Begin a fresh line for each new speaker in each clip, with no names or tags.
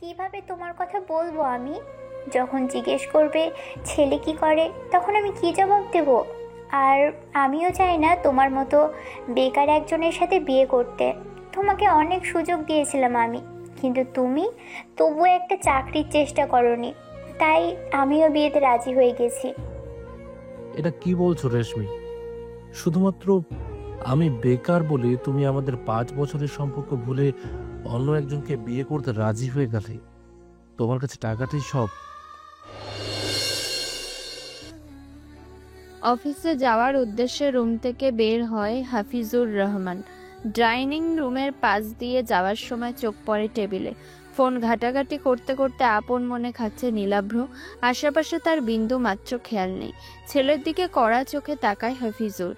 কিভাবে তোমার কথা বলবো আমি? যখন জিজ্ঞেস করবে ছেলে কি করে, তখন আমি কি জবাব দেব? আর আমিও চাই না তোমার মতো বেকার একজনের সাথে বিয়ে করতে। তোমাকে অনেক সুযোগ দিয়েছিলাম আমি, কিন্তু তুমি তবুও একটা চাকরির চেষ্টা করনি। তাই আমিও বিয়েতে রাজি হয়ে গেছি।
এটা কি বলছো রেশমি? শুধুমাত্র আমি বেকার বলে তুমি আমাদের 5 বছরের সম্পর্ক ভুলে অন্য একজনকে বিয়ে করতে রাজি হয়ে গেলে? তোমার কাছে টাকাটাই সব?
অফিসে যাওয়ার উদ্দেশ্যে রুম থেকে বের হয় হাফিজুর রহমান। ডাইনিং রুমের পাশ দিয়ে যাওয়ার সময় চোখ পড়ে টেবিলে। ফোন ঘাটাঘাটি করতে করতে আপন মনে খাচ্ছে নীলাভ্র। আশেপাশে তার বিন্দু মাত্র খেয়াল নেই। ছেলের দিকে কড়া চোখে তাকায় হাফিজুর।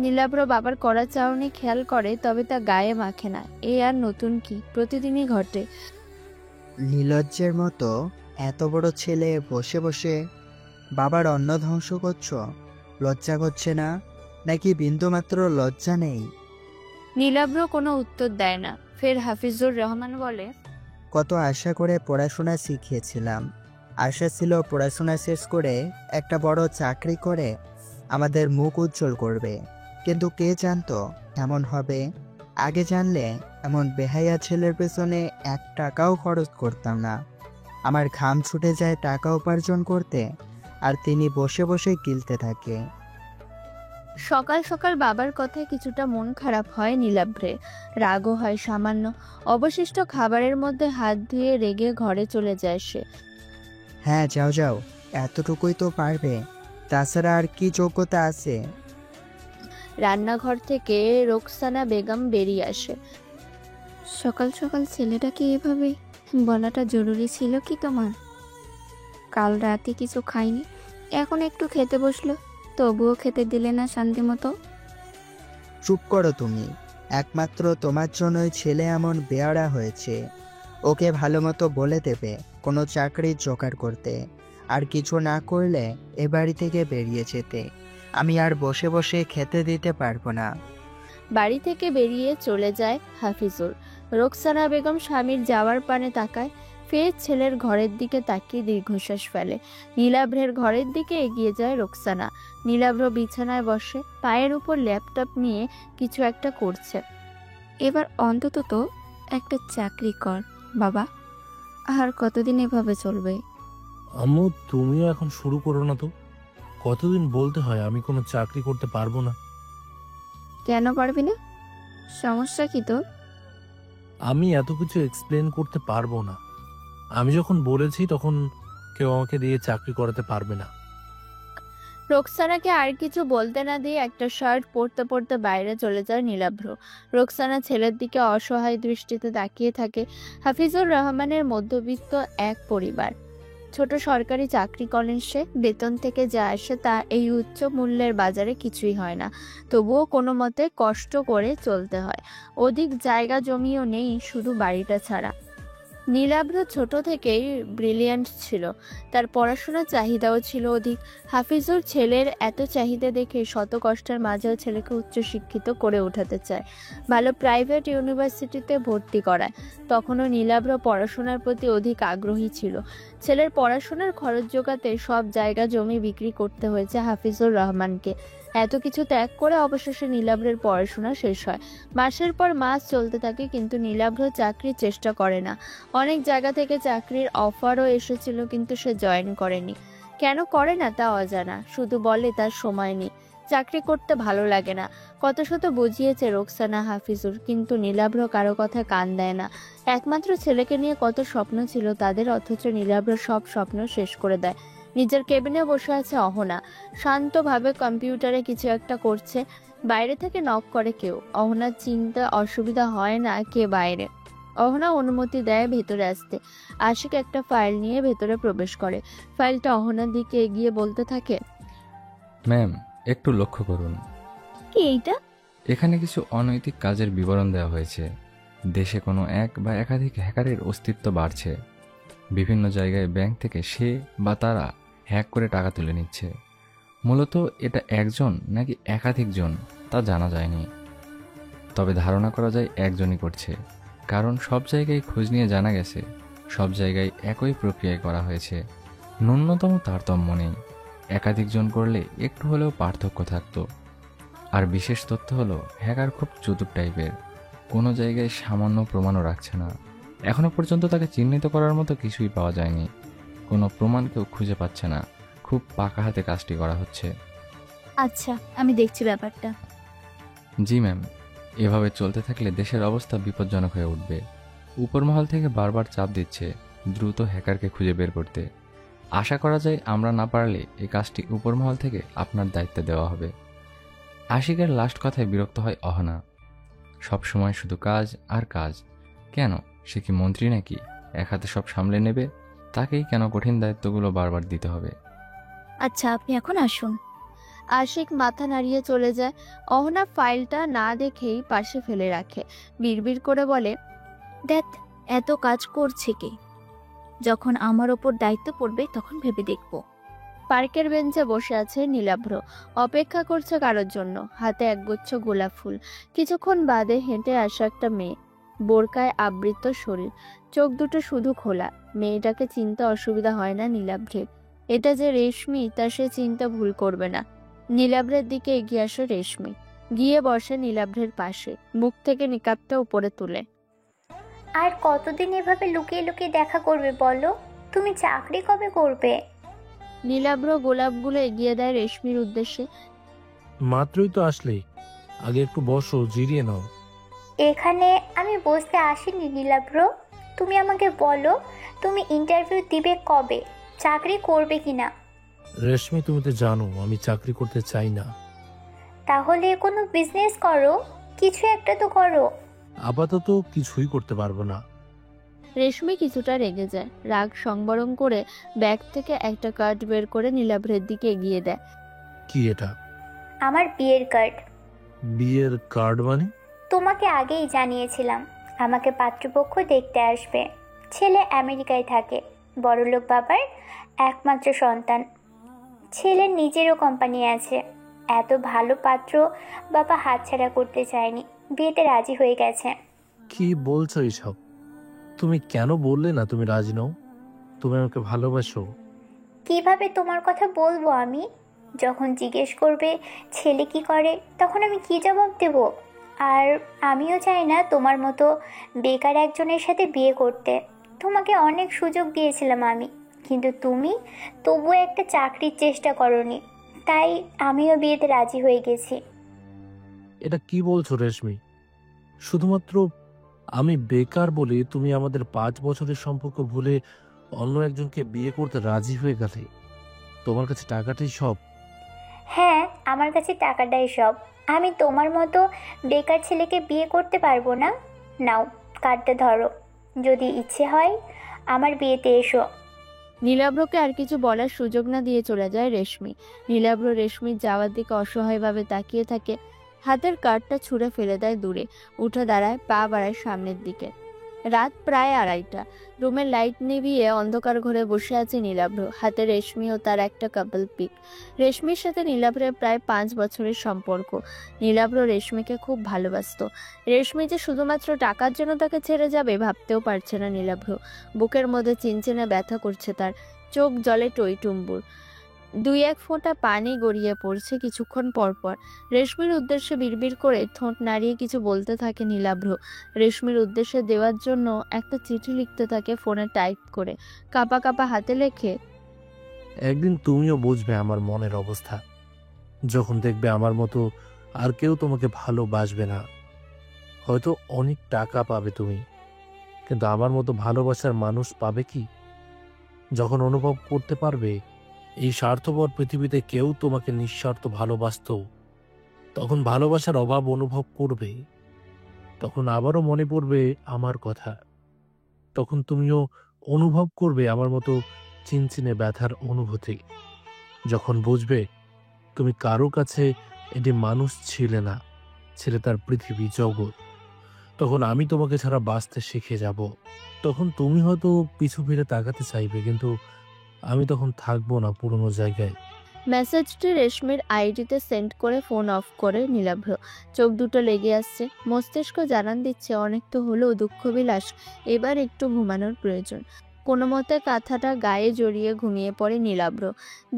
নীলাভ্র বাবার কড়া চাউনি খেয়াল করে, তবে তা গায়ে মাখে না। এ আর নতুন কি, প্রতিদিনই ঘটে।
নির্লজ্জের মতো এত বড় ছেলে বসে বসে বাবার অন্ন ধ্বংস করছো। লজ্জা করছে না? নাকি বিন্দুমাত্র লজ্জা নেই?
নীলাভ্র কোনো উত্তর দেয় না। ফের হাফিজুর রহমান বলে,
কত আশা করে পড়াশোনা শিখিয়েছিলাম। আশা ছিল পড়াশোনা শেষ করে একটা বড় চাকরি করে আমাদের মুখ উজ্জ্বল করবে, কিন্তু কে জানতো এমন হবে? আগে জানলে এমন বেহায়া ছেলের পেছনে 1 টাকাও খরচ করতাম না। আমার ঘাম ছুটে যায় টাকা উপার্জন করতে, আর তিনি বসে বসে গিলতে থাকে।
সকাল সকাল বাবার কথায় কিছুটা মন খারাপ হয় নীলাভ্রে। রাগও হয় সামান্য। অবশিষ্ট খাবারের মধ্যে হাত ধুয়ে রেগে ঘরে চলে যায় সে।
হ্যাঁ, যাও যাও, এতটুকুই তো পারবে। তাছাড়া আর কি যোগ্যতা আছে?
রান্নাঘর থেকে রোকসানা বেগম বেরিয়ে আসে।
সকাল সকাল ছেলেটাকে এভাবে বলাটা জরুরি ছিল কি তোমার? কাল রাতে কিছু খাইনি, এখন একটু খেতে বসলো, তবুও খেতে দিলে না শান্তি মতো।
চুপ করো তুমি। একমাত্র তোমার জন্যই ছেলে এমন বেয়াড়া হয়েছে। ওকে ভালো মতো বলে দেবে কোনো চাকরি জোগাড় করতে, আর কিছু না করলে এ বাড়ি থেকে বেরিয়ে যেতে। আমি আর বসে বসে খেতে দিতে পারবো না।
বাড়ি থেকে বেরিয়ে চলে যায় হাফিজুর। রোকসানা বেগম স্বামীর যাওয়ার পানে তাকায়, ফের ছেলের ঘরের দিকে তাকিয়ে দীর্ঘশ্বাস ফেলে। নীলাভ্রের ঘরের দিকে এগিয়ে যায় রোকসানা। নীলাভ্র বিছানায় বসে পায়ের উপর ল্যাপটপ নিয়ে কিছু একটা করছে।
এবার অন্তত তো একটা চাকরি কর বাবা, আর কতদিন এভাবে চলবে?
আম্মু, তুমিও এখন শুরু করো না তো। কতদিন বলতে হয় আমি কোনো চাকরি করতে পারবো না?
কেন পারবি না? সমস্যা কি তোর?
আমি এত কিছু এক্সপ্লেন করতে পারবো না। আমি যখন বলেছি তখন কেউ আমাকে দিয়ে চাকরি করাতে পারবে না।
রোকসানাকে আর কিছু বলতে না দিয়ে একটা শার্ট পরতে পরতে বাইরে চলে যায় নীলাভ্র। রোকসানা ছেলের দিকে অসহায় দৃষ্টিতে তাকিয়ে থাকে। হাফিজুর রহমানের মধ্যবিত্ত এক পরিবার। ছোট সরকারি চাকরি করেন সে। বেতন থেকে যা আসে তা এই উচ্চ মূল্যের বাজারে কিছুই হয় না। তবুও কোনো মতে কষ্ট করে চলতে হয়। অধিক জায়গা জমিও নেই, শুধু বাড়িটা ছাড়া। নীলাভ্র ছোট থেকেই ব্রিলিয়ান্ট ছিল। তার পড়াশোনার চাহিদাও ছিল অধিক। হাফিজুর ছেলের এত চাহিদা দেখে শত কষ্টের মাঝেও ছেলেকে উচ্চশিক্ষিত করে উঠাতে চায়, ভালো প্রাইভেট ইউনিভার্সিটিতে ভর্তি করায়। তখনও নীলাভ্র পড়াশোনার প্রতি অধিক আগ্রহী ছিল। ছেলের পড়াশোনার খরচ জোগাতে সব জায়গা জমি বিক্রি করতে হয়েছে হাফিজুর রহমানকে। এত কিছু ত্যাগ করে অবশেষে নীলাভ্রের পড়াশোনা শেষ হয়। মাসের পর মাস চলতে থাকে, কিন্তু নীলাভ্র চাকরির চেষ্টা করে না। অনেক জায়গা থেকে চাকরির অফারও এসেছিল, কিন্তু সে জয়েন করেনি। কেন করে না তা অজানা, শুধু বলে তার সময় নেই, চাকরি করতে ভালো লাগে না। কত শত বুঝিয়েছে রোকসানা হাফিজুর, কিন্তু নীলাভ্র কারো কথা কান দেয় না। একমাত্র ছেলেকে নিয়ে কত স্বপ্ন ছিল তাদের, অথচ নীলাভ্র সব স্বপ্ন শেষ করে দেয়। নিজের কেবিনে বসে আছে অহনা, শান্তভাবে কম্পিউটারে কিছু একটা করছে। বাইরে থেকে নক করে কেউ। অহনার চিন্তা অসুবিধা হয় না কে বাইরে। অহনা অনুমতি দেয় ভেতরে আসতে। আশিক একটা ফাইল নিয়ে ভেতরে প্রবেশ করে। ফাইলটা অহনার দিকে এগিয়ে বলতে থাকে,
ম্যাম, একটু লক্ষ্য করুন।
কি এইটা?
এখানে কিছু অনৈতিক কাজের বিবরণ দেওয়া হয়েছে। দেশে কোনো এক বা একাধিক হ্যাকারের অস্তিত্ব বাড়ছে। বিভিন্ন জায়গায় ব্যাংক থেকে সে বা তারা হ্যাক করে টাকা তুলে নিচ্ছে। মূলত এটা একজন নাকি একাধিকজন তা জানা যায়নি, তবে ধারণা করা যায় একজনই করছে, কারণ সব জায়গায় খোঁজ নিয়ে জানা গেছে সব জায়গায় একই প্রক্রিয়ায় করা হয়েছে, ন্যূনতম তারতম্য নেই। একাধিকজন করলে একটু হলেও পার্থক্য থাকতো। আর বিশেষ তথ্য হলো হ্যাকার খুব চতুর টাইপের, কোনো জায়গায় সামান্য প্রমাণও রাখছে না। এখনো পর্যন্ত তাকে চিহ্নিত করার মতো কিছুই পাওয়া যায়নি, কোনো প্রমাণ কেউ খুঁজে পাচ্ছে না। খুব পাকা হাতে কাজটি করা হচ্ছে।
আচ্ছা, আমি দেখছি ব্যাপারটা।
জি ম্যাম, এভাবে চলতে থাকলে দেশের অবস্থা বিপজ্জনক হয়ে উঠবে। উপরমহল থেকে বারবার চাপ দিচ্ছে দ্রুত হ্যাকারকে খুঁজে বের করতে। আশা করা যায় আমরা না পারলে এই কাজটি উপরমহল থেকে আপনার দায়িত্বে দেওয়া হবে। আশিকের লাস্ট কথায় বিরক্ত হয় অহনা। সব সময় শুধু কাজ আর কাজ। কেন, সে কি মন্ত্রী নাকি এক হাতে সব সামলে নেবে? তাকেই কেন কঠিন দায়িত্বগুলো বারবার দিতে হবে?
আচ্ছা, আপনি এখন আসুন। আশিক মাথা নাড়িয়ে চলে যায়। অহনা ফাইলটা না দেখেই পাশে ফেলে রাখে, বিড়বিড় করে বলে,
দেখ, এত কাজ করছে কে? যখন আমার ওপর দায়িত্ব পড়বে তখন ভেবে দেখব।
পার্কের বেঞ্চে বসে আছে নীলাভ্র, অপেক্ষা করছে কারোর জন্য, হাতে একগুচ্ছ গোলাপ ফুল। কিছুক্ষণ বাদে হেঁটে আসা একটা মেয়ে, বোরকায় আবৃত শরীর, চোখ দুটো শুধু খোলা। মেয়েটাকে চিনতে অসুবিধা হয় না নীলাভ্রের। এটা যে রেশমি তা সে চিন্তা ভুল করবে না। নীলাভ্রের দিকে এগিয়ে আসে রেশমি, গিয়ে বসে নীলাভ্রের পাশে, মুখ থেকে নিকাবটা উপরে তুলে।
আর কতদিন এভাবে লুকিয়ে লুকিয়ে দেখা করবে বলো? তুমি চাকরি কবে করবে?
নীলাভ্র গোলাপগুলো এগিয়ে দেয় রেশমির উদ্দেশ্যে।
মাত্রই তো আসলেই, আগে একটু বসো, জিরিয়ে নাও।
এখানে আমি বসতে আসিনি নীলাভ্র। তুমি আমাকে বলো, তুমি ইন্টারভিউ দিবে কবে? চাকরি করবে কিনা?
রেশমি, তুমি তো জানো আমি চাকরি করতে চাই না।
তাহলে কোনো বিজনেস করো, কিছু একটা তো করো।
আপাতত কিছুই করতে পারবো না।
রেশমি কিছুটা রেগে যায়, রাগ সংবরণ করে ব্যাগ থেকে একটা কার্ড বের করে নীলাভ্রের দিকে এগিয়ে দেয়।
কি এটা?
আমার বিয়ের কার্ড।
বিয়ের কার্ড মানে?
তোমাকে আগেই জানিয়েছিলাম আমাকে পাত্রপক্ষ দেখতে আসবে। ছেলে আমেরিকায় থাকে, বড়লোক বাবার একমাত্র সন্তান। ছেলের নিজেরও কোম্পানি আছে। এত ভালো পাত্র বাবা হাতছাড়া করতে চায়নি, বিয়েতে রাজি হয়ে গেছে।
কি বলছো এইসব? তুমি কেন বললে না তুমি রাজি নও? তুমি আমাকে ভালোবাসো।
কিভাবে তোমার কথা বলবো আমি? যখন জিজ্ঞেস করবে ছেলে কি করে, তখন আমি কি জবাব দেব? আর আমিও চাই না তোমার মতো বেকার একজনের সাথে বিয়ে করতে। তোমাকে অনেক সুযোগ দিয়েছিলাম আমি, কিন্তু তুমি তবুও একটা চাকরির চেষ্টা করনি, তাই আমিও বিয়েতে রাজি হয়ে গেছি।
এটা কি বলছো রেশমি? শুধুমাত্র আমি বেকার বলে তুমি আমাদের 5 বছরের সম্পর্ক ভুলে অন্য একজনকে বিয়ে করতে রাজি হয়ে গেলে? তোমার কাছে টাকাটাই সব?
হ্যাঁ, আমার কাছে টাকাটাই সব। আমি তোমার মতো বেকার ছেলেকে বিয়ে করতে পারবো না। নাও, কার্ডটা ধরো, যদি ইচ্ছে হয় আমার বিয়েতে এসো।
নীলাভ্রকে আর কিছু বলার সুযোগ না দিয়ে চলে যায় রেশমি। নীলাভ্র রেশমির যাওয়ার দিকে অসহায়ভাবে তাকিয়ে থাকে, হাতের কার্ডটা ছুঁড়ে ফেলে দেয় দূরে, উঠে দাঁড়ায়, পা বাড়ায় সামনের দিকে। রাত প্রায় 2:30। রুমের লাইট নিভিয়ে অন্ধকার ঘরে বসে আছে নীলাভ্র, হাতে রেশমি ও তার একটা কাপল পিক। রেশমির সাথে নীলাভ্রের প্রায় 5 বছরের সম্পর্ক। নীলাভ্র রেশমিকে খুব ভালোবাসতো। রেশমি যে শুধুমাত্র টাকার জন্য তাকে ছেড়ে যাবে ভাবতেও পারছে না নীলাভ্র। বুকের মধ্যে চিনচিনে ব্যথা করছে তার, চোখ জলে টইটুম্বুর, 2-1 ফোঁটা পানি গড়িয়ে পড়ছে কিছুক্ষণ পর পর। রেশমির উদ্দেশ্যে বিড়বিড় করে ঠোঁট নাড়িয়ে কিছু বলতে থাকে নীলাভ্র। রেশমির উদ্দেশ্যে দেওয়ার জন্য একটা চিঠি লিখতে থাকে ফোনে টাইপ করে, কাঁপা কাঁপা হাতে লেখে,
একদিন তুমিও বুঝবে আমার মনের অবস্থা, যখন দেখবে আমার মতো আর কেউ তোমাকে ভালোবাসবে না। হয়তো অনেক টাকা পাবে তুমি, কিন্তু আমার মতো ভালোবাসার মানুষ পাবে কি? যখন অনুভব করতে পারবে এই স্বার্থপর পৃথিবীতে কেউ তোমাকে নিঃস্বার্থ ভালোবাসতো, তখন ভালোবাসার অভাব অনুভব করবে। তখন আবারও মনে পড়বে আমার কথা। তখন তুমিও অনুভব করবে আমার মতো চিনচিনে ব্যথার অনুভূতি। যখন বুঝবে তুমি কারো কাছে এটি মানুষ ছিলে না, ছিলে তার পৃথিবী জগৎ, তখন আমি তোমাকে ছাড়া বাঁচতে শিখে যাব। তখন তুমি হয়তো পিছু ফিরে তাকাতে চাইবে, কিন্তু আমি তখন থাকবো না পুরনো জায়গায়।
মেসেজটি রেশমির আইডিতে সেন্ড করে ফোন অফ করে নীলাভ্র। চোখ দুটো লেগে আসছে, মস্তিষ্ক জানান দিচ্ছে অনেক তো হলেও দুঃখবিলাস, এবার একটু ঘুমানোর প্রয়োজন। কোনো মতে কাঁথাটা গায়ে জড়িয়ে ঘুমিয়ে পড়ে নীলাভ্র।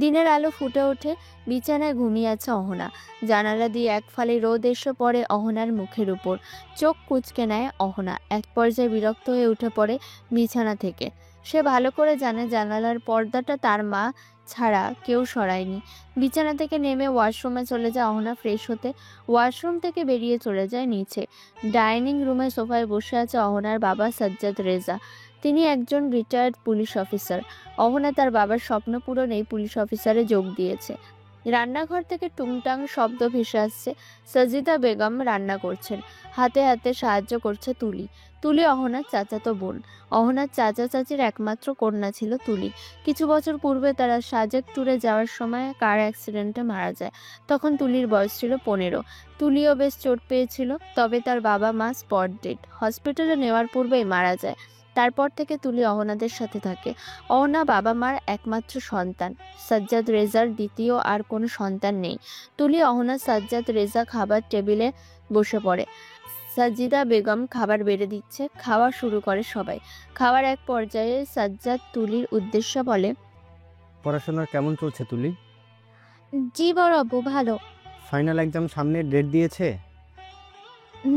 দিনের আলো ফুটে ওঠে, বিছানায় ঘুমিয়ে আছে অহনা। জানালা দিয়ে এক ফালি রোদ এসে পড়ে অহনার মুখের উপর। চোখ কুঁচকে নেয় অহনা, এক পর্যায়ে বিরক্ত হয়ে উঠে পড়ে বিছানা থেকে। সে ভালো করে জানে জানালার পর্দাটা তার মা ছাড়া কেউ সরায়নি। বিছানা থেকে নেমে ওয়াশরুমে চলে যায় অহনা ফ্রেশ হতে। ওয়াশরুম থেকে বেরিয়ে চলে যায় নিচে। ডাইনিং রুমে সোফায় বসে আছে অহনার বাবা সাজ্জাদ রেজা। তিনি একজন রিটায়ার্ড পুলিশ অফিসার। অহনা তার বাবার স্বপ্ন পূরণেই পুলিশ অফিসারে যোগ দিয়েছে। রান্নাঘর থেকে টুংটাং শব্দ ভেসে আসছে। সাজিদা বেগম রান্না করছেন, হাতে হাতে সাহায্য করছে তুলি। তুলি অহনার চাচাতো বোন। অহনার চাচা চাচির একমাত্র কন্যা ছিল তুলি। কিছু বছর পূর্বে তারা সাজেক ট্যুরে যাওয়ার সময় কার অ্যাক্সিডেন্টে মারা যায়। তখন তুলির বয়স ছিল 15। তুলিও বেশ চোট পেয়েছিল, তবে তার বাবা মা স্পট ডেড, হসপিটালে নেওয়ার পূর্বেই মারা যায়। তারপর থেকে তুলি অহনাদের সাথে থাকে। অহনা বাবা মার একমাত্র সন্তান। সাজ্জাদ রেজার দ্বিতীয় আর কোনো সন্তান নেই। তুলি অহনা সাজ্জাদ রেজা খাবার টেবিলে বসে পড়ে। সাজিদা বেগম খাবার বেড়ে দিচ্ছে, খাওয়া শুরু করে সবাই। খাওয়ার এক পর্যায়ে সাজ্জাদ তুলির উদ্দেশ্যে বলে,
পড়াশোনা কেমন চলছে তুলি?
জি বড় আব্বু, ভালো।
ফাইনাল এক্সাম সামনে, ডেট দিয়েছে?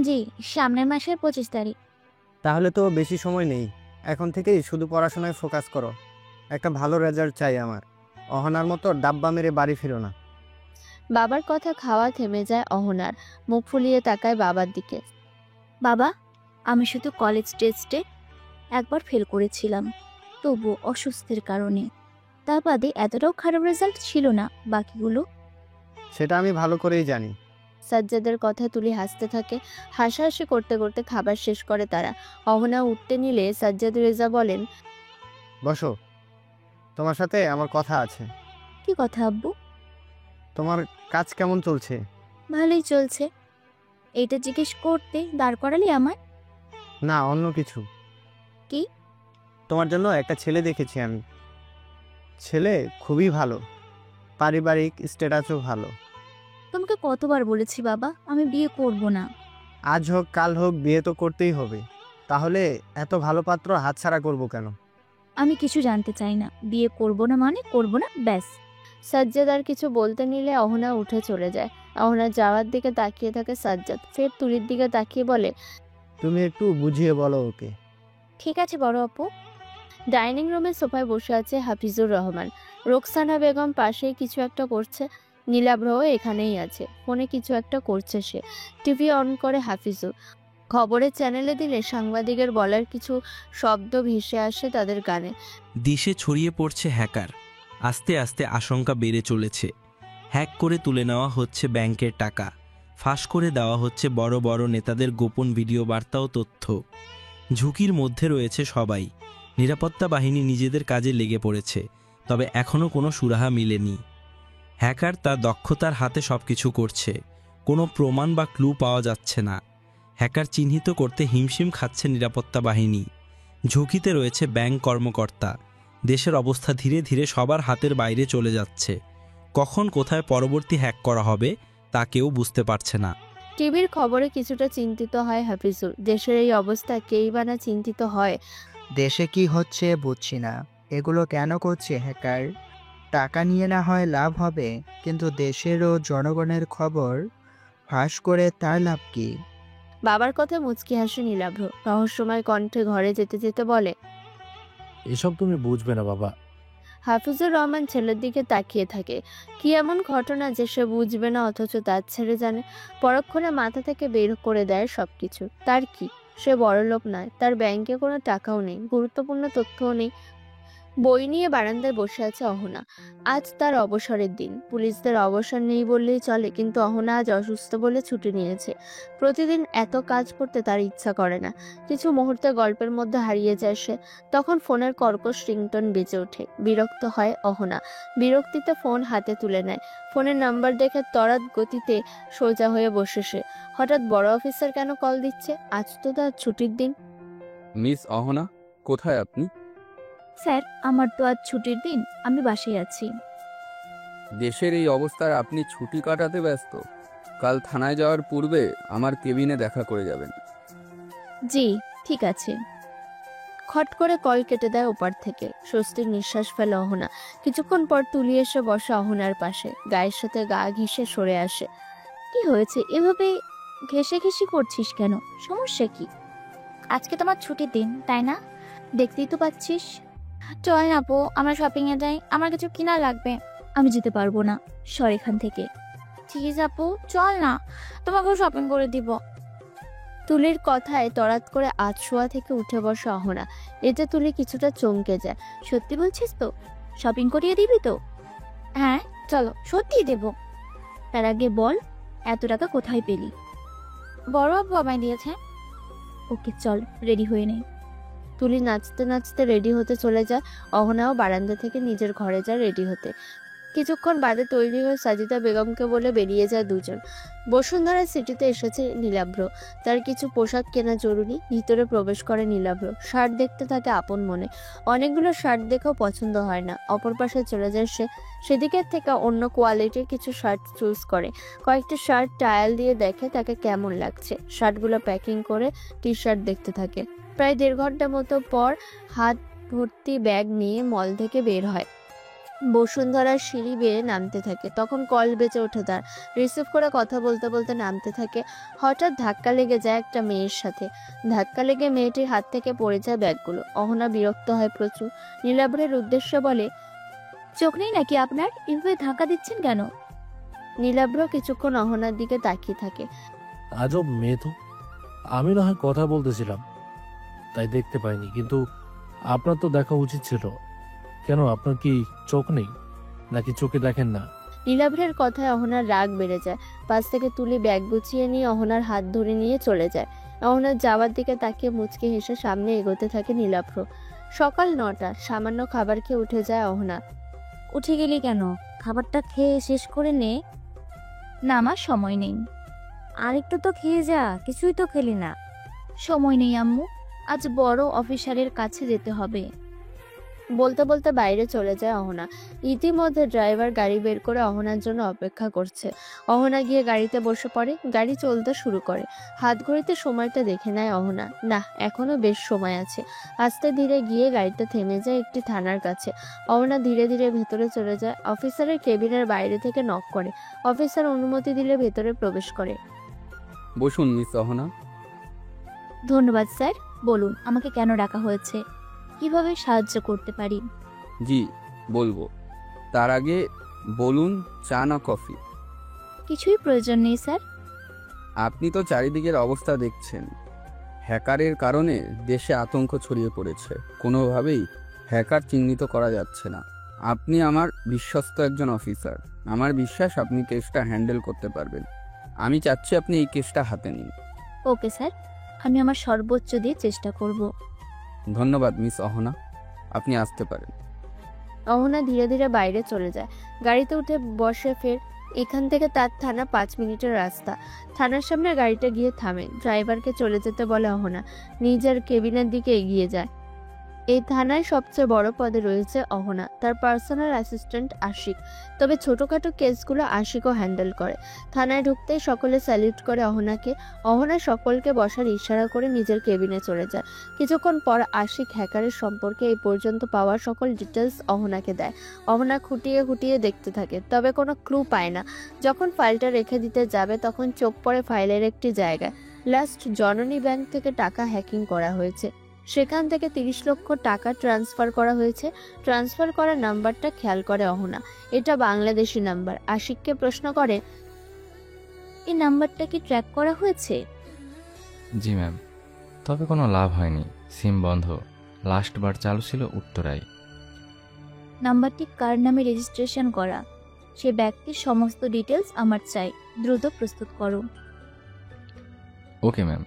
জি, সামনের মাসের 25 তারিখ।
তাহলে তো বেশি সময় নেই, এখন থেকেই শুধু পড়াশোনায় ফোকাস করো। একটা ভালো রেজাল্ট চাই আমার। অহনার মতো ডাব্বা মেরে বাড়ি ফিরো না।
বাবার কথা খাওয়া থেমে যায় অহনার। মুখ ফুলিয়ে তাকায় বাবার দিকে।
বাবা, আমি শুধু কলেজ টেস্টে একবার ফেল করেছিলাম, তবু অসুস্থের কারণে। তার বাদে এতটাও খারাপ রেজাল্ট ছিল না। বাকিগুলো
সেটা আমি ভালো করেই জানি।
সাজ্জাদের কথা তুলি হাসতে থাকে। হাসাহাসি করতে করতে খাবার শেষ করে তারা। অহনা উঠতে নিলে সাজ্জাদ রেজা বলেন,
বসো, তোমার সাথে আমার কথা আছে।
কি কথা আব্বু?
তোমার কাজ কেমন চলছে?
ভালোই চলছে। এইটা জিজ্ঞেস করতে দাঁড় করালি আমার?
না, অন্য কিছু।
কি?
তোমার জন্য একটা ছেলে দেখেছি আমি। ছেলে খুবই ভালো, পারিবারিক স্ট্যাটাসও ভালো।
তোমাকে কতবার বলেছি বাবা, আমি বিয়ে করব না।
আজ হোক কাল হোক বিয়ে তো করতেই হবে। তাহলে এত ভালো পাত্র হাতছাড়া করব কেন?
আমি কিছু জানতে চাই না। বিয়ে করব না মানে করব না, ব্যাস।
সাজ্জাদ আর কিছু বলতে নিলে অহনা উঠে চলে যায়। অহনা যাওয়ার দিকে তাকিয়ে থাকে সাজ্জাদ, ফের তুলির দিকে তাকিয়ে বলে,
তুমি একটু বুঝিয়ে বলো ওকে।
ঠিক আছে বড় আপু।
ডাইনিং রুমের সোফায় বসে আছে হাফিজুর রহমান। রোকসানা বেগম পাশেই কিছু একটা করছে। নীলাভ্রও এখানেই আছে, ফোনে কিছু একটা করছে সে। টিভি অন করে হাফিজুর। খবরের চ্যানেলে দিলে সাংবাদিকের বলার কিছু শব্দ ভেসে আসে তাদের কানে।
দেশে ছড়িয়ে পড়ছে হ্যাকার। আস্তে আস্তে আশঙ্কা বেড়ে চলেছে। হ্যাক করে তুলে নেওয়া হচ্ছে ব্যাংকের টাকা, ফাঁস করে দেওয়া হচ্ছে বড় বড় নেতাদের গোপন ভিডিও বার্তা ও তথ্য। ঝুঁকির মধ্যে রয়েছে সবাই। নিরাপত্তা বাহিনী নিজেদের কাজে লেগে পড়েছে, তবে এখনও কোনো সুরাহা মিলেনি। হ্যাকার তার দক্ষতার হাতে সবকিছু করছে, কোনো প্রমাণ বা ক্লু পাওয়া যাচ্ছে না। হ্যাকার চিহ্নিত করতে হিমশিম খাচ্ছে নিরাপত্তা বাহিনী। ঝুঁকিতে রয়েছে ব্যাংক কর্মকর্তা। দেশের অবস্থা ধীরে ধীরে সবার হাতের বাইরে চলে যাচ্ছে। কখন কোথায় পরবর্তী হ্যাক করা হবে তা কেউ বুঝতে পারছে না।
টিভির খবরে কিছুটা চিন্তিত হয় হাফিজুর। দেশের এই অবস্থা কেই বা না চিন্তিত হয়।
দেশে কি হচ্ছে বুঝছি না। এগুলো কেন করছে হ্যাকার? টাকা নিয়ে না হয় লাভ হবে, কিন্তু দেশের ও জনগণের খবর ফাঁস করে তার লাভ কি?
বাবার কথা মুচকি হাসে নীলাভ্র। রহস্যময় কণ্ঠে ঘরে যেতে যেতে বলে,
এসব তুমি বুঝবে না বাবা।
হাফিজুর রহমান ছেলের দিকে তাকিয়ে থাকে। কি এমন ঘটনা যে সে বুঝবে না অথচ তার ছেড়ে জানে? পরক্ষণে মাথা থেকে বের করে দেয় সবকিছু। তার কি? সে বড়লোক নয়, তার ব্যাংকে কোনো টাকাও নেই, গুরুত্বপূর্ণ তথ্যও নেই। বই নিয়ে বারান্দায় বসে আছে অহনা। আজ তার অবসরের দিন। পুলিশদের অবসর নেই বললেই চলে, কিন্তু অহনা আজ অসুস্থ বলে ছুটি নিয়েছে। প্রতিদিন এত কাজ করতে তার ইচ্ছা করে না। কিছু মুহূর্তে গল্পের মধ্যে হারিয়ে যায় সে। তখন ফোনের কর্কশ রিংটোন বেজে ওঠে। বিরক্ত হয় অহনা। বিরক্তিতে ফোন হাতে তুলে নেয়। ফোনের নাম্বার দেখে তড়াৎ গতিতে সোজা হয়ে বসে সে। হঠাৎ বড় অফিসার কেন কল দিচ্ছে? আজ তো তার ছুটির দিন।
মিস অহনা, কোথায় আপনি?
স্যার, আমার তো আজ ছুটির দিন, আমি বাসায় আছি।
দেশের এই অবস্থায় আপনি ছুটি কাটাতে ব্যস্ত? কাল থানায় যাওয়ার পূর্বে আমার কেবিনে দেখা করে যাবেন।
জি ঠিক আছে। খট করে কল কেটে দেয় ওপার থেকে। স্বস্তির নিঃশ্বাস ফেলে অহনা। কিছুক্ষণ পর তুলি এসে বসে অহনার পাশে, গায়ের সাথে গা ঘেঁষে সরে আসে।
কি হয়েছে, এভাবে ঘেঁষাঘেঁষি করছিস কেন? সমস্যা কি? আজকে তোমার ছুটির দিন তাই না? দেখতেই তো পাচ্ছিস। চল না আপু, আমরা শপিং এ যাই, আমার কিছু কিনা লাগবে। আমি যেতে পারবো না, সর এখান থেকে। ঠিক আছে আপু, চল না, তোমাকেও শপিং করে দিব।
তুলির কথায় তড়াৎ করে আধশোয়া থেকে উঠে বসে অহনা। এতে তুলি কিছুটা চমকে যায়।
সত্যি বলছিস তো? শপিং করিয়ে দিবি তো? হ্যাঁ চলো, সত্যিই দেব। তার আগে বল, এত টাকা কোথায় পেলি? বড় আপু আমায় দিয়েছে। ওকে চল, রেডি হয়ে নেই।
তুলি নাচতে নাচতে রেডি হতে চলে যায়। অহনাও বারান্দা থেকে নিজের ঘরে যায় রেডি হতে। কিছুক্ষণ বাদে তৈরি হয়ে সাজিদা বেগমকে বলে বেরিয়ে যায় দুজন। বসুন্ধরা সিটিতে এসেছে নীলাভ্র। তার কিছু পোশাক কেনা জরুরি। ভিতরে প্রবেশ করে নীলাভ্র। শার্ট দেখতে থাকে আপন মনে। অনেকগুলো শার্ট দেখেও পছন্দ হয় না। অপর পাশে চলে যায় সে। সেদিকের থেকে অন্য কোয়ালিটির কিছু শার্ট চুজ করে। কয়েকটি শার্ট ট্রায়াল দিয়ে দেখে তাকে কেমন লাগছে। শার্টগুলো প্যাকিং করে টি শার্ট দেখতে থাকে। প্রায় 1.5 ঘন্টা মতো পর হাত ভর্তি ব্যাগ নিয়ে মল থেকে বের হয়। বসুন্ধরার সিঁড়ি বেয়ে নামতে থাকে। তখন কল বেজে ওঠে তার। রিসিভ করে কথা বলতে বলতে নামতে থাকে। হঠাৎ ধাক্কা লেগে যায় একটা মেয়ের সাথে। ধাক্কা লেগে মেয়েটির হাত থেকে পড়ে যায় ব্যাগগুলো। অহনা বিরক্ত হয় প্রচুর। নীলাভ্রের উদ্দেশ্যে বলে,
চোখ নেই নাকি আপনার? এভাবে ধাক্কা দিচ্ছেন কেন?
নীলাভ্র কিছুক্ষণ অহনার দিকে তাকিয়ে থাকে।
আজব মেয়ে তো। আমি না হয় কথা বলতেছিলাম, তাই দেখতে পাইনি, কিন্তু আপনার তো দেখা উচিত ছিল। কেন, আপনার কি চোখ নেই নাকি চোখে দেখেন না?
নীলাভ্রের কথায় অহনার রাগ বেড়ে যায়। পাশ থেকে তুলি ব্যাগ গুছিয়ে নিয়ে অহনার হাত ধরে নিয়ে চলে যায়। অহনার যাওয়ার দিকে তাকিয়ে মুচকে হেসে সামনে এগোতে থাকে নীলাভ্র। সকাল 9টা। সামান্য খাবার খেয়ে উঠে যায় অহনা।
উঠে গেলি কেন? খাবারটা খেয়ে শেষ করে নে। না আমার সময় নেই। আরেকটু তো খেয়ে যা, কিছুই তো খেলি না। সময় নেই আম্মু, আজ বড় অফিসারের কাছে যেতে হবে।
বলতে বলতে বাইরে চলে যায় অহনা। ইতিমধ্যে ড্রাইভার গাড়ি বের করে অহনার জন্য অপেক্ষা করছে। অহনা গিয়ে গাড়িতে বসে পড়ে। গাড়ি চলতে শুরু করে। হাত ঘড়িতে সময়টা দেখে নেয় অহনা। না, এখনো বেশ সময় আছে। আস্তে ধীরে গিয়ে গাড়িটা থেমে যায় একটি থানার কাছে। অহনা ধীরে ধীরে ভেতরে চলে যায়। অফিসারের কেবিনের বাইরে থেকে নক করে। অফিসার অনুমতি দিলে ভেতরে প্রবেশ করে।
বসুন মিস অহনা।
ধন্যবাদ স্যার। বলুন আমাকে কেন ডাকা হয়েছে, কিভাবে সাহায্য করতে পারি?
জি বলবো, তার আগে বলুন চা না কফি?
কিছুই প্রয়োজন নেই স্যার।
আপনি তো চারিদিকের অবস্থা দেখছেন। হ্যাকারের কারণে দেশে আতঙ্ক ছড়িয়ে পড়েছে। কোনোভাবেই হ্যাকার চিহ্নিত করা যাচ্ছে না। আপনি আমার বিশ্বস্ত একজন অফিসার। আমার বিশ্বাস আপনি কেসটা হ্যান্ডেল করতে পারবেন। আমি চাচ্ছি আপনি এই কেসটা হাতে নিন।
ওকে স্যার, আমি আমার সর্বোচ্চ দিয়ে চেষ্টা করব।
ধন্যবাদ মিস অহনা, আপনি আসতে পারেন।
অহনা ধীরে ধীরে বাইরে চলে যায়। গাড়িতে উঠে বসে ফের। এখান থেকে তার থানা 5 মিনিটের রাস্তা। থানার সামনে গাড়িটা গিয়ে থামে। ড্রাইভারকে চলে যেতে বলে অহনা। নিজের কেবিনের দিকে এগিয়ে যায়। এই থানায় সবচেয়ে বড় পদে রয়েছে অহনা। তার পার্সোনাল অ্যাসিস্ট্যান্ট আশিক। তবে ছোটখাটো কেসগুলো আশিকও হ্যান্ডেল করে। থানায় ঢুকতেই সকলে স্যালিউট করে অহনাকে। অহনা সকলকে বসার ইশারা করে নিজের কেবিনে চলে যায়। কিছুক্ষণ পর আশিক হ্যাকারের সম্পর্কে এই পর্যন্ত পাওয়া সকল ডিটেলস অহনাকে দেয়। অহনা খুঁটিয়ে খুঁটিয়ে দেখতে থাকে, তবে কোনো ক্লু পায় না। যখন ফাইলটা রেখে দিতে যাবে তখন চোখ পড়ে ফাইলের একটি জায়গায়। লাস্ট জননী ব্যাংক থেকে টাকা হ্যাকিং করা হয়েছে। সেখান থেকে 30 লক্ষ টাকা ট্রান্সফার করা হয়েছে। ট্রান্সফার করার নাম্বারটা খেয়াল করে অহনা। এটা বাংলাদেশি নাম্বার। আশিককে প্রশ্ন করে,
এই নাম্বারটা কি ট্র্যাক করা হয়েছে?
জি ম্যাম, তবে কোনো লাভ হয়নি। সিম বন্ধ। লাস্ট বার চালু ছিল উত্তরায়।
নাম্বারটি কার নামে রেজিস্ট্রেশন করা? সে ব্যক্তির সমস্ত ডিটেলস আমার চাই। দ্রুত প্রস্তুত করো।
Okay ma'am.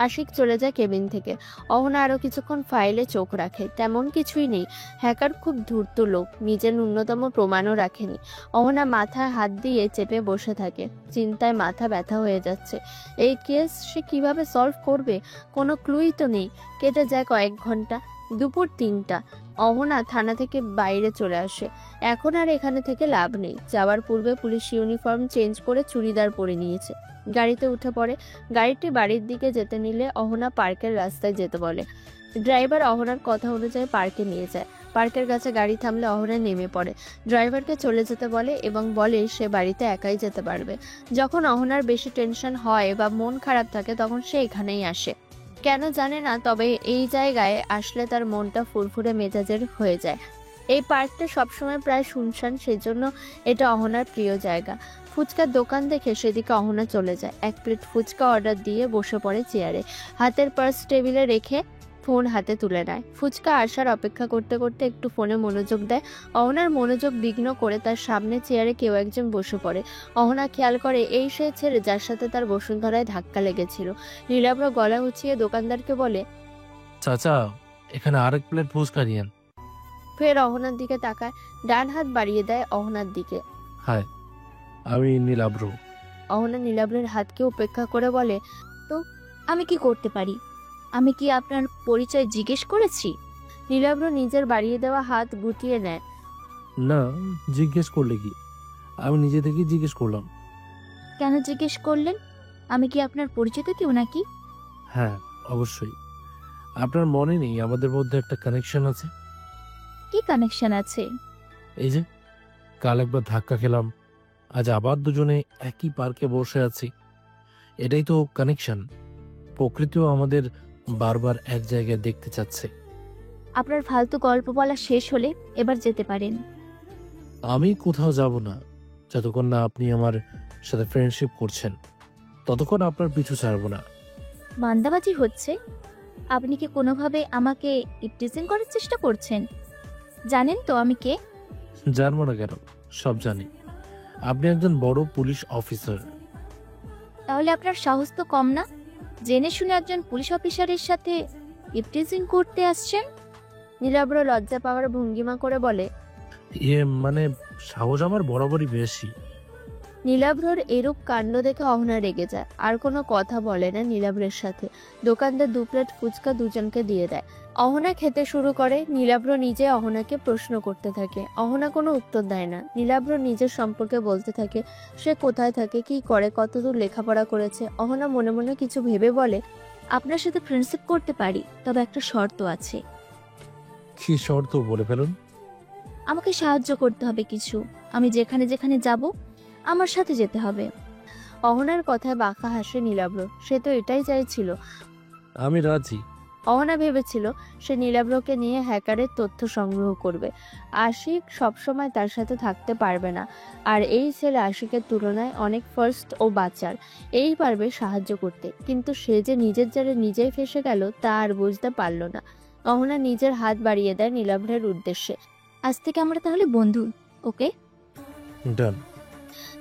আশিক চলে যায় কেবিন থেকে। অহনা আরো কিছুক্ষণ ফাইলে চোখ রাখে। তেমন কিছুই নেই। হ্যাকার খুব ধূর্ত লোক, নিজের ন্যূনতম প্রমাণও রাখেনি। অহনা মাথায় হাত দিয়ে চেপে বসে থাকে। চিন্তায় মাথা ব্যথা হয়ে যাচ্ছে। এই কেস সে কিভাবে সলভ করবে? কোনো ক্লুই তো নেই। কেটে যায় কয়েক ঘন্টা। দুপুর 3টা। অহনা থানা থেকে বাইরে চলে আসে। এখন আর এখানে থেকে লাভ নেই। যাওয়ার পূর্বে পুলিশ ইউনিফর্ম চেঞ্জ করে চুড়িদার পরে নিয়েছে। গাড়িতে উঠে পড়ে। গাড়িটি বাড়ির দিকে যেতে নিলে অহনা পার্কের রাস্তায় যেতে বলে। ড্রাইভার অহনার কথা অনুযায়ী পার্কে নিয়ে যায়। পার্কের কাছে গাড়ি থামলে অহনা নেমে পড়ে। ড্রাইভারকে চলে যেতে বলে এবং বলে সে বাড়িতে একাই যেতে পারবে। যখন অহনার বেশি টেনশন হয় বা মন খারাপ থাকে তখন সে এখানেই আসে। কেন জানে না, তবে এই জায়গায় আসলে তার মনটা ফুরফুরে মেজাজের হয়ে যায়। এই পার্কটা সবসময় প্রায় শুনশান, সেজন্য এটা অহনার প্রিয় জায়গা। ফুচকার দোকান দেখে সেদিকে অহনা চলে যায়। 1 প্লেট ফুচকা অর্ডার দিয়ে বসে পড়ে চেয়ারে। হাতের পার্স টেবিলে রেখে ফোন হাতে তুলে নেয়। ফুচকা আসার অপেক্ষা করতে করতে একটু ফোনে মনোযোগ দেয়। অহনার মনোযোগ বিঘ্ন করে তার সামনে চেয়ারে কেউ একজন বসে পড়ে। অহনা খেয়াল করে এই সেই ছেলে যার সাথে তার বসুন্ধরায় ধাক্কা লেগেছিল। নীলাভ্র গলা উঁচিয়ে দোকানদারকে বলে,
চাচা, এখানে আরেক প্লেট ফুচকা দিয়েন।
ফের অহনার দিকে তাকায়, ডান হাত বাড়িয়ে দেয় অহনার দিকে।
হাই, আমি নীলাব্র।
অহনা নীলাভ্রের হাতকে উপেক্ষা করে বলে,
আমি কি করতে পারি? আমি কি আপনার পরিচয় জিজ্ঞেস করেছি?
নীলাভ্র নিজের বাড়িয়ে দেওয়া হাত গুটিয়ে নেয়।
না, জিজ্ঞেস করলে কি? আমি নিজে থেকেই জিজ্ঞেস করলাম।
কেন জিজ্ঞেস করলেন? আমি কি আপনার পরিচিত কেউ নাকি?
হ্যাঁ, অবশ্যই। আপনার মনে নেই আমাদের মধ্যে একটা কানেকশন আছে?
কি কানেকশন আছে?
এই যে কাল একবার ধাক্কা খেলাম, আজ আবার দুজনে একই পার্কে বসে আছি। এটাই তো কানেকশন। প্রকৃতিও আমাদের বারবার এক জায়গায় দেখতে চাচ্ছে।
আপনার ফালতু গল্প বলা শেষ হলে এবার যেতে পারেন।
আমি কোথাও যাব না যতক্ষণ না আপনি আমার সাথে ফ্রেন্ডশিপ করছেন। ততক্ষণ আপনার পিছু ছাড়বো না।
মান্দাবাজি হচ্ছে। আপনি কি কোনোভাবে আমাকে ইপটিজিং করার চেষ্টা করছেন? জানেন তো আমি কে?
জানবো না কেন, সব জানি। আপনি একজন বড় পুলিশ অফিসার।
তাহলে আপনার সাহস তো কম না, জেনে শুনে একজন পুলিশ অফিসারের সাথে ইপটিজিং করতে আসছেন।
নীলাভ্র লজ্জা পাওয়ার ভঙ্গিমা করে বলে,
মানে সাহস আমার বরাবরই বেশি।
নীলাভ্রর এরূপ কাণ্ড দেখে অহনা রেগে যায়। আর কোনো কথা বলে না নীলাভ্রের সাথে। দোকানদার 2 প্লেট ফুচকা দুজনকে দিয়ে দেয়। অহনা খেতে শুরু করে। নীলাভ্র নিজে অহনাকে প্রশ্ন করতে থাকে। অহনা কোনো উত্তর দেয় না। নীলাভ্র নিজের সম্পর্কে বলতে থাকে, সে কোথায় থাকে, কি করে, কতদূর লেখাপড়া করেছে। অহনা মনে মনে কিছু ভেবে বলে,
আপনার সাথে ফ্রেন্ডশিপ করতে পারি, তবে একটা শর্ত আছে।
কি শর্ত বলে ফেলুন।
আমাকে সাহায্য করতে হবে কিছু। আমি যেখানে যেখানে যাব আমার সাথে যেতে হবে।
অহনার কথায় বাঁকা হাসে নীলাভ্র। সে তো এটাই চাইছিল।
আমি রাজি।
অহনা ভেবেছিল সে নীলাভ্রকে নিয়ে হ্যাকারের তথ্য সংগ্রহ করবে। আশিক সবসময় তার সাথে থাকতে পারবে না, আর এই ছেলে আশিকের তুলনায় অনেক ফার্স্ট ও বাচাল, এই পারবে সাহায্য করতে। কিন্তু সে যে নিজের জালে নিজেই ফেসে গেল তা আর বুঝতে পারল না। অহনা নিজের হাত বাড়িয়ে দেয় নীলাভ্রের উদ্দেশ্যে।
আজ থেকে আমরা তাহলে বন্ধু, ওকে?
ডান।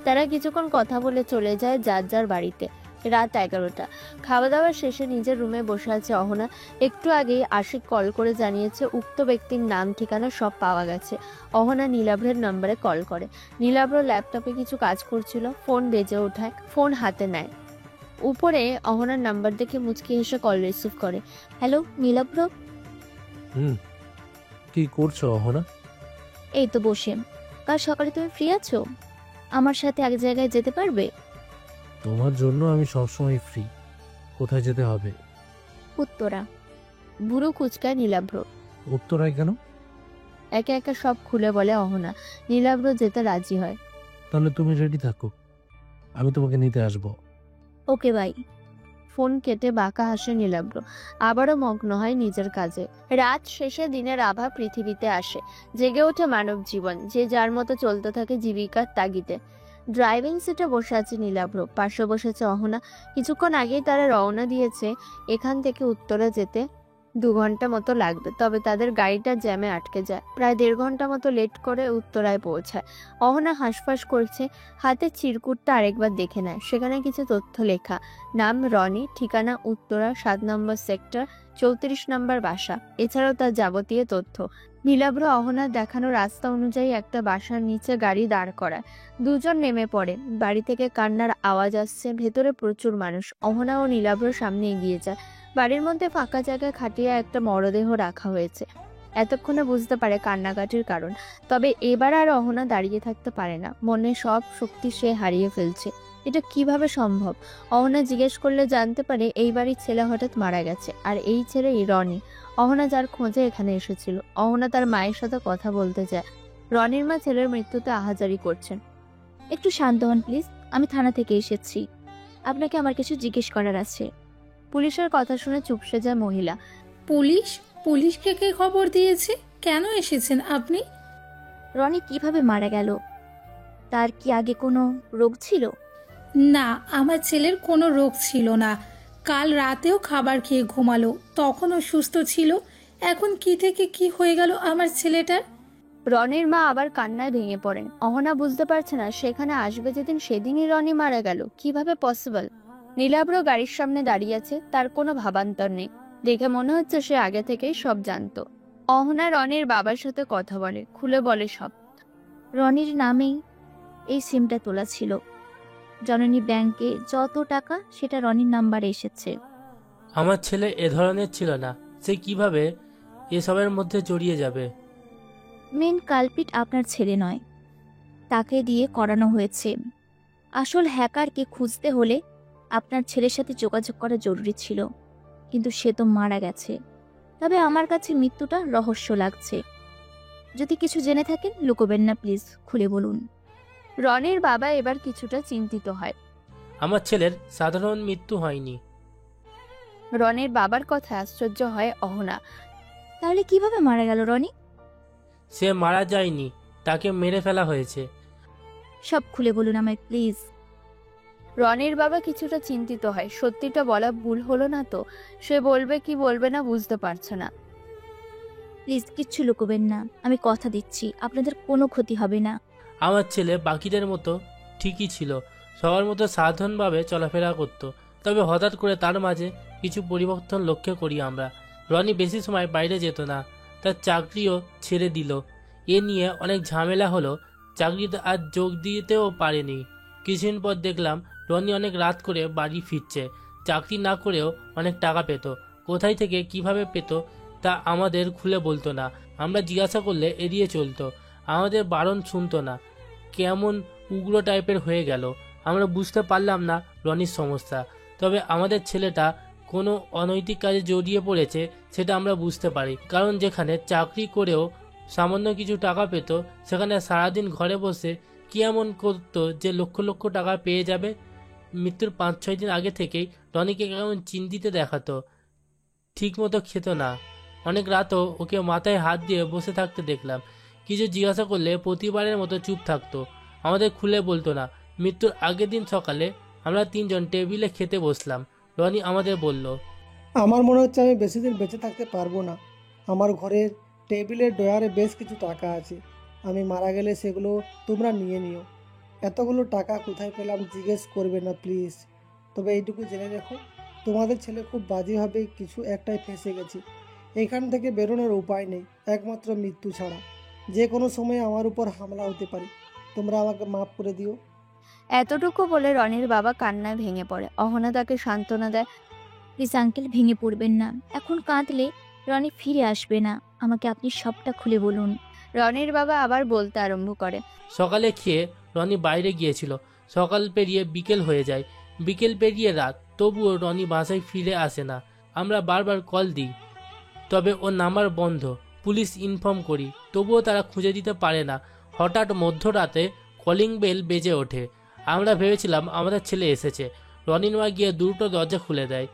তারা কিছুক্ষণ কথা বলে চলে যায় যার যার বাড়িতে। রাত 11টা। খাওয়া দাওয়া শেষে নিজের রুমে বসে আছে অহনা। একটু আগেই আশিক কল করে জানিয়েছে উক্ত ব্যক্তির নাম ঠিকানা সব পাওয়া গেছে। অহনা নীলাভ্রের নম্বরে কল করে। নীলাভ্র ল্যাপটপে কিছু কাজ করছিল। ফোন বেজে ওঠায় ফোন হাতে নেয়। উপরে অহনার নাম্বার দেখে মুচকি হেসে কল রিসিভ করে।
হ্যালো নীলাভ্র।
কি করছো অহনা?
এই তো বসে। কাল সকালে তুমি ফ্রি আছো? আমার সাথে এক জায়গায় যেতে পারবে?
তোমার জন্য আমি সবসময় ফ্রি। কোথায় যেতে হবে?
উত্তরা।
বুড়ো কুচকায় নীলাভ্র।
উত্তরায় কেন?
একে একে সব খুলে বলে অহনা। নীলাভ্র যেতে রাজি হয়।
তাহলে তুমি রেডি থাকো, আমি তোমাকে নিতে আসবো।
Okay bye.
ফোন কেটে বাঁকা হাসে নীলাভ্র। আবারও মগ্ন হয় নিজের কাজে। রাত শেষে দিনের আভা পৃথিবীতে আসে। জেগে ওঠে মানব জীবন, যে যার মতো চলতে থাকে জীবিকার তাগিদে। ড্রাইভিং সিটে বসে আছে নীলাভ্র, পাশে বসেছে অহনা। কিছুক্ষণ আগেই তারা রওনা দিয়েছে। এখান থেকে উত্তরে যেতে 2 ঘন্টা মতো লাগবে, তবে তাদের গাড়িটা জ্যামে আটকে যায়। প্রায় 1.5 ঘন্টা মতো লেট করে উত্তরায় পৌঁছায়। অহনা হাঁসফাঁস করছে। হাতে চিরকুটটা আরেকবার দেখে নেয়। সেখানে কিছু তথ্য লেখা। নাম রনি, ঠিকানা উত্তরা 7 নম্বর সেক্টর, 34 নম্বর বাসা। এছাড়াও তার যাবতীয় তথ্য। নীলাভ্র অহনার দেখানো রাস্তা অনুযায়ী একটা বাসার নিচে গাড়ি দাঁড় করায়। দুজন নেমে পড়ে। বাড়ি থেকে কান্নার আওয়াজ আসছে। ভেতরে প্রচুর মানুষ। অহনা ও নীলাভ্র সামনে এগিয়ে যায়। বাড়ির মধ্যে ফাঁকা জায়গায় খাটিয়ে একটা মরদেহ রাখা হয়েছে। এতক্ষণে বুঝতে পারে কান্নাকাটির কারণ। তবে এবার আর অহনা দাঁড়িয়ে থাকতে পারে না। মনে সব শক্তি সে হারিয়ে ফেলছে। এটা কিভাবে সম্ভব? অহনা জিজ্ঞেস করলে জানতে পারে এই বাড়ির ছেলে হঠাৎ মারা গেছে, আর এই ছেলেই রনি, অহনা যার খোঁজে এখানে এসেছিল। অহনা তার মায়ের সাথে কথা বলতে চায়। রনির মা ছেলের মৃত্যুতে আহাজারি করছেন।
একটু শান্ত হন প্লিজ, আমি থানা থেকে এসেছি, আপনাকে আমার কিছু জিজ্ঞেস করার আছে।
পুলিশের কথা শুনে চুপসে যায় মহিলা।
পুলিশ? পুলিশকে কে খবর দিয়েছে? কেন এসেছেন আপনি?
রনি কিভাবে মারা গেল? তার কি আগে কোনো রোগ ছিল?
না, আমার ছেলের কোনো রোগ ছিল না। কাল রাতেও খাবার খেয়ে ঘুমালো, তখনও সুস্থ ছিল। এখন কি থেকে কি হয়ে গেল আমার ছেলেটার?
রনির মা আবার কান্নায় ভেঙে পড়েন। অহনা বুঝতে পারছে না সেখানে আসবে যেদিন সেদিনই রনি মারা গেল। কিভাবে পসিবল? নীলাব্র গাড়ির সামনে দাঁড়িয়ে আছে, তার কোনো ভাবান্তর নেই। দেখে মনে হচ্ছে সে আগে থেকেই সব জানতো। অহনা রনির বাবার সাথে কথা বলে, খুলে বলে সব।
রনির নামেই এই সিমটা তোলা ছিল। জননী ব্যাংকে যত টাকা সেটা রনির নাম্বারে এসেছে।
আমার ছেলে এ ধরনের ছিল না, সে কিভাবে এসবের মধ্যে জড়িয়ে যাবে?
মেন কালপিট আপনার ছেলে নয়, তাকে দিয়ে করানো হয়েছে। আসল হ্যাকারকে খুঁজতে হলে আপনার ছেলের সাথে যোগাযোগ করা জরুরি ছিল, কিন্তু সে তো মারা গেছে। তবে আমার কাছে মৃত্যুটা রহস্য লাগছে। যদি কিছু জেনে থাকেন লুকোবেন না প্লিজ, খুলে বলুন।
রনির বাবা এবার কিছুটা চিন্তিত হয়।
আমার ছেলের সাধারণ মৃত্যু হয়নি।
রনির বাবার কথা আশ্চর্য হয় অহনা।
তাহলে কিভাবে মারা গেল রনি?
সে মারা যায়নি, তাকে মেরে ফেলা হয়েছে।
সব খুলে বলুন আমায় প্লিজ।
রনির বাবা কিছুটা চিন্তিত হয়। সত্যিটা বলা ভুল হলো না তো? সে বলবে কি বলবে না বুঝতে পারছে না।
প্লিজ কিচ্ছু লুকোবেন না, আমি কথা দিচ্ছি আপনাদের কোনো ক্ষতি হবে না।
আমার ছেলে বাকিদের মতো ঠিকই ছিল, সবার মতো সাধারণভাবে চলাফেরা করত। তবে হঠাৎ করে তার মাঝে কিছু পরিবর্তন লক্ষ্য করি আমরা। রনি বেশি সময় বাইরে যেত না, তার চাকরিও ছেড়ে দিল। এ নিয়ে অনেক ঝামেলা হলো, চাকরিতে আর যোগ দিতেও পারেনি। কিছুদিন পর দেখলাম রনি অনেক রাত করে বাড়ি ফিরছে। চাকরি না করেও অনেক টাকা পেত। কোথায় থেকে কিভাবে পেত তা আমাদের খুলে বলতো না। আমরা জিজ্ঞাসা করলে এড়িয়ে চলতো, আমাদের বারণ শুনতো না। কেমন উগ্র টাইপের হয়ে গেল। আমরা বুঝতে পারলাম না রনির সমস্যা। তবে আমাদের ছেলেটা কোনো অনৈতিক কাজে জড়িয়ে পড়েছে সেটা আমরা বুঝতে পারি। কারণ যেখানে চাকরি করেও সামান্য কিছু টাকা পেত, সেখানে সারাদিন ঘরে বসে কি এমন করতো যে লক্ষ লক্ষ টাকা পেয়ে যাবে। মৃত্যুর 5-6 দিন আগে থেকেই রনিকে কেমন চিন্তিত দেখাতো। ঠিক মতো খেত না। অনেক রাতও ওকে মাথায় হাত দিয়ে বসে থাকতে দেখলাম। কিছু জিজ্ঞাসা করলে প্রতিবারের মতো চুপ থাকতো, আমাদের খুলে বলতো না। মৃত্যুর আগের দিন সকালে আমরা 3 জন টেবিলে খেতে বসলাম। রনি আমাদের বলল,
আমার মনে হচ্ছে আমি বেশি দিন বেঁচে থাকতে পারবো না। আমার ঘরের টেবিলের ড্রয়ারে বেশ কিছু টাকা আছে, আমি মারা গেলে সেগুলো তোমরা নিয়ে নিও। এতগুলো টাকা কোথায় পেলাম জিজ্ঞেস করবে না প্লিজ। তবে এইটুকু জেনে রেখো, তোমাদের ছেলে খুব বাজেভাবে কিছু একটাই ফেঁসে গেছে। এখান থেকে বেরোনোর উপায় নেই, একমাত্র মৃত্যু ছাড়া। যে কোনো সময় আমার উপর হামলা হতে পারে, তোমরা আমাকে মাফ করে দিও।
এতটুকু বলে রনির বাবা কান্নায় ভেঙে পড়ে। অহনা তাকে সান্ত্বনা দেয়।
প্লিজ আঙ্কেল ভেঙে পড়বেন না, এখন কাঁদলে রনি ফিরে আসবে না। আমাকে আপনি সবটা খুলে বলুন।
রনির বাবা আবার বলতে আরম্ভ করে।
সকালে খেয়ে রনি বাইরে গিয়েছিল। সকাল পেরিয়ে বিকেল হয়ে যায়, বিকেল পেরিয়ে রাত, তবুও রনি বাসায় ফিরে আসে না। আমরা বারবার কল দিই, তবে ওর নাম্বার বন্ধ। পুলিশ ইনফর্ম করি, তবুও তারা খুঁজে দিতে পারে না। হঠাৎ মধ্যরাতে কলিং বেল বেজে ওঠে। আমরা ভেবেছিলাম আমাদের ছেলে এসেছে। রনির মা গিয়ে দুটো দরজা খুলে দেয়।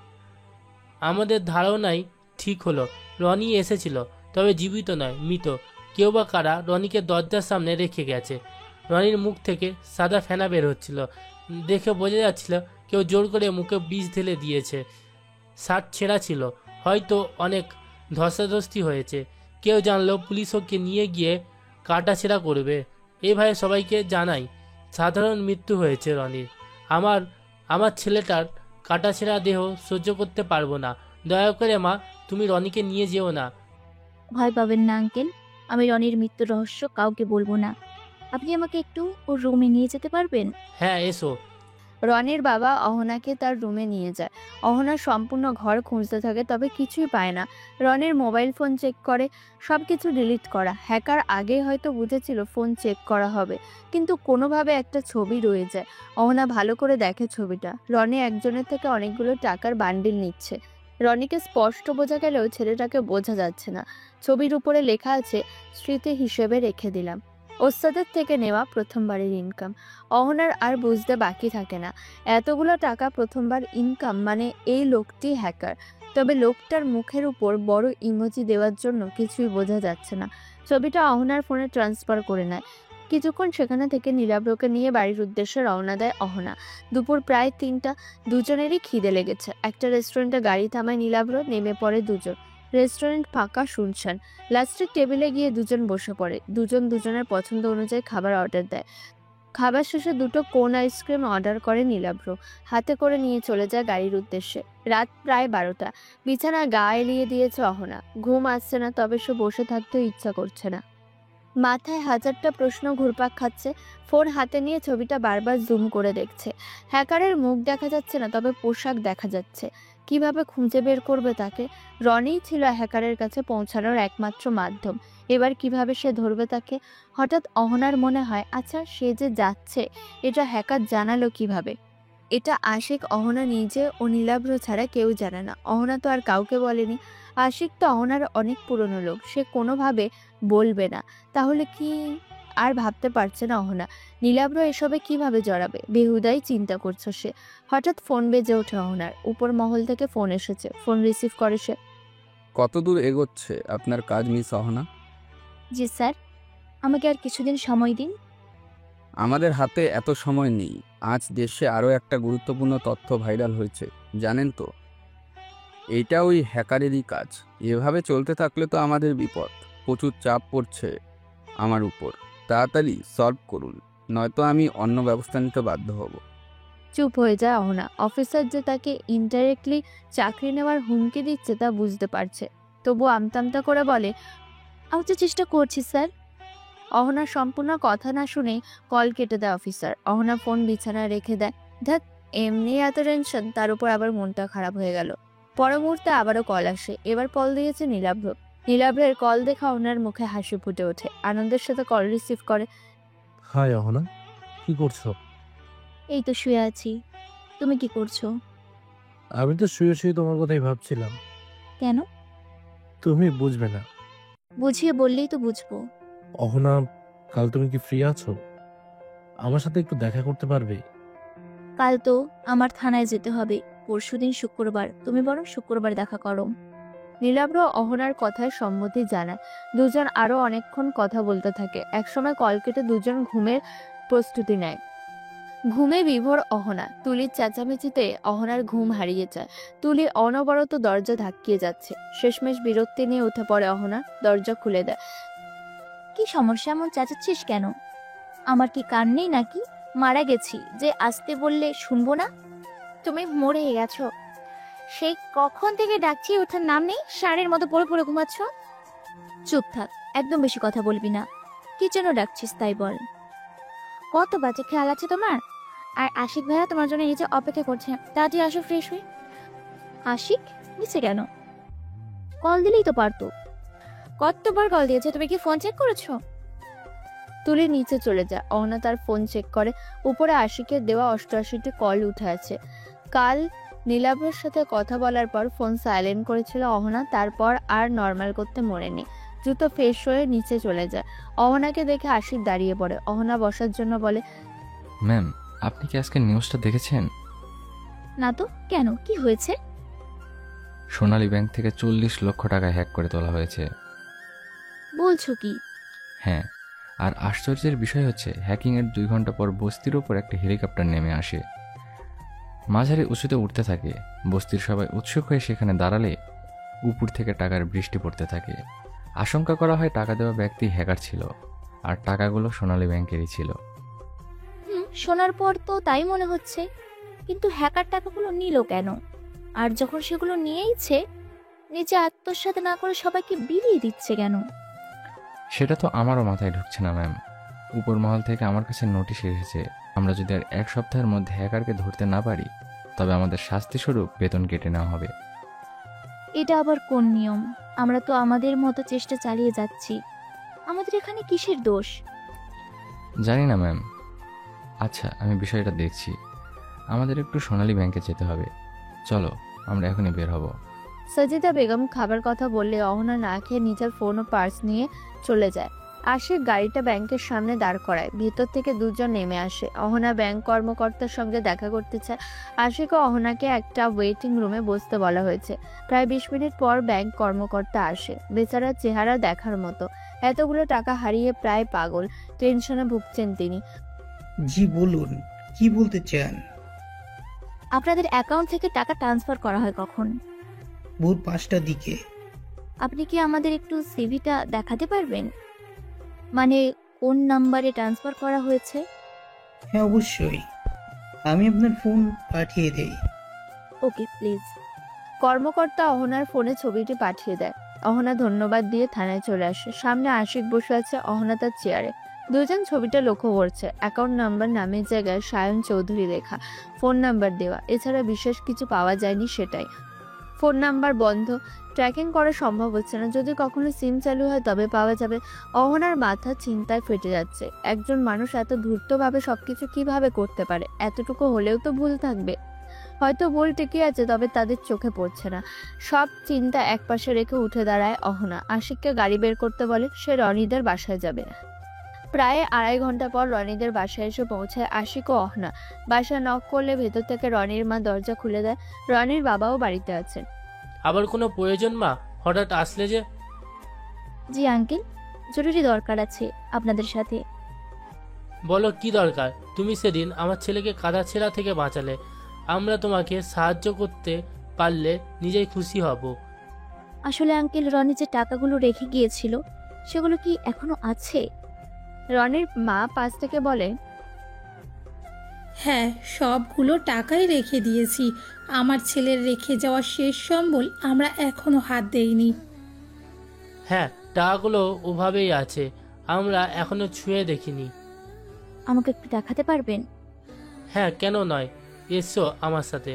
আমাদের ধারণাই ঠিক হলো, রনি এসেছিল, তবে জীবিত নয়, মৃত। কেউ বা কারা রনিকে দরজার সামনে রেখে গেছে। রনির মুখ থেকে সাদা ফেনা বের হচ্ছিল, দেখে বোঝা যাচ্ছিল কেউ জোর করে মুখে বিষ ঢেলে দিয়েছে। শার্ট ছেঁড়া ছিল, হয়তো অনেক ধস্তাধস্তি হয়েছে। কেউ জানলো পুলিশ ওকে নিয়ে গিয়ে কাটাছেঁড়া করবে। এই ভয়ে সবাইকে জানাই সাধারণ মৃত্যু হয়েছে রনির। আমার ছেলেটার কাটাছেঁড়া দেহ সহ্য করতে পারবো না। দয়া করে মা, তুমি রনিকে নিয়ে যেও না।
ভয় পাবেন না আঙ্কেল, আমি রনির মৃত্যুর রহস্য কাউকে বলবো না। আপনি আমাকে একটু ওর রুমে নিয়ে যেতে পারবেন?
হ্যাঁ, এসো।
রনির বাবা অহনাকে তার রুমে নিয়ে যায়। অহনা সম্পূর্ণ ঘর খুঁজতে থাকে, তবে কিছুই পায় না। রনির মোবাইল ফোন চেক করে, সব কিছু ডিলিট করা। হ্যাকার আগে হয়তো বুঝেছিল ফোন চেক করা হবে, কিন্তু কোনোভাবে একটা ছবি রয়ে যায়। অহনা ভালো করে দেখে ছবিটা। রনি একজনের থেকে অনেকগুলো টাকার বান্ডিল নিচ্ছে। রনিকে স্পষ্ট বোঝা গেলেও ছেলেটাকে বোঝা যাচ্ছে না। ছবির উপরে লেখা আছে, স্মৃতি হিসেবে রেখে দিলাম। ওস্তাদের থেকে নেওয়া প্রথমবারের ইনকাম। অহনার আর বুঝতে বাকি থাকে না, এতগুলো টাকা প্রথমবার ইনকাম মানে এই লোকটি হ্যাকার। তবে লোকটার মুখের উপর বড় ইমোজি দেওয়ার জন্য কিছুই বোঝা যাচ্ছে না। ছবিটা অহনার ফোনে ট্রান্সফার করে নেয়। কিছুক্ষণ সেখানে থেকে নীলাব্রকে নিয়ে বাড়ির উদ্দেশ্যে রওনা দেয় অহনা। দুপুর প্রায় 3টা। দুজনেরই খিদে লেগেছে। একটা রেস্টুরেন্টে গাড়ি থামায় নীলাব্র, নেমে পড়ে দুজন। রেস্টুরেন্ট ফাঁকা, শুনশান। লাস্টের টেবিলে গিয়ে দুজন বসে পড়ে। দুজন দুজনের পছন্দ অনুযায়ী খাবার অর্ডার দেয়। খাবার শেষে 2টো কোন আইসক্রিম অর্ডার করে নীলাব্র। হাতে করে নিয়ে চলে যায় গাড়ির উদ্দেশ্যে। রাত প্রায় 12টা। বিছানায় গা এলিয়ে দিয়েছে অহনা। ঘুম আসছে না, তবে সে বসে থাকতেও ইচ্ছা করছে না। মাথায় হাজারটা প্রশ্ন ঘুরপাক খাচ্ছে। ফোন হাতে নিয়ে ছবিটা বারবার জুম করে দেখছে। হ্যাকারের মুখ দেখা যাচ্ছে না, তবে পোশাক দেখা যাচ্ছে। কিভাবে খুঁজে বের করবে তাকে? রনিই ছিল হ্যাকারের কাছে পৌঁছানোর একমাত্র মাধ্যম। এবার কিভাবে সে ধরবে তাকে? হঠাৎ অহনার মনে হয়, আচ্ছা সে যে যাচ্ছে, এটা হ্যাকার জানালো কিভাবে? এটা আশিক, অহনা নিজে ও নীলাব্র ছাড়া কেউ জানে না। অহনা তো আর কাউকে বলেনি। আশিক তো অহনার অনেক পুরনো লোক, সে কোনোভাবে বলবে না। তাহলে কি? আর ভাবতে পারছে না অহনা। নীলাব্র এসবে কিভাবে জড়াবে? বেহুদাই চিন্তা করছে সে। হঠাৎ ফোন বেজে ওঠে অহনার। উপর মহল থেকে ফোন এসেছে। ফোন রিসিভ করে সে।
কত দূর এগোচ্ছে আপনার কাজ মিস অহনা?
জি স্যার, আমাকে আর কিছুদিন সময় দিন।
আমাদের হাতে এত সময় নেই। আজ দেশে আরও একটা গুরুত্বপূর্ণ তথ্য ভাইরাল হয়েছে, জানেন তো? এইটা ওই হ্যাকারেরই কাজ। এভাবে চলতে থাকলে তো আমাদের বিপদ। প্রচুর চাপ পড়ছে আমার উপর। তাড়াতাড়ি সলভ করুন, নয়তো আমি অন্য ব্যবস্থা নিতে বাধ্য হব।
চুপ হয়ে যায় অহনা। অফিসার যে তাকে ইনডাইরেক্টলি চাকরি নেওয়ার হুমকি দিচ্ছে তা বুঝতে পারছে, তবু আমতামতা করে বলে,
আমি তো চেষ্টা করছি স্যার।
অহনা সম্পূর্ণ কথা না শুনে কল কেটে দেয় অফিসার। অহনা ফোন বিছানায় রেখে দেয়। ধ্যাত, এমনি এত টেনশন, তার উপর আবার মনটা খারাপ হয়ে গেল। পর মুহূর্তে আবারও কল আসে। এবার কল দিয়েছে নীলাব্র। নীলাব্রের কল দেখে অহনার মুখে হাসি ফুটে ওঠে। আনন্দের সাথে কল রিসিভ করে।
হাই অহনা, কি করছো?
এই তো শুয়ে আছি। তুমি কি করছো?
আমি তো শুয়ে শুয়ে তোমার কথাই ভাবছিলাম।
কেন?
তুমি বুঝবে না।
বুঝিয়ে বললেই তো বুঝবো।
অহনা, কাল তুমি কি ফ্রি আছো? আমার সাথে একটু দেখা করতে পারবে?
কাল তো আমার থানায় যেতে হবে। পরশুদিন শুক্রবার, তুমি বরং শুক্রবার দেখা করো।
নীলাব্র অহনার কথায় সম্মতি জানায়। দুজন আরো অনেকক্ষণ কথা বলতে থাকে। একসময় কল কেটে দুজন ঘুমের প্রস্তুতি নেয়। ঘুমে বিভোর অহনা। তুলির চেঁচামেচিতে অহনার ঘুম হারিয়ে যায়। তুলি অনবরত দরজা ধাক্কিয়ে যাচ্ছে। শেষমেশ বিরক্তি নিয়ে উঠে পড়ে অহনা। দরজা খুলে দেয়।
কি সমস্যা, এমন চেঁচাচ্ছিস কেন? আমার কি কান নেই নাকি? মারা গেছি যে আসতে বললে শুনবো না? তুমি মরে গেছো। সেই কখন থেকে ডাকছি, ওঠার নাম নেই। ষাঁড়ের মতো পড়ে পড়ে ঘুমাচ্ছ। চুপ থাক, একদম বেশি কথা বলবি না। কি জন্য ডাকছিস তাই বল। কত বাজে খেয়াল আছে তোমার? আর আশিক ভাইয়া তোমার জন্য নিচে অপেক্ষা করছে, তাড়াতাড়ি আসো ফ্রেশ হয়ে। আশিক নিচে কেন? কল দিলেই তো পারতো। কতবার কল দিয়েছে, তুমি কি ফোন চেক করেছো?
তুলি নিচে চলে যায়। অহনা তার ফোন চেক করে। উপরে আশিকের দেওয়া 88টি কল উঠে আছে। কাল নীলাভের সাথে কথা বলার পর ফোন সাইলেন্ট করেছিল অহনা, তারপর আর নর্মাল করতে মরেনি। দ্রুত ফ্রেশ হয়ে নিচে চলে যায়। অহনাকে দেখে আশিক দাঁড়িয়ে পড়ে। অহনা বসার জন্য বলে,
ম্যাম, আপনি কি আজকে নিউজটা দেখেছেন?
না তো, কেন, কি হয়েছে?
সোনালী ব্যাংক থেকে 40 লক্ষ টাকা হ্যাক করে তোলা হয়েছে।
বলছো কি?
হ্যাঁ, আর আশ্চর্যের বিষয় হচ্ছে হ্যাকিংয়ের 2 ঘন্টা পর বস্তির ওপর একটা হেলিকপ্টার নেমে আসে। মাঝারি উঁচুতে উঠতে থাকে। বস্তির সবাই উৎসুক হয়ে সেখানে দাঁড়ালে উপর থেকে টাকার বৃষ্টি পড়তে থাকে। আশঙ্কা করা হয় টাকা দেওয়া ব্যক্তি হ্যাকার ছিল, আর টাকাগুলো সোনালী ব্যাংকেরই ছিল।
শোনার পর তো তাই মনে হচ্ছে, কিন্তু হ্যাকার টাকাগুলো নিল কেন? আর যখন সেগুলো নিয়েইছে, নিজে আত্মসাৎ না করে সবাইকে বিলিয়ে দিচ্ছে কেন?
সেটা তো আমারও মাথায় ঢুকছে না ম্যাম। উপর মহল থেকে আমার কাছে নোটিশ এসেছে আমরা যদি আর 1 সপ্তাহের মধ্যে হ্যাকারকে ধরতে না পারি তবে আমাদের শাস্তিস্বরূপ বেতন কেটে নেওয়া হবে।
এটা আবার কোন নিয়ম? আমরা তো আমাদের মতো চেষ্টা চালিয়ে যাচ্ছি। আমাদের এখানে কিসের দোষ?
জানি না ম্যাম। আচ্ছা, আমি বিষয়টা দেখছি। আমাদের একটু সোনালী ব্যাংকে যেতে হবে। চলো, আমরা এখনই বের হব।
সাজিদা বেগম খাবার কথা বললে অহনা না খেয়ে নিজের ফোন ও পার্স নিয়ে চলে যায়। আশিক গাড়িটা ব্যাংকের সামনে দাঁড় করায়। ভেতর থেকে দুজন নেমে আসে। অহনা ব্যাংক কর্মকর্তার সঙ্গে দেখা করতে চায়। আশিক ও অহনাকে একটা ওয়েটিং রুমে বসতে বলা হয়েছে। প্রায় 20 মিনিট পর ব্যাংক কর্মকর্তা আসে। বেচারার চেহারা দেখার মতো। এতগুলো টাকা হারিয়ে প্রায় পাগল। টেনশনে ভুগছেন তিনি।
জি বলুন, কি বলতে চান?
আপনাদের অ্যাকাউন্ট থেকে টাকা ট্রান্সফার করা হয় কখন?
ভোর 5টার দিকে।
আপনি কি আমাদের একটু সিভিটা দেখাতে পারবেন? মানে কোন নাম্বারে ট্রান্সফার করা হয়েছে?
হ্যাঁ অবশ্যই, আমি আপনার ফোন পাঠিয়ে দেই।
Okay please.
কর্মকর্তা অহনার ফোনে ছবিটি পাঠিয়ে দেয়। অহনা ধন্যবাদ দিয়ে থানায় চলে আসে। সামনে আশিক বসে আছে, অহনা তার চেয়ারে। দুজন ছবিটা লক্ষ্য করছে। অ্যাকাউন্ট নাম্বার নামের জায়গায় সায়ন চৌধুরী লেখা, ফোন নাম্বার দেওয়া। এছাড়া বিশেষ কিছু পাওয়া যায়নি, সেটাই। ফোন নাম্বার বন্ধ, ট্র্যাকিং করা সম্ভব হচ্ছে না। যদি কখনো সিম চালু হয় তবে পাওয়া যাবে। অহনার মাথা চিন্তায় ফেটে যাচ্ছে। একজন মানুষ এত ধূর্তভাবে সবকিছু কিভাবে করতে পারে? এতটুকু হলেও তো ভুল থাকবে। হয়তো ভুল টিকে আছে, তবে তাদের চোখে পড়ছে না। সব চিন্তা একপাশে রেখে উঠে দাঁড়ায় অহনা। আশিককে গাড়ি বের করতে বলে। সে রনিদের বাসায় যাবে। প্রায় 2.5 ঘন্টা পর রনিদের বাসায় এসে পৌঁছায় আশিক ও অহনা। বাসায় নক করলে ভেতর থেকে রনির মা দরজা খুলে দেয়। রনির বাবাও বাড়িতে আছেন।
আবার কোনো প্রয়োজন মা? হঠাৎ আসলে যে?
জি আঙ্কেল, জরুরি দরকার আছে আপনাদের সাথে।
বলো কি দরকার? তুমি সেদিন আমার ছেলেকে কাদা ছেঁড়া থেকে বাঁচালে। আমরা তোমাকে সাহায্য করতে পারলে নিজেই খুশি হব।
আসলে আঙ্কেল, রনি যে টাকাগুলো রেখে গিয়েছিল সেগুলো কি এখনো আছে?
রনির মা পাশ থেকে বলে,
হ্যাঁ, সবগুলো টাকাই রেখে দিয়েছি। আমার ছেলের রেখে যাওয়া শেষ সম্বল আমরা এখনো হাত দেইনি।
হ্যাঁ, টাকাগুলো ওভাবেই আছে, আমরা এখনো ছুঁয়ে দেখিনি।
আমাকে একটু দেখাতে পারবেন?
হ্যাঁ, কেন নয়, এসো আমার সাথে।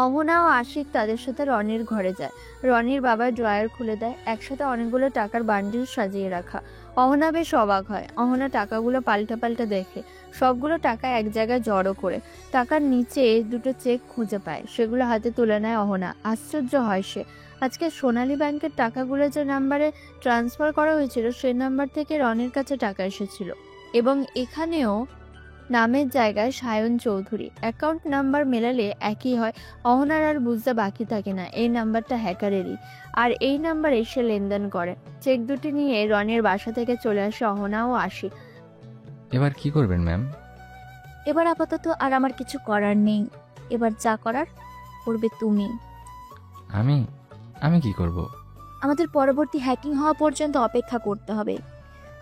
অহনা ও আশিক তাদের সাথে রনির ঘরে যায়। রনির বাবা ড্রয়ার খুলে দেয়। একসাথে অনেকগুলো টাকার বান্ডিল সাজিয়ে রাখা। অহনা বেশ অবাক হয়। অহনা টাকাগুলো পাল্টা পাল্টা দেখে। সবগুলো টাকা এক জায়গায় জড়ো করে টাকার নিচে দুটো চেক খুঁজে পায়। সেগুলো হাতে তুলে নেয় অহনা। আশ্চর্য হয় সে। আজকে সোনালী ব্যাংকের টাকাগুলো যে নাম্বারে ট্রান্সফার করা হয়েছিল সেই নাম্বার থেকে রনির কাছে টাকা এসেছিল। এবং এখানেও নামের জায়গায় সায়ন চৌধুরী। অ্যাকাউন্ট নাম্বার মেলালে একই হয়। অহনার আর বুঝতে বাকি থাকে না এই নাম্বারটা হ্যাকারেরই, আর এই নাম্বারে সে লেনদেন করে। চেক দুটি নিয়ে রনির বাসা থেকে চলে আসে অহনা ও আশিক।
এবার কি করবেন ম্যাম?
এবার আপাতত আর আমার কিছু করার নেই। এবার যা করার করবে তুমি।
আমি কি করব?
আমাদের পরবর্তী হ্যাকিং হওয়া পর্যন্ত অপেক্ষা করতে হবে।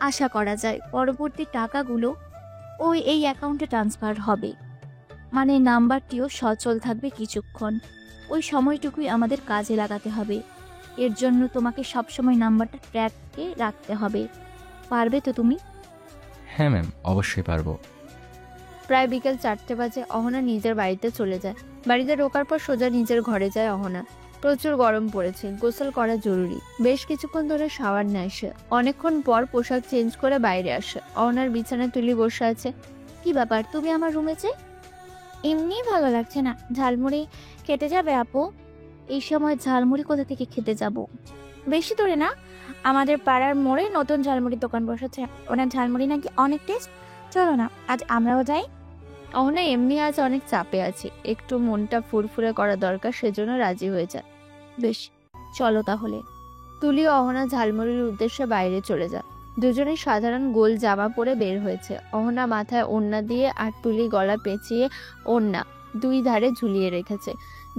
আশা করা যায় পরবর্তী টাকাগুলো এই অ্যাকাউন্টে ট্রান্সফার হবে। মানে নাম্বারটিও সচল থাকবে কিছুক্ষণ। ওই সময়টুকুই আমাদের কাজে লাগাতে হবে। এর জন্য তোমাকে সবসময় নাম্বারটা ট্র্যাকে রাখতে হবে। পারবে তো তুমি?
হ্যাঁ ম্যাম, অবশ্যই পারবো।
প্রায় বিকেল 4টে বাজে। অহনা নিজের বাড়িতে চলে যায়। বাড়িতে ঢোকার পর সোজা নিজের ঘরে যায় অহনা। প্রচুর গরম পড়েছে, গোসল করা জরুরি। বেশ কিছুক্ষণ ধরে শাওয়ার নেয় সে। অনেকক্ষণ পর পোশাক চেঞ্জ করে বাইরে আসে। অহনার বিছানায় তুলি বসে আছে।
কি ব্যাপার, তুমি আমার রুমে যে? এমনি ভালো লাগছে না। ঝালমুড়ি খেতে যাবে আপু? এই সময় ঝালমুড়ি কোথা থেকে খেতে যাব? বেশি দূরে না, আমাদের পাড়ার মোড়ে নতুন ঝালমুড়ির দোকান বসেছে। ওনার ঝালমুড়ি নাকি অনেক টেস্ট। চলো না, আজ আমরাও যাই।
অহনা এমনি আজ অনেক চাপে আছে, একটু মনটা ফুরফুরে করা দরকার, সেজন্য রাজি হয়ে যায়।
বেশ, চলো তাহলে।
তুলি ও অহনা ঝালমুড়ির উদ্দেশ্যে বাইরে চলে যায়। দুজনেই সাধারণ গোল জামা পরে বের হয়েছে। অহনা মাথায় ওড়না দিয়ে আর তুলি গলা পেঁচিয়ে ওড়না 2 ধারে ঝুলিয়ে রেখেছে।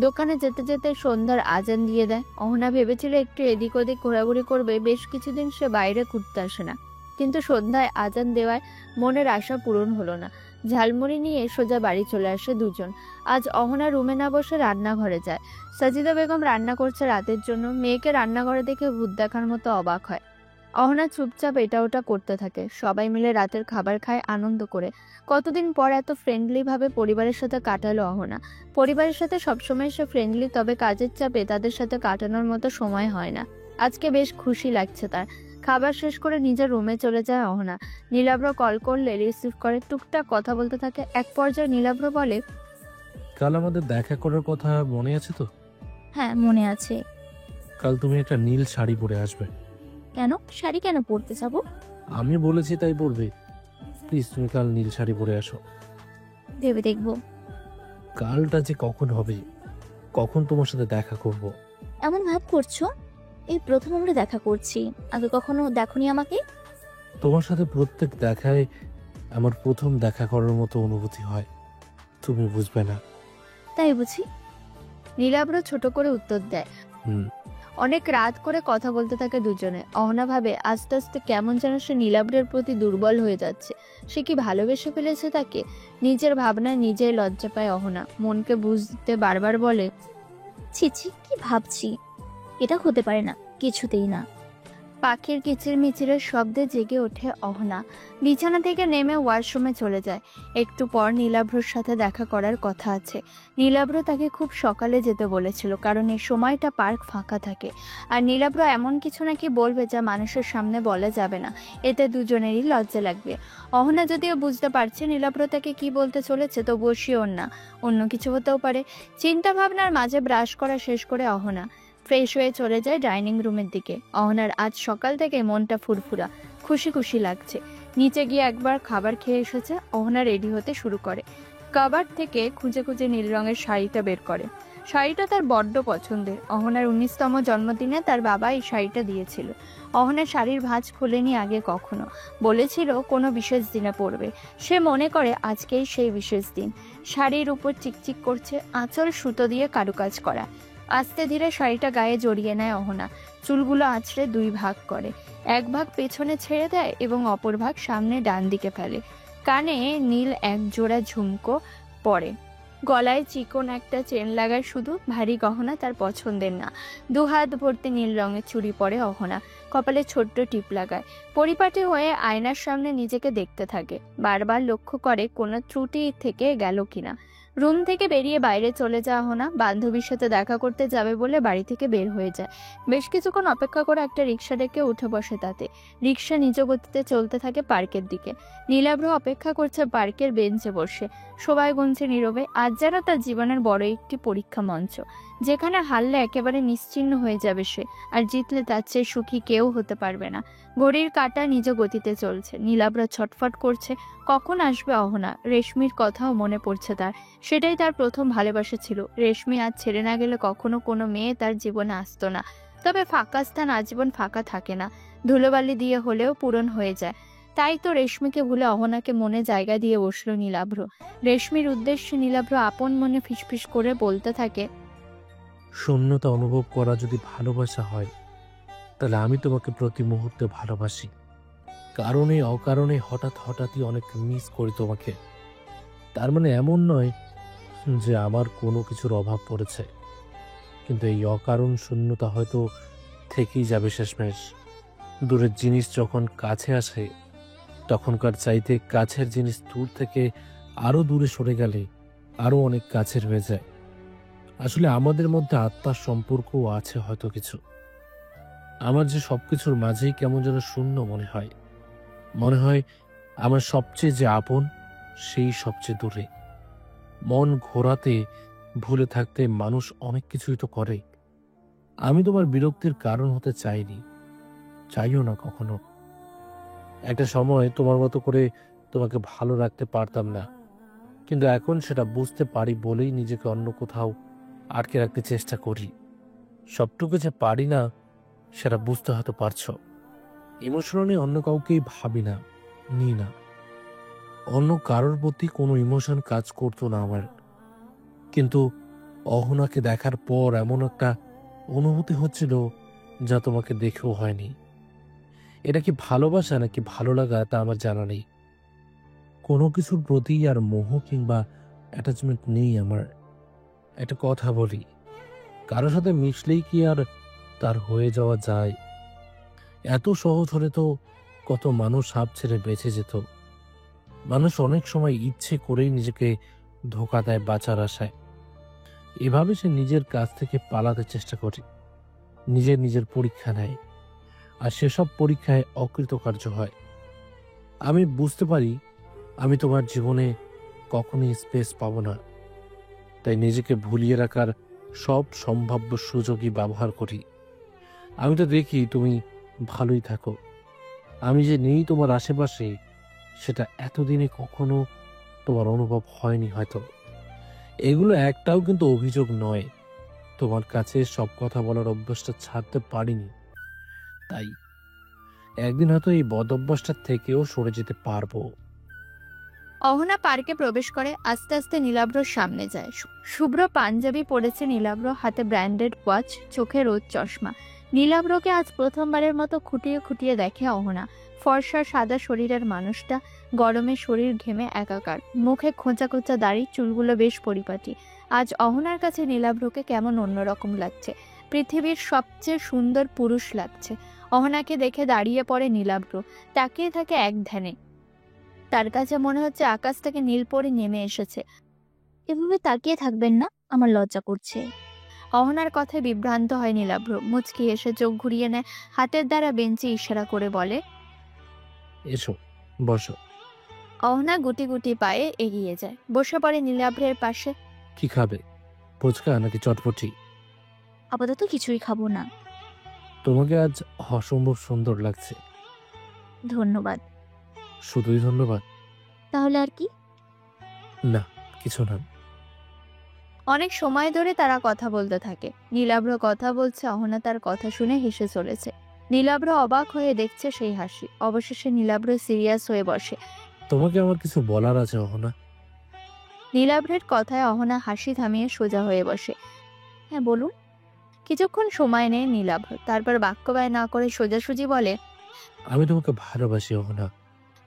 দোকানে যেতে যেতে সন্ধ্যার আজান দিয়ে দেয়। অহনা ভেবেছিল একটু এদিক ওদিক ঘোরাঘুরি করবে। বেশ কিছুদিন সে বাইরে ঘুরতে আসে না, কিন্তু সন্ধ্যায় আজান দেওয়ায় মনের আশা পূরণ হলো না। ঝালমুড়ি নিয়ে সোজা বাড়ি চলে আসে দুজন। আজ অহনা রুমে না বসে রান্নাঘরে যায়। সাজিদা বেগম রান্না করছে রাতের জন্য। মেয়েকে রান্নাঘরে দেখে ভূত দেখার মতো অবাক হয়। অহনা চুপচাপ এটা ওটা করতে থাকে। সবাই মিলে রাতের খাবার খায় আনন্দ করে। কতদিন পর এত ফ্রেন্ডলি ভাবে পরিবারের সাথে কাটালো অহনা। পরিবারের সাথে সবসময় সে ফ্রেন্ডলি, তবে কাজের চাপে তাদের সাথে কাটানোর মতো সময় হয় না। আজকে বেশ খুশি লাগছে তার। খাবার শেষ করে নিজের রুমে চলে যায় অহনা। নীলাভ্র কল করলে রিসিভ করে, টুকটাক কথা বলতে থাকে। এক পর্যায়ে নীলাভ্র বলে,
কাল আমাদের দেখা করার কথা মনে আছে তো?
হ্যাঁ মনে আছে।
কাল তুমি একটা নীল শাড়ি পরে আসবে।
কেন? শাড়ি কেন পরতে যাবো?
আমি বলেছি তাই পরবে। প্লিজ তুমি কাল নীল শাড়ি পরে আসো।
ভেবে দেখবো।
কালটা যে কখন হবে, কখন তোমার সাথে দেখা করব।
এমন ভাব করছো? এই প্রথম আমরা দেখা করছি, আগে কখনো দেখোনি আমাকে।
তোমার সাথে প্রত্যেক দেখায় আমার প্রথম দেখা করার মতো অনুভূতি হয়, তুমি বুঝবে না।
তাই বুঝি?
নীলাভ্র ছোট করে উত্তর দেয়। অনেক রাত করে কথা বলতে থাকে দুজনে। অহনা ভাবে আস্তে আস্তে কেমন যেন সে নীলাভ্রের প্রতি দুর্বল হয়ে যাচ্ছে। সে কি ভালোবেসে ফেলেছে তাকে? নিজের ভাবনায় নিজেই লজ্জা পায় অহনা। মনকে বুঝতে বারবার বলে,
ছি ছি, কি ভাবছি? এটা হতে পারে না, কিছুতেই না।
পাখির কিচিরমিচিরের শব্দে জেগে ওঠে অহনা। বিছানা থেকে নেমে ওয়াশরুমে চলে যায়। একটু পর নীলাভ্রর সাথে দেখা করার কথা আছে। নীলাভ্র তাকে খুব সকালে যেতে বলেছিল, কারণ এই সময়টা পার্ক ফাঁকা থাকে। আর নীলাভ্র এমন কিছু নাকি বলবে যা মানুষের সামনে বলা যাবে না, এতে দুজনেরই লজ্জা লাগবে। অহনা যদিও বুঝতে পারছে নীলাভ্র তাকে কি বলতে চলেছে, তবুও শিওর না, অন্য কিছু হতেও পারে। চিন্তা ভাবনার মাঝে ব্রাশ করা শেষ করে অহনা ফ্রেশ হয়ে চলে যায় ডাইনিং রুমের দিকে। অহনার আজ সকাল থেকে মনটা ফুরফুরা, খুশি খুশি লাগছে। নিচে গিয়ে একবার খাবার খেয়ে এসেছে। অহনা রেডি হতে শুরু করে। কাবার্ড থেকে খুঁজে খুঁজে নীল রঙের শাড়িটা বের করে। শাড়িটা তার বড্ড পছন্দের। অহনার 19তম জন্মদিনে তার বাবা এই শাড়িটা দিয়েছিল। অহনা শাড়ির ভাঁজ খোলেনি আগে কখনো, বলেছিল কোনো বিশেষ দিনে পরবে। সে মনে করে আজকেই সেই বিশেষ দিন। শাড়ির উপর চিকচিক করছে, আঁচল সুতো দিয়ে কারুকাজ করা। আস্তে ধীরে শাড়িটা গায়ে জড়িয়ে নেয় অহনা। চুলগুলো আঁচড়ে 2 ভাগ করে, এক ভাগ পেছনে ছেড়ে দেয় এবং অপর ভাগ সামনে ডান দিকে ফেলে। কানে নীল এক জোড়া ঝুমকো পরে, গলায় চিকন একটা চেন লাগায়। শুধু ভারী গহনা তার পছন্দের না। 2 হাত ভর্তি নীল রঙের চুড়ি পরে অহনা, কপালে ছোট্ট টিপ লাগায়। পরিপাটি হয়ে আয়নার সামনে নিজেকে দেখতে থাকে। বারবার লক্ষ্য করে কোনো ত্রুটি থেকে গেল কিনা। রুম থেকে বেরিয়ে বাইরে চলে যাওয়া অহনা বান্ধবীর সাথে দেখা করতে যাবে বলে বাড়ি থেকে বের হয়ে যায়। বেশ কিছুক্ষণ অপেক্ষা করে একটা রিক্সা ডেকে উঠে বসে তাতে। রিক্সা নিজ গতিতে চলতে থাকে পার্কের দিকে। নীলাভ্র অপেক্ষা করছে পার্কের বেঞ্চে বসে। সবাই গুনছে নীরবে। আজ যেন তার জীবনের বড় একটি পরীক্ষা মঞ্চ, যেখানে হারলে একেবারে নিশ্চিহ্ন হয়ে যাবে সে, আর জিতলে তার চেয়ে সুখী কেউ হতে পারবে না। ঘড়ির কাঁটা নিজ গতিতে চলছে। নীলাভ্র ছটফট করছে, কখন আসবে অহনা। রেশমির কথাও মনে পড়ছে তার। সেটাই তার প্রথম ভালোবাসা ছিল। রেশমি আজ ছেড়ে না গেলে কখনো কোনো মেয়ে তার জীবনে আসতো না। তবে ফাঁকা স্থান আজীবন ফাঁকা থাকে না, ধুলোবালি দিয়ে হলেও পূরণ হয়ে যায়। তাই তো রেশমিকে ভুলে অহনাকে মনে জায়গা দিয়ে বসলো নীলাভ্র। রেশমির উদ্দেশ্যে নীলাভ্র আপন মনে ফিসফিস করে বলতে থাকে,
শূন্যতা অনুভব করা যদি ভালোবাসা হয়, তাহলে আমি তোমাকে প্রতি মুহূর্তে ভালোবাসি। কারণে অকারণে হঠাৎ হঠাৎই অনেক মিস করি তোমাকে। তার মানে এমন নয় যে আমার কোনো কিছুর অভাব পড়েছে, কিন্তু এই অকারণ শূন্যতা হয়তো থেকেই যাবে শেষমেশ। দূরের জিনিস যখন কাছে আসে, তখনকার চাইতে কাছের জিনিস দূর থেকে আরো দূরে সরে গেলে আরো অনেক কাছের হয়ে যায়। আসলে আমাদের মধ্যে আত্মার সম্পর্কও আছে হয়তো কিছু। আমার যে সবকিছুর মাঝেই কেমন যেন শূন্য মনে হয়। মনে হয় আমার সবচেয়ে যে আপন, সেই সবচেয়ে দূরে। মন ঘোরাতে, ভুলে থাকতে মানুষ অনেক কিছুই তো করে। আমি তোমার বিরক্তির কারণ হতে চাইনি, চাইও না কখনো। একটা সময় তোমার মতো করে তোমাকে ভালো রাখতে পারতাম না, কিন্তু এখন সেটা বুঝতে পারি বলেই নিজেকে অন্য কোথাও আটকে রাখতে চেষ্টা করি। সবটুকু যে পারি না সেটা বুঝতে হয়তো পারছো। ইমোশনালি অন্য কাউকেই ভাবি না, নিই না। অন্য কারোর প্রতি কোনো ইমোশন কাজ করতো না আমার। কিন্তু অহনাকে দেখার পর এমন একটা অনুভূতি হচ্ছিল যা তোমাকে দেখেও হয়নি। এটা কি ভালোবাসা নাকি ভালো লাগা তা আমার জানা নেই। কোনো কিছুর প্রতি আর মোহ কিংবা অ্যাটাচমেন্ট নেই আমার। একটা কথা বলি, কারোর সাথে মিশলেই কি আর তার হয়ে যাওয়া যায়? এত সহজ হলে তো কত মানুষ হাঁপ ছেড়ে বেঁচে যেত। মানুষ অনেক সময় ইচ্ছে করেই নিজেকে ধোঁকা দেয় বাঁচার আশায়। এভাবে সে নিজের কাছ থেকে পালাতে চেষ্টা করে, নিজের পরীক্ষা নেয়, আর সেসব পরীক্ষায় অকৃতকার্য হয়। আমি বুঝতে পারি আমি তোমার জীবনে কখনোই স্পেস পাবো না, তাই নিজেকে ভুলিয়ে রাখার সব সম্ভাব্য সুযোগই ব্যবহার করি। আমি তো দেখি তুমি ভালোই থাকো, আমি যে নেই তোমার আশেপাশে সেটা এতদিনে কখনো তোমার অনুভব হয়নি হয়তো। এগুলো একটাও কিন্তু অভিযোগ নয়, তোমার কাছে সব কথা বলার অভ্যাসটা ছাড়তে পারিনি, তাই একদিন হয়তো এই বদ অভ্যাসটার থেকেও সরে যেতে পারবো।
অহনা পার্কে প্রবেশ করে আস্তে আস্তে নীলাব্রর সামনে যায়। শুভ্র পাঞ্জাবি পরেছে নীলাব্র, হাতে ব্র্যান্ডেড ওয়াচ, চোখে রোদ চশমা। নীলাব্রকে আজ প্রথমবারের মতো খুঁটিয়ে খুঁটিয়ে দেখে অহনা। ফর্সা সাদা শরীরের মানুষটা গরমে শরীর ঘেমে একাকার, মুখে খোঁচা খোঁচা দাড়ি, চুলগুলো বেশ পরিপাটি। আজ অহনার কাছে নীলাব্রকে কেমন অন্যরকম লাগছে, পৃথিবীর সবচেয়ে সুন্দর পুরুষ লাগছে। অহনাকে দেখে দাঁড়িয়ে পড়ে নীলাব্র, তাকিয়ে থাকে এক ধ্যানে। তার কাছে মনে হচ্ছে আকাশ থেকে নীল পরে নেমে এসেছে।
এভাবে তাকিয়ে থাকবেন না, আমার লজ্জা করছে।
অহনার কথায় বিভ্রান্ত হয় নীলাভ্র, মুচকি এসে চোখ ঘুরিয়ে নেয়, হাতের দ্বারা বেঞ্চে ইশারা করে বলে,
এসো বসো।
অহনা গুটি গুটি পায়ে এগিয়ে যায়, বসে পড়ে নীলাভ্রের পাশে।
কি খাবে, ফুচকা নাকি চটপটি?
আপাতত কিছুই খাবো না।
তোমাকে আজ অসম্ভব সুন্দর লাগছে।
ধন্যবাদ।
শুধুই ধন্যবাদ?
তাহলে আর কি?
না, কিছু না।
অনেক সময় ধরে তারা কথা বলতে থাকে। নীলাভ্র কথা বলছে, অহনা তার কথা শুনে হেসে চলেছে। নীলাভ্র অবাক হয়ে দেখছে সেই হাসি। অবশেষে নীলাভ্র সিরিয়াস হয়ে বসে।
তোমাকে আমার কিছু বলার আছে অহনা।
নীলাভ্রের কথায় অহনা হাসি থামিয়ে সোজা হয়ে বসে।
হ্যাঁ বলুন।
কিছুক্ষণ সময় নেয় নীলাভ্র, তারপর বাক্য ব্যয় না করে সোজাসুজি বলে,
আমি তোমাকে ভালোবাসি অহনা।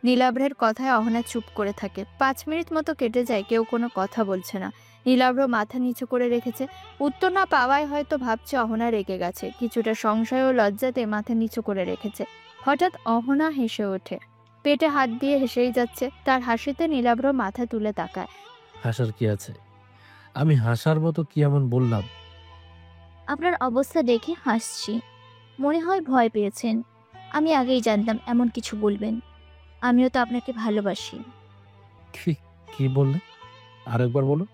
নীলাভ্রের কথায় অহনা চুপ করে থাকে। 5 মিনিট মতো কেটে যায়, কেউ কোনো কথা বলছে না। নীলাভ্র মাথা নিচু করে রেখেছে। উত্তর না পাওয়ায় হয়তো ভাবছে অহনা রেগে গেছে। কিছুটা সংশয় ও লজ্জাতে মাথা নিচু করে রেখেছে। হঠাৎ অহনা হেসে ওঠে, পেটে হাত দিয়ে হেসেই যাচ্ছে। তার হাসিতে নীলাভ্র মাথা তুলে তাকায়।
হাসার কি আছে? আমি হাসার মতো কি এমন বললাম?
আপনার অবস্থা দেখে হাসছি। মনে হয় ভয় পেয়েছেন। আমি আগেই জানতাম এমন কিছু বলবেন। আমিও তো আপনাকে ভালোবাসি।
কি বললে? আরেকবার বলো।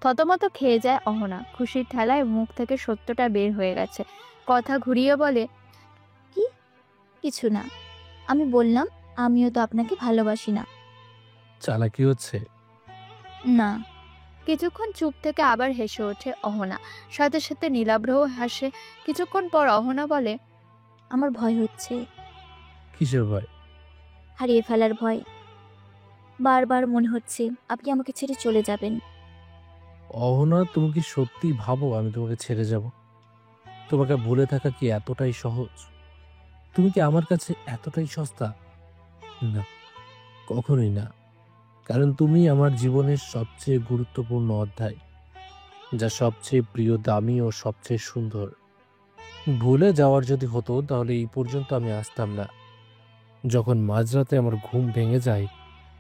থতমত খেয়ে যায় অহনা। খুশির ঠেলায় মুখ থেকে সত্যটা বের হয়ে গেছে। কথা ঘুরিয়ে বলে,
কি? কিছু না। আমি বললাম আমিও তো আপনাকে ভালোবাসি না।
চালাকি হচ্ছে?
না।
কিছুক্ষণ চুপ থেকে আবার হেসে ওঠে অহনা। সাথে সাথে নীলাভ্রও হাসে। কিছুক্ষণ পর অহনা বলে,
আমার ভয় হচ্ছে।
কিসের ভয়?
হারিয়ে ফেলার ভয়। বারবার মনে হচ্ছে আপনি আমাকে ছেড়ে চলে যাবেন।
অহনা, তুমি কি সত্যি ভাবো আমি তোমাকে ছেড়ে যাব? তোমাকে ভুলে থাকা কি এতটাই সহজ? তুমি কি আমার কাছে এতটাই সস্তা? না, কখনোই না। কারণ তুমি আমার জীবনের সবচেয়ে গুরুত্বপূর্ণ অধ্যায়, যা সবচেয়ে প্রিয়, দামি ও সবচেয়ে সুন্দর। ভুলে যাওয়ার যদি হতো তাহলে এই পর্যন্ত আমি আসতাম না। যখন মাঝরাতে আমার ঘুম ভেঙে যায়,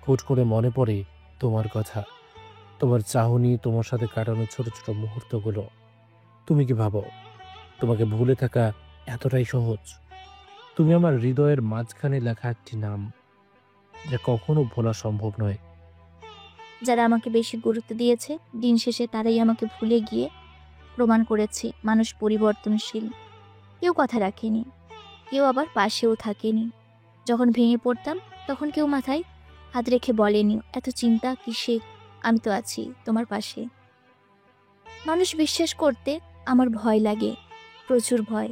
হুট করে মনে পড়ে তোমার কথা, তোমার চাহনি, তোমার সাথে কাটানো ছোট ছোট মুহূর্তগুলো। তুমি কি ভাবো তোমাকে ভুলে থাকা এতটাই সহজ? তুমি আমার হৃদয়ের মাঝখানে লেখা একটি নাম, যা কখনো ভোলা সম্ভব নয়।
যারা আমাকে বেশি গুরুত্ব দিয়েছে, দিন শেষে তারাই আমাকে ভুলে গিয়ে প্রমাণ করেছে মানুষ পরিবর্তনশীল। কেউ কথা রাখেনি, কেউ আবার পাশেও থাকেনি। যখন ভেঙে পড়তাম তখন কেউ মাথায় হাত রেখে বলেনি, এত চিন্তা কিসে, আমি তো আছি তোমার পাশে। মানুষ বিশ্বাস করতে আমার ভয় লাগে, প্রচুর ভয়।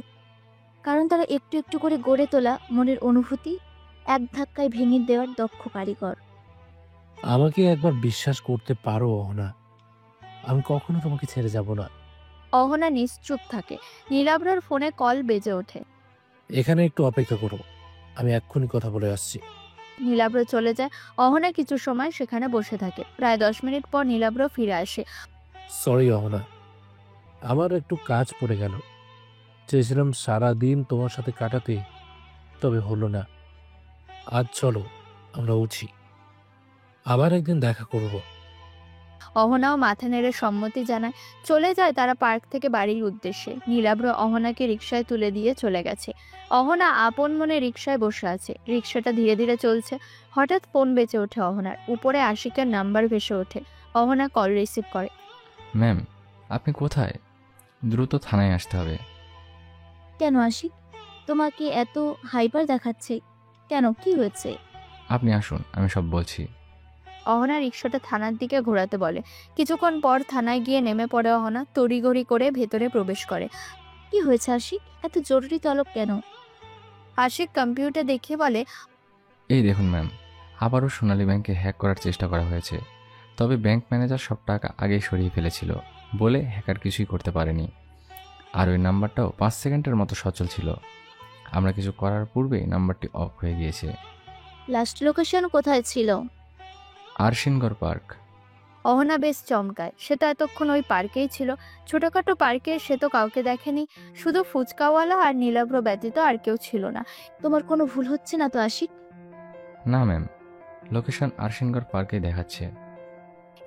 কারণ তারা একটু একটু করে গড়ে তোলা মনের অনুভূতি এক ধাক্কায় ভেঙে দেওয়ার দক্ষ কারিগর।
আমাকে একবার বিশ্বাস করতে পারো অহনা, আমি কখনো তোমাকে ছেড়ে যাব না।
অহনা নিশ্চুপ থাকে। নীলাভ্রর ফোনে কল বেজে ওঠে।
এখানে একটু অপেক্ষা করো, আমি এক্ষুনি কথা বলে আসছি।
নীলাভ্র চলে যায়। অহনা কিছু সময় সেখানে বসে থাকে। প্রায় 10 মিনিট পর নীলাভ্র ফিরে আসে।
সরি অহনা, আমার একটু কাজ পড়ে গেল। চেয়েছিলাম সারা দিন তোমার সাথে কাটাতে, তবে হলো না। আজ চলো আমরা উঠি, আবার একদিন দেখা করব।
অহনাও মাথা নেড়ে সম্মতি জানায়। চলে যায় তারা পার্ক থেকে বাড়ির উদ্দেশ্যে। নীলাভ্র অহনাকে রিকশায় তুলে দিয়ে চলে গেছে। অহনা আপন মনে রিকশায় বসে আছে। রিকশাটা ধীরে ধীরে চলছে। হঠাৎ ফোন বেজে ওঠে অহনার। উপরে আশিকের নাম্বার ভেসে ওঠে। অহনা কল রিসিভ করে।
ম্যাম, আপনি কোথায়? দ্রুত থানায় আসতে হবে।
কেন আশিক, তোমাকে এত হাইপার দেখাচ্ছে কেন? কি হয়েছে?
আপনি আসুন, আমি সব বলছি।
অহনা রিকশাটা থানার দিকে ঘোরাতে বলে। কিছুক্ষণ পর থানায় গিয়ে নেমে পড়ে অহনা। তড়িঘড়ি করে ভেতরে প্রবেশ করে।
কি হয়েছে আশিক, এত জরুরি তলব কেন?
আশিক কম্পিউটার দেখিয়ে বলে,
এই দেখুন ম্যাম, আবারও সোনালী ব্যাংকে হ্যাক করার চেষ্টা করা হয়েছে। তবে ব্যাংক ম্যানেজার সব টাকা আগেই সরিয়ে ফেলেছিল বলে হ্যাকার কিছুই করতে পারেনি। আর ওই নাম্বারটাও 5 সেকেন্ডের মতো সচল ছিল। আমরা কিছু করার পূর্বেই নাম্বারটি অফ হয়ে গিয়েছে।
লাস্ট লোকেশন কোথায় ছিল?
আরশিনগড় পার্ক।
অহনা বেশ চমকায়। সে তো এতক্ষণ ওই পার্কেই ছিল। ছোটখাটো পার্কে সে তো কাউকে দেখেনি। শুধু ফুচকাওয়ালা আর নীলাভ্র ব্যতীত আর কেউ ছিল না।
তোমার কোনো ভুল হচ্ছে না তো আশিক?
না ম্যাম, লোকেশন আরশিনগড় পার্কে দেখাচ্ছে।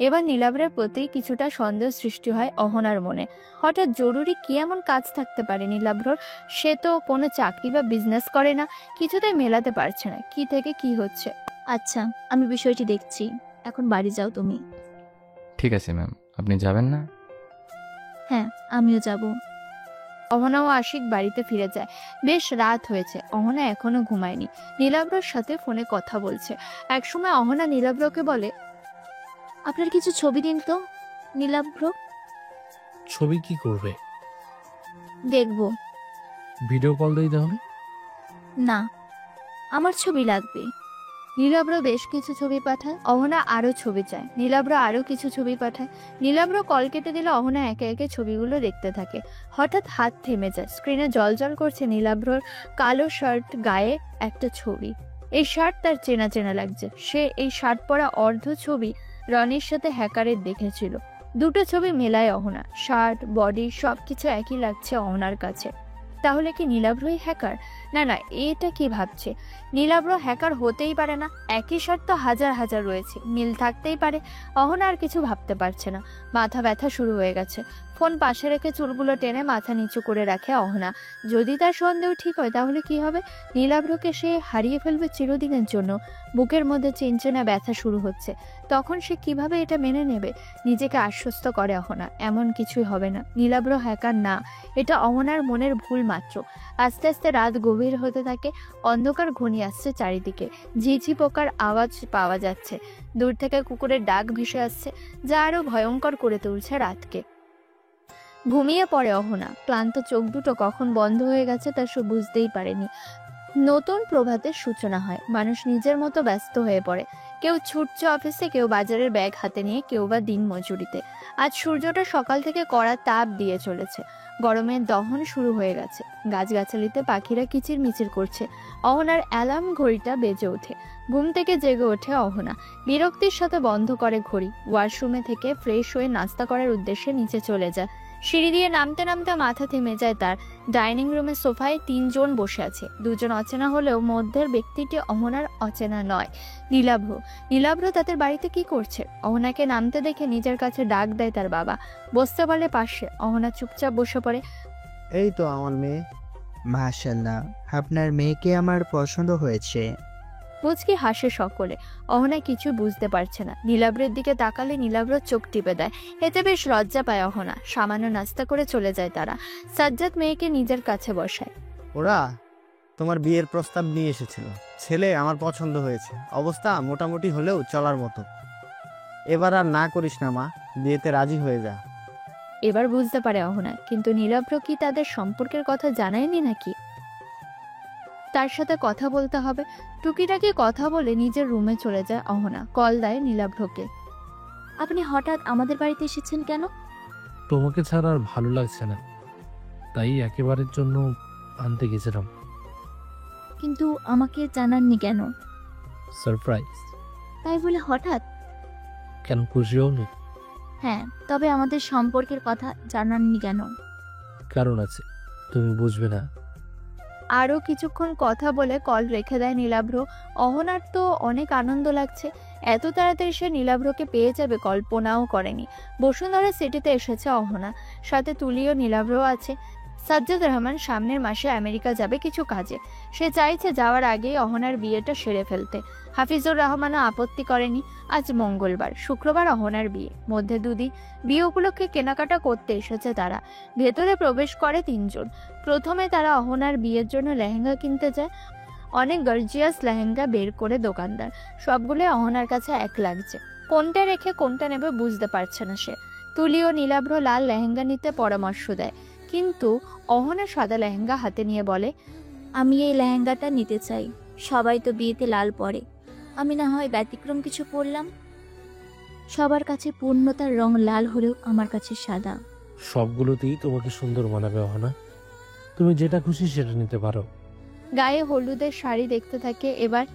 এবার নীলাভ্রের প্রতি কিছুটা সন্দেহ সৃষ্টি হয় অহনার মনে। হঠাৎ জরুরি কি এমন কাজ থাকতে পারে নীলাভ্রর? সে তো কোনো চাকরি বা বিজনেস করে না। কিছুতেই মেলাতে পারছে না কি থেকে কি হচ্ছে।
আচ্ছা, আমি বিষয়টি দেখছি। এখন বাড়ি যাও তুমি।
ঠিক আছে ম্যাম, আপনি যাবেন না?
হ্যাঁ, আমিও যাব।
অহনা ও আশিক বাড়িতে ফিরে যায়। বেশ রাত হয়েছে। অহনা এখনো ঘুমায়নি। নীলাভ্রর সাথে ফোনে কথা বলছে। একসময় অহনা নীলাভ্রকে বলে,
আপনার কিছু ছবি দিন তো নীলাভ্র।
ছবি কি করবে?
দেখব।
ভিডিও কল দেই তাহলে?
না, আমার ছবি লাগবে।
নীলাভ্র বেশ কিছু ছবি পাঠায়। অহনা আরো ছবি চায়। নীলাভ্র আরো কিছু ছবি পাঠায়। নীলাভ্র কল কেটে দিলে অহনা একে একে ছবিগুলো দেখতে থাকে। হঠাৎ হাত থেমে যায়। স্ক্রিনে জলজল করছে নীলাভ্রর কালো শার্ট, গায়ে একটা ছবি। এই শার্ট তার চেনা চেনা লাগছে। সে এই শার্ট পরা অর্ধ ছবি রনির সাথে হ্যাকারের দেখেছিল। দুটো ছবি মেলায় অহনা। শার্ট, বডি সবকিছু একই লাগছে অহনার কাছে। তাহলে কি নীলাভ্রই হ্যাকার? না না, এটা কি ভাবছে? নীলাভ্র হ্যাকার হতেই পারে না। একই শর্ত হাজার হাজার রয়েছে, মিল থাকতেই পারে। অহনা আর কিছু ভাবতে পারছে না। মাথা ব্যথা শুরু হয়ে গেছে। ফোন পাশে রেখে চুলগুলো টেনে মাথা নিচু করে রাখে অহনা। যদি তার সন্দেহ ঠিক হয় তাহলে কি হবে? নীলাভ্রকে সে হারিয়ে ফেলবে চিরদিনের জন্য। বুকের মধ্যে চেনচেনা ব্যথা শুরু হচ্ছে। তখন সে কিভাবে এটা মেনে নেবে? নিজেকে আশ্বস্ত করে অহনা, এমন কিছুই হবে না। নীলাভ্র হ্যাকার না, এটা অহনার মনের ভুল মাত্র। আস্তে আস্তে রাত গভীর হতে থাকে। অন্ধকার ঘনিয়ে আসছে চারিদিকে। ঝিঝি পোকার আওয়াজ পাওয়া যাচ্ছে। দূর থেকে কুকুরের ডাক ভেসে আসছে, যা আরো ভয়ঙ্কর করে তুলছে রাতকে। ঘুমিয়ে পড়ে অহনা। ক্লান্ত চোখ দুটো কখন বন্ধ হয়ে গেছে তা সে বুঝতেই পারেনি। নতুন প্রভাতের সূচনা হয়। মানুষ নিজের মতো ব্যস্ত হয়ে পড়ে। কেউ ছুটছে অফিসে, কেউ বাজারের ব্যাগ হাতে নিয়ে, কেউ বা দিন মজুরিতে। আজ সূর্যটা সকাল থেকে কড়া তাপ দিয়ে চলেছে। গরমের দহন শুরু হয়ে গেছে। গাছগাছালিতে পাখিরা কিচিরমিচির করছে। অহনার অ্যালার্ম ঘড়িটা বেজে ওঠে। ঘুম থেকে জেগে ওঠে অহনা। বিরক্তির সাথে বন্ধ করে ঘড়ি। ওয়াশরুমে থেকে ফ্রেশ হয়ে নাস্তা করার উদ্দেশ্যে নিচে চলে যায়। সিঁড়ি দিয়ে নামতে নামতে মাথা থেমে যায় তার। ডাইনিং রুমের সোফায় 3 জন বসে আছে। 2 জন অচেনা হলেও মধ্যের ব্যক্তিটি অহনার অচেনা নয়, নীলাভ্র। নীলাভ্র তাদের বাড়িতে কি করছে? অহনাকে নামতে দেখে নিজের কাছে ডাক দেয় তার বাবা। বসতে বলে পাশে। অহনা চুপচাপ বসে পড়ে।
এই তো আমার মেয়ে।
মাশাল্লাহ, আপনার মেয়েকে আমার পছন্দ হয়েছে।
মুচকি হাসে সকলে। অহনা কিছু বুঝতে পারছে না। নীলাভ্রের দিকে তাকালে নীলাভ্র চোখ টিপে দেয়। এতে বেশ লজ্জা পায় অহনা। সামান্য নাস্তা করে চলে যায় তারা। সাজ্জাদ মেয়েকে নিজের কাছে বসায়।
ওরা তোমার বিয়ের প্রস্তাব নিয়ে এসেছিল। ছেলে আমার পছন্দ হয়েছে। অবস্থা মোটামুটি হলেও চলার মতো। এবার আর না করিস না মা, বিয়েতে রাজি হয়ে যা।
এবার বুঝতে পারে অহনা, কিন্তু নীলাভ্র কি তাদের সম্পর্কের কথা জানায়নি নাকি? তার সাথে কথা বলতে হবে। টুকিটাকি কথা বলে নিজের রুমে চলে যায় অহনা। কল দেয় নীলাভ্রকে।
আপনি হঠাৎ আমাদের বাড়িতে এসেছেন কেন?
তোমাকে ছাড়া আর ভালো লাগছে না, তাই একেবারের জন্য আনতে গেছিলাম।
কিন্তু আমাকে জানাননি কেন?
সারপ্রাইজ।
তাই বলে হঠাৎ?
কেন, খুশি হওনি?
হ্যাঁ, তবে আমাদের সম্পর্কের কথা জানাননি কেন?
কারণ আছে, তুমি বুঝবে না।
আরও কিছুক্ষণ কথা বলে কল রেখে দেয় নীলাভ্র। অহনার তো অনেক আনন্দ লাগছে, এত তাড়াতাড়ি সে নীলাভ্রকে পেয়ে যাবে কল্পনাও করেনি। বসুন্ধরা সিটিতে এসেছে অহনা, সাথে তুলিও নীলাভ্রও আছে। সাজ্জাদ রহমান সামনের মাসে আমেরিকা যাবে কিছু কাজে, সে চাইছে যাওয়ার আগেই অহনার বিয়েটা সেরে ফেলতে। হাফিজুর রহমানও আপত্তি করেনি। আজ মঙ্গলবার, শুক্রবার অহনার বিয়ে, মধ্যে দুদিন। বিয়ে উপলক্ষে কেনাকাটা করতে এসেছে তারা। ভেতরে প্রবেশ করে তিনজন। প্রথমে তারা অহনার বিয়ের জন্য লেহেঙ্গা কিনতে যায়। অনেক গর্জিয়াস লেহেঙ্গা বের করে দোকানদার, সবগুলো অহনার কাছে এক লাগছে। কোনটা রেখে কোনটা নেবে বুঝতে পারছে না সে। তুলি ও নীলাভ্র লাল লেহেঙ্গা নিতে পরামর্শ দেয়, কিন্তু অহনা সাদা লেহেঙ্গা হাতে নিয়ে বলে,
আমি এই লেহেঙ্গাটা নিতে চাই, সবাই তো বিয়েতে লাল পরে, আমি না হয় ব্যতিক্রম কিছু পরলাম। সবার কাছে পূর্ণতার রং লাল হলেও আমার কাছে সাদা।
সবগুলোতেই তোমাকে সুন্দর মানাবে অহনা, তুমি যেটা খুশি সেটা নিতে পারো।
গায়ে হলুদের শাড়ি দেখতে থাকে এবার।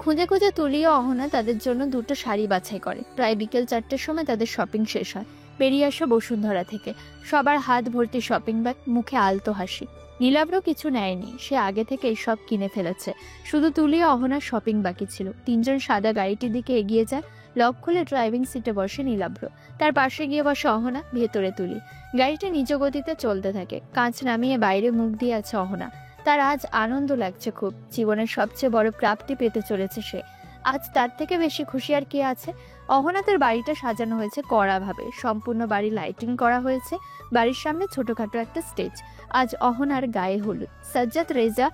খুঁজে খুঁজে তুলি ও অহনা তাদের জন্য দুটো শাড়ি বাছাই করে। প্রায় বিকেল 4টের সময় তাদের শপিং শেষ হয়। বেরিয়ে আসে বসুন্ধরা থেকে, সবার হাত ভর্তি শপিং ব্যাগ, মুখে আলতো হাসি। নীলাভ্র কিছু নেয়নি, সে আগে থেকে সব কিনে ফেলেছে। শুধু তুলি ও অহনার শপিং বাকি ছিল। তিনজন সাদা গাড়িটির দিকে এগিয়ে যায়। লক খুলে ড্রাইভিং সিটে বসে নীলাভ্র, তার পাশে গিয়ে বসে অহনা, ভেতরে তুলি। গাড়িটা নিজ গতিতে চলতে থাকে। কাঁচ নামিয়ে বাইরে মুখ দিয়ে আছে অহনা। তার আজ আনন্দ লাগছে খুব, জীবনের সবচেয়ে বড় প্রাপ্তি পেতে চলেছে সে। আজ তার থেকে বেশি খুশি আর কে আছে। অহনাদের বাড়িটা সাজানো হয়েছে কড়াভাবে, সম্পূর্ণ বাড়ি লাইটিং করা হয়েছে। বাড়ির সামনে ছোটখাটো একটা স্টেজ। আজ অহনার গায়ে হলুদ। সাজ্জাদ রেজা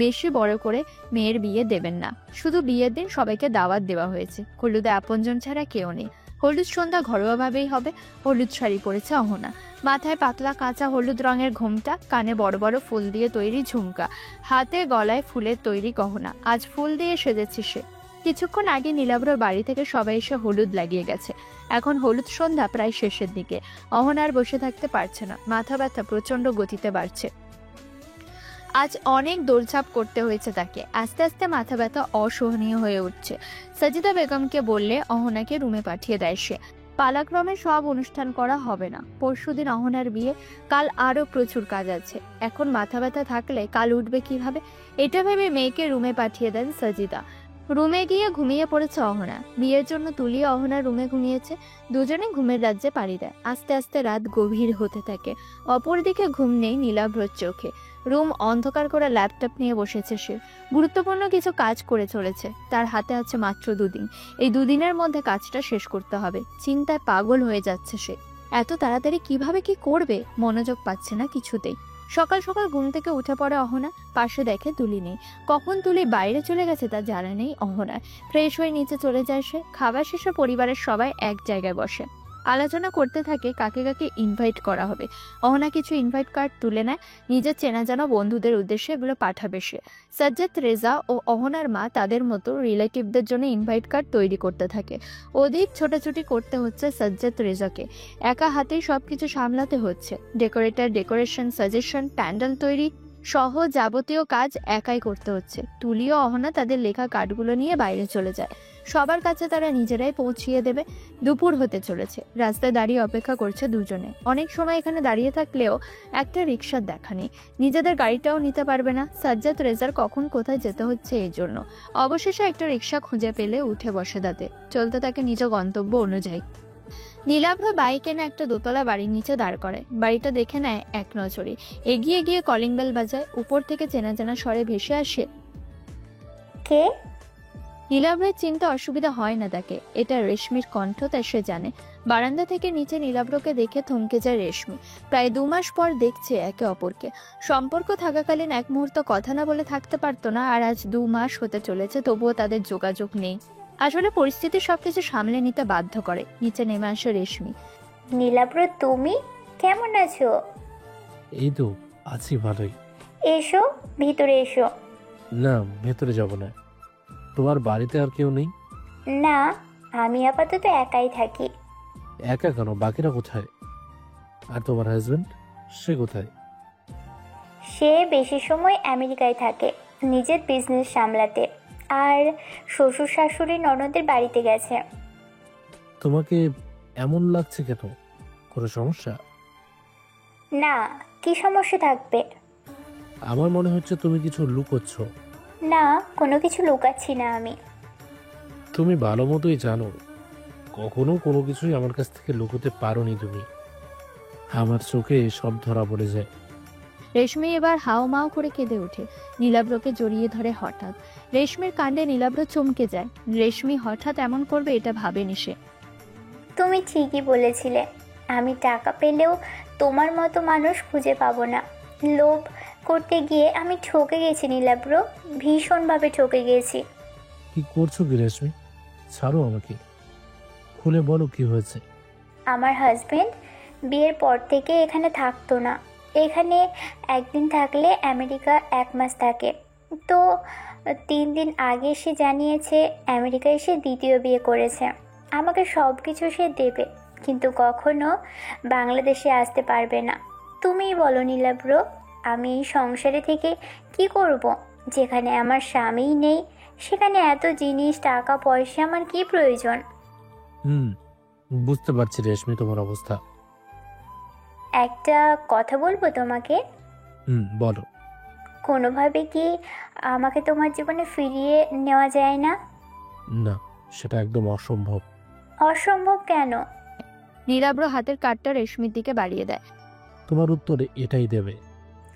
বেশি বড় করে মেয়ের বিয়ে দেবেন না, শুধু বিয়ের দিন সবাইকে দাওয়াত দেওয়া হয়েছে। হলুদে আপনজন ছাড়া কেউ নেই। হলুদ সন্ধ্যা ঘরোয়াভাবেই হবে। হলুদ শাড়ি পরেছে অহনা, মাথায় পাতলা কাঁচা হলুদ রঙের ঘোমটা, কানে বড় বড় ফুল দিয়ে তৈরি ঝুমকা, হাতে গলায় ফুলের তৈরি গহনা। আজ ফুল দিয়ে সেজেছে সে। কিছুক্ষণ আগে নীলাভ্রর বাড়ি থেকে সবাই এসে হলুদ লাগিয়ে গেছে। এখন হলুদ সন্ধ্যা প্রায় শেষের দিকে। অহনা আর বসে থাকতে পারছে না, মাথা ব্যথা প্রচন্ড গতিতে বাড়ছে। আজ অনেক দৌড়ঝাঁপ করতে হয়েছে তাকে। আস্তে আস্তে মাথা ব্যথা অসহনীয় হয়ে উঠছে। সাজিদা বেগমকে বললে অহনাকে রুমে পাঠিয়ে দেয় সে। পালাক্রমে সব অনুষ্ঠান করা হবে না। পরশুদিন অহনার বিয়ে, কাল আরও প্রচুর কাজ আছে। এখন মাথা ব্যথা থাকলে কাল উঠবে কিভাবে, এটা ভেবে মেয়েকে রুমে পাঠিয়ে দেন সাজিদা। রুমে গিয়ে ঘুমিয়ে পড়েছে অহনা। বিয়ের জন্য তুলি অহনা রুমে ঘুমিয়েছে। দুজনে ঘুমের রাজ্যে পাড়ি দেয়। আস্তে আস্তে রাত গভীর হতে থাকে। অপরদিকে ঘুম নেই নীলাভ্রর চোখে। রুম অন্ধকার করে ল্যাপটপ নিয়ে বসেছে সে। গুরুত্বপূর্ণ কিছু কাজ করে চলেছে। তার হাতে আছে মাত্র 2 দিন। এই 2 দিনের মধ্যে কাজটা শেষ করতে হবে। চিন্তায় পাগল হয়ে যাচ্ছে সে। এত তাড়াতাড়ি কিভাবে কি করবে, মনোযোগ পাচ্ছে না কিছুতেই। সকাল সকাল ঘুম থেকে উঠে পড়ে অহনা। পাশে দেখে তুলি নেই। কখন তুলি বাইরে চলে গেছে তা জানা নেই অহনার। ফ্রেশ হয়ে নিচে চলে যায় সে। খাবার শেষে পরিবারের সবাই এক জায়গায় বসে আলোচনা করতে থাকে কাকে কাকে ইনভাইট করা হবে। অহনা কিছু ইনভাইট কার্ড তুলে নেয়। নিজের চেনা জানা বন্ধুদের উদ্দেশ্যে এগুলো পাঠাবে সে। সাজ্জাদ রেজা ও অহনার মা তাদের মতো রিলেটিভদের জন্য ইনভাইট কার্ড তৈরি করতে থাকে। অধিক ছোটাছুটি করতে হচ্ছে সাজ্জাদ রেজাকে। একা হাতেই সবকিছু সামলাতে হচ্ছে। ডেকোরেশন, সাজেশন, প্যান্ডেল তৈরি সহ যাবতীয় কাজ একাই করতে হচ্ছে। তুলি ও অহনা তাদের লেখা কার্ডগুলো নিয়ে বাইরে চলে যায়। সবার কাছে তারা নিজেরাই পৌঁছিয়ে দেবে। দুপুর হতে চলেছে। রাস্তায় দাঁড়িয়ে অপেক্ষা করছে দুজনে। অনেক সময় এখানে দাঁড়িয়ে থাকলেও একটা রিক্সার দেখা নেই। নিজেদের গাড়িটাও নিতে পারবে না। সাজ্জাদ রেজার কখন কোথায় যেতে হচ্ছে এই জন্য। অবশেষে একটা রিক্সা খুঁজে পেলে উঠে বসে তাতে। চলতে থাকে নিজ গন্তব্য অনুযায়ী। নীলাভ্র বাইক এনে একটা দোতলা বাড়ির নিচে দাঁড় করে। বাড়িটা দেখে নেয় এক নজরে। এগিয়ে গিয়ে কলিং বেল বাজায়। উপর থেকে চেনা চেনা স্বরে ভেসে আসে,
কে?
নীলাভ্রের চিনতে অসুবিধা হয় না তাকে। এটা রেশমির কণ্ঠ, তাই সে জানে। বারান্দা থেকে নিচে নীলাভ্রকে দেখে থমকে যায় রেশমি। প্রায় 2 মাস পর দেখছে একে অপরকে। সম্পর্ক থাকাকালীন এক মুহূর্ত কথা না বলে থাকতে পারতো না, আর আজ 2 মাস হতে চলেছে, তবুও তাদের যোগাযোগ নেই। আসলে পরিস্থিতি সবকিছু সামলে নিতে বাধ্য করে। নিচে নেমে আসে রেশমি।
নীলাভ্র, তুমি কেমন আছো?
এই তো আছি ভালোই।
এসো, ভিতরে এসো।
না, ভেতরে যাব না। তোমার বাড়িতে আর কেউ নেই?
না, আমি আপাতত একাই থাকি।
একা কেন? বাকিরা কোথায়? আর তোমার হাজবেন্ড, সে কোথায়?
সে বেশি সময় আমেরিকায় থাকে, নিজের বিজনেস সামলাতে। আর শ্বশুর শাশুড়ি ননদের বাড়িতে গেছে।
তোমাকে এমন লাগছে কেন? কোনো সমস্যা?
না, কি সমস্যা থাকবে?
আমার মনে হচ্ছে তুমি কিছু লুকোচ্ছ।
না, কোনো কিছু লুকাচ্ছি না আমি।
তুমি ভালো মতোই জানো কখনো কোনো কিছুই আমার কাছ থেকে লুকোতে পারোনি তুমি। আমার চোখে সব ধরা পড়ে যায়।
রেশমি এবার হাওমাও করে কেঁদে ওঠে। নীলাব্রকে জড়িয়ে ধরে হঠাৎ। রেশমির কাণ্ডে নীলাব্র চমকে যায়। রেশমি হঠাৎ এমন করবে এটা ভাবেনি সে।
তুমি ঠিকই বলেছিলে, আমি টাকা পেলেও তোমার মতো মানুষ খুঁজে পাবো না। লোভ করতে গিয়ে আমি ঠকে গেছি নীলাব্র, ভীষণভাবে ঠকে গেছি।
কি করছো কি রেশমি? ছাড়ো আমাকে, খুলে বলো কি হয়েছে।
আমার হাজবেন্ড বিয়ের পর থেকে এখানে থাকতো না। এখানে একদিন থাকলে আমেরিকা 1 মাস থাকে। তো 3 দিন আগে সে জানিয়েছে আমেরিকা এসে দ্বিতীয় বিয়ে করেছে। আমাকে সব কিছু সে দেবে, কিন্তু কখনো বাংলাদেশে আসতে পারবে না। তুমিই বলো নীলাব্র, আমি এই সংসারে থেকে কি করব? যেখানে আমার স্বামীই নেই, সেখানে এত জিনিস, টাকা পয়সা, আমার কি প্রয়োজন?
বুঝতে পারছি রেশমি তোমার অবস্থা।
একটা কথা বলবো তোমাকে?
বলো।
কোনোভাবে কি আমাকে তোমার জীবনে ফিরিয়ে নেওয়া যায় না?
না, সেটা একদম অসম্ভব।
অসম্ভব কেন?
নীলাব্র হাতের কার্ডটা রেশমির দিকে বাড়িয়ে দেয়।
তোমার উত্তরে এটাই দেবে।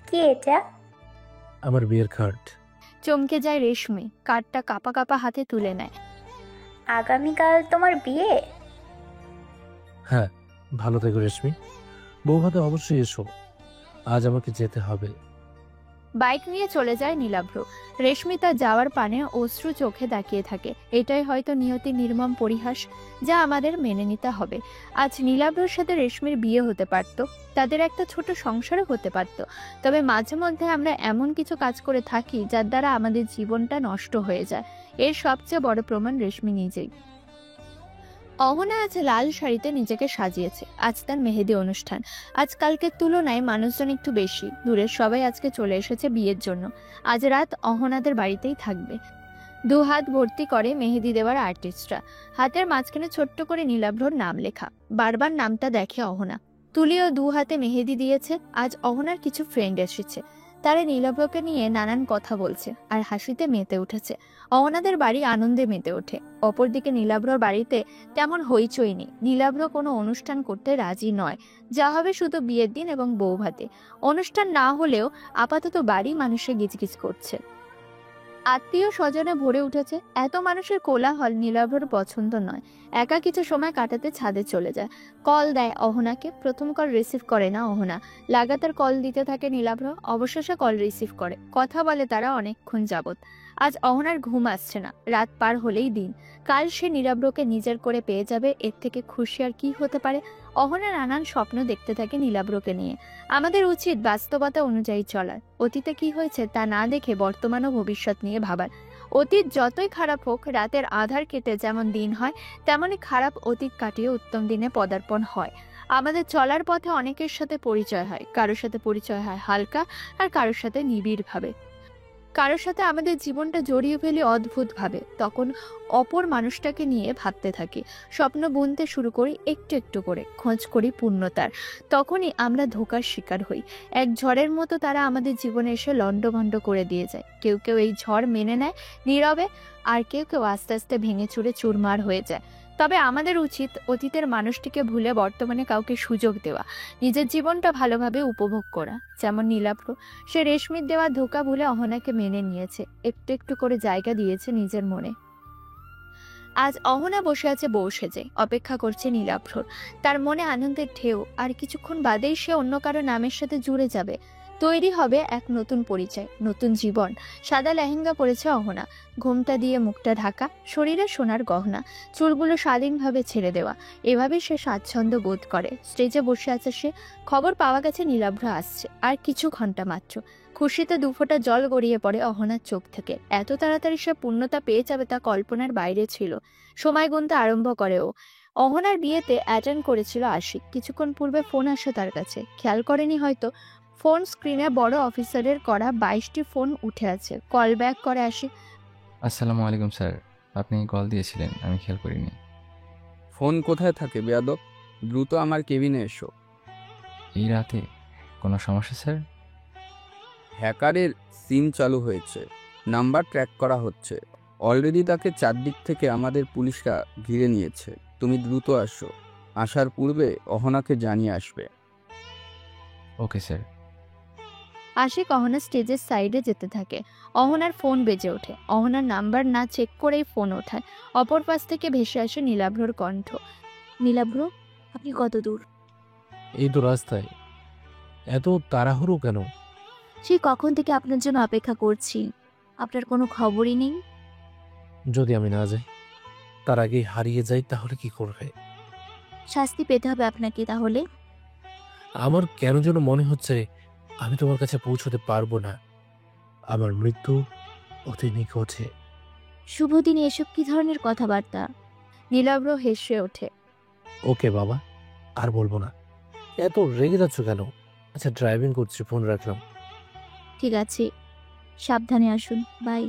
কি এটা?
আমার বিয়ের কার্ড।
চমকে যায় রেশমি, কার্ডটা কাপা কাপা হাতে তুলে নেয়।
আগামীকাল তোমার বিয়ে?
হ্যাঁ, ভালো থেকো রেশমি। বউ হাতে অবশ্যই এসো, আজ আমাকে যেতে হবে।
বাইক নিয়ে চলে যায় নীলাভ্র। রেশমি তার যাওয়ার পানে অশ্রু চোখে তাকিয়ে থাকে। এটাই হয়তো নিয়তির নির্মম পরিহাস, যা আমাদের মেনে নিতে হবে। আজ নীলাভ্রর সাথে রেশমির বিয়ে হতে পারত, তাদের একটা ছোট সংসারও হতে পারত। তবে মাঝে মধ্যে আমরা এমন কিছু কাজ করে থাকি যার দ্বারা আমাদের জীবনটা নষ্ট হয়ে যায়। এর সবচেয়ে বড় প্রমাণ রেশমি নিজেই। অহনা আজ লাল শাড়িতে নিজেকে সাজিয়েছে। আজ তার মেহেদি অনুষ্ঠান। আজকালকের তুলনায় মানুষজন একটু বেশি। দূরের সবাই আজকে চলে এসেছে বিয়ের জন্য। আজ রাত অহনাদের বাড়িতেই থাকবে। 2 হাত ভর্তি করে মেহেদি দেওয়ার আর্টিস্টরা। হাতের মাঝখানে ছোট্ট করে নীলাভ্রর নাম লেখা। বারবার নামটা দেখে অহনা। তুলিও 2 হাতে মেহেদি দিয়েছে। আজ অহনার কিছু ফ্রেন্ড এসেছে। তারা নীলাভ্রকে নিয়ে নানান কথা বলছে আর হাসিতে মেতে উঠেছে। অহনাদের বাড়ি আনন্দে মেতে ওঠে। অপরদিকে নীলাভ্রর বাড়িতে তেমন হইচই নেই। নীলাভ্র কোনো অনুষ্ঠান করতে রাজি নয়। যা হবে শুধু বিয়ের দিন এবং বউ ভাতে। অনুষ্ঠান না হলেও আপাতত বাড়ি মানুষে গিজগিজ করছে। আত্মীয় স্বজনে ভরে উঠেছে। এত মানুষের কোলাহল নীলাভ্রর পছন্দ নয়। একা কিছু সময় কাটাতে ছাদে চলে যায়। কল দেয় অহনাকে। প্রথম কল রিসিভ করে না অহনা। লাগাতার কল দিতে থাকে নীলাভ্র। অবশেষে কল রিসিভ করে। কথা বলে তারা অনেকক্ষণ যাবত। আজ অহনার ঘুম আসছে না। রাত পার হলেই দিন। কাল সে নীলাভ্রকে নিজের করে পেয়ে যাবে। এর থেকে খুশি আর কি হতে পারে? অহনা নানান স্বপ্ন দেখতে থাকে নীলাভ্রকে নিয়ে। আমাদের উচিত বাস্তবতা অনুযায়ী চলার। অতীতে কি হয়েছে তা না দেখে বর্তমান ও ভবিষ্যৎ নিয়ে ভাবার। অতীত যতই খারাপ হোক, রাতের আধার কেটে যেমন দিন হয়, তেমনই খারাপ অতীত কাটিয়ে উত্তম দিনে পদার্পণ হয়। আমাদের চলার পথে অনেকের সাথে পরিচয় হয়। কারোর সাথে পরিচয় হয় হালকা, আর কারোর সাথে নিবিড়ভাবে। কারোর সাথে আমাদের জীবনটা জড়িয়ে ফেলি অদ্ভুতভাবে। তখন অপর মানুষটাকে নিয়ে ভাবতে থাকি, স্বপ্ন বুনতে শুরু করি একটু একটু করে, খোঁজ করি পূর্ণতার। তখনই আমরা ধোঁকার শিকার হই। এক ঝড়ের মতো তারা আমাদের জীবনে এসে লণ্ডভণ্ড করে দিয়ে যায়। কেউ কেউ এই ঝড় মেনে নেয় নীরবে, আর কেউ কেউ আস্তে আস্তে ভেঙে চুরে চুরমার হয়ে যায়। তবে আমাদের উচিত অতীতের মানুষটিকে ভুলে বর্তমানে কাউকে সুযোগ দেওয়া, নিজের জীবনটা ভালোভাবে উপভোগ করা। যেমন নীলাভ্র, সে রেশমির দেওয়া ধোঁকা ভুলে অহনাকে মেনে নিয়েছে, একটু একটু করে জায়গা দিয়েছে নিজের মনে। আজ অহনা বসে আছে বউ সেজে, অপেক্ষা করছে নীলাভ্রর। তার মনে আনন্দের ঢেউ। আর কিছুক্ষণ বাদেই সে অন্য কারো নামের সাথে জুড়ে যাবে। তৈরি হবে এক নতুন পরিচয়, নতুন জীবন। সাদা লেহেঙ্গা পরেছে অহনা, ঘোমটা দিয়ে মুখটা ঢাকা, শরীরে সোনার গহনা, চুলগুলো স্বাধীনভাবে ছেড়ে দেওয়া। এভাবে সে স্বাচ্ছন্দ্য বোধ করে। স্টেজে বসে আছে সে। খবর পাওয়া গেছে নীলাভ্র আসছে, আর কিছু ঘন্টা মাত্র। খুশিতে 2 ফোঁটা জল গড়িয়ে পড়ে অহনার চোখ থেকে। এত তাড়াতাড়ি সে পূর্ণতা পেয়ে যাবে তা কল্পনার বাইরে ছিল। সময় গুনতে আরম্ভ করে ও। অহনার বিয়েতে অ্যাটেন্ড করেছিল আশিক। কিছুক্ষণ পূর্বে ফোন আসে তার কাছে। খেয়াল করেনি হয়তো, ফোন স্ক্রিনে বড় অফিসারের করা 22টি ফোন উঠে আছে। কল ব্যাক করে আশিক।
আসসালামু আলাইকুম স্যার, আপনি কল দিয়েছিলেন, আমি খেয়াল করিনি।
ফোন কোথায় থাকে বেয়াদব? দ্রুত আমার কেবিনে এসো।
এই রাতে কোনো সমস্যা স্যার?
হ্যাকারের সিম চালু হয়েছে, নাম্বার ট্র্যাক করা হচ্ছে। অলরেডি তাকে চারদিক থেকে আমাদের পুলিশরা ঘিরে নিয়েছে। তুমি দ্রুত আসো, আসার পূর্বে অহনাকে জানিয়ে আসবে।
Okay sir.
আশিক অহনা স্টেজের সাইডে যেতে থাকে। অহনার ফোন বেজে ওঠে। অহনার নাম্বার না চেক করেই ফোন ওঠায়। অপর পাশ থেকে ভেসে আসে নীলাভ্রর কণ্ঠ।
নীলাভ্র, আপনি কত দূর?
এই তো রাস্তায়। এত তাড়াহুড়ো কেন?
সেই কখন থেকে আপনার জন্য অপেক্ষা করছি, আপনার কোনো খবরই নেই।
যদি আমি না যাই, তার আগেই হারিয়ে যাই, তাহলে কি করবে?
শাস্তি পেতে হবে আপনাকে তাহলে।
আমার কেন যেন মনে হচ্ছে আমি তোমার কাছে পৌঁছতে পারবো না। আমার মৃত্যু অতি নিকটে।
শুভ দিনে এসব কি ধরনের কথাবার্তা?
নীলাভ্র হেসে ওঠে।
ওকে বাবা, আর বলবো না। এত রেগে যাচ্ছ কেন? আচ্ছা, ড্রাইভিং করছি, ফোন রাখলাম।
ঠিক আছে, সাবধানে আসুন, বাই।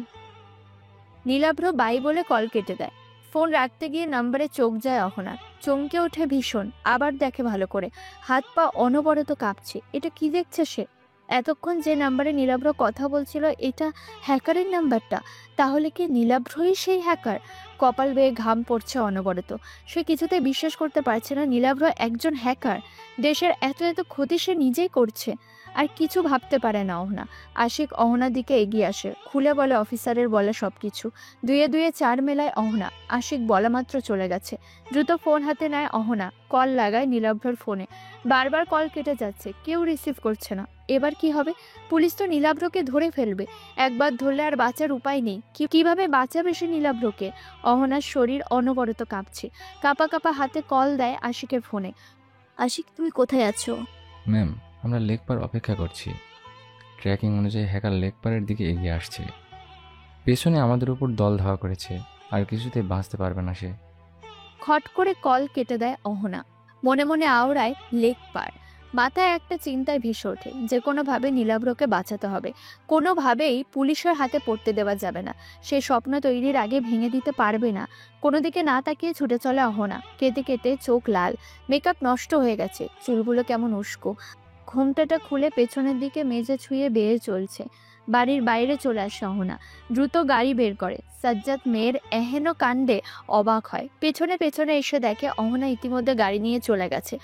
নীলাভ্র বাই বলে কল কেটে দেয়। ফোন রাখতে গিয়ে নাম্বারে চোখ যায় অহনার। চমকে ওঠে ভীষণ। আবার দেখে ভালো করে, হাত পা অনবরত কাঁপছে। এটা কি দেখছে সে? এতক্ষণ যে নাম্বারে নীলাভ্র কথা বলছিল, এটা হ্যাকারের নাম্বারটা। তাহলে কি নীলাভ্রই সেই হ্যাকার? কপাল বেয়ে ঘাম পড়ছে অনবরত। সে কিছুতে বিশ্বাস করতে পারছে না নীলাভ্র একজন হ্যাকার। দেশের এত এত ক্ষতি সে নিজেই করছে। আর কিছু ভাবতে পারে না অহনা। আশিক অহনার দিকে এগিয়ে আসে, খুলে বলে অফিসারের বলা সবকিছু। দুয়ে দুয়ে চার মেলায় অহনা। আশিক বলা মাত্র চলে গেছে। দ্রুত ফোন হাতে নেয় অহনা, কল লাগায় নীলাভ্রর ফোনে। বারবার কল কেটে যাচ্ছে, কেউ রিসিভ করছে না। এবার কি হবে? পুলিশ তো নীলাভ্রকে ধরে ফেলবে। একবার ধরলে আর বাঁচার উপায় নেই। কিভাবে বাঁচাবে সে নীলাভ্রকে? অহনার শরীর অনবরত কাঁপছে। কাঁপা কাঁপা হাতে কল দেয় আশিকের ফোনে।
আশিক, তুমি কোথায় আছো?
ম্যাম, আমরা লেকপার অপেক্ষা করছি। ট্র্যাকিং অনুযায়ী হ্যাকার লেকপারের দিকে এগিয়ে আসছে। পেছনে আমাদের উপর দল ধাওয়া করেছে, আর কিছুতে বাঁচতে পারবে না সে।
খট করে কল কেটে দেয় অহনা। মনে মনে আওড়ায় লেক পার। মাথায় একটা চিন্তায় ভেসে ওঠে, যে কোনোভাবে নীলাভ্রকে বাঁচাতে হবে। কোনোভাবেই পুলিশের হাতে পড়তে দেওয়া যাবে না। সে স্বপ্ন তৈরির আগে ভেঙে দিতে পারবে না। কোনো দিকে না তাকিয়ে ছুটে চলে অহনা। কেটে কেটে চোখ লাল, মেকআপ নষ্ট হয়ে গেছে, চুলগুলো কেমন উস্কো। ঘোমটাটা খুলে পেছনের দিকে মেজে ছুঁয়ে বেয়ে চলছে। বাড়ির বাইরে চলে আসে অহনা। দ্রুত গাড়ি বের করে। সাজ্জাদ মেয়ের এহেন কাণ্ডে অবাক হয়। পেছনে পেছনে এসে দেখে অহনা ইতিমধ্যে গাড়ি নিয়ে চলে গেছে।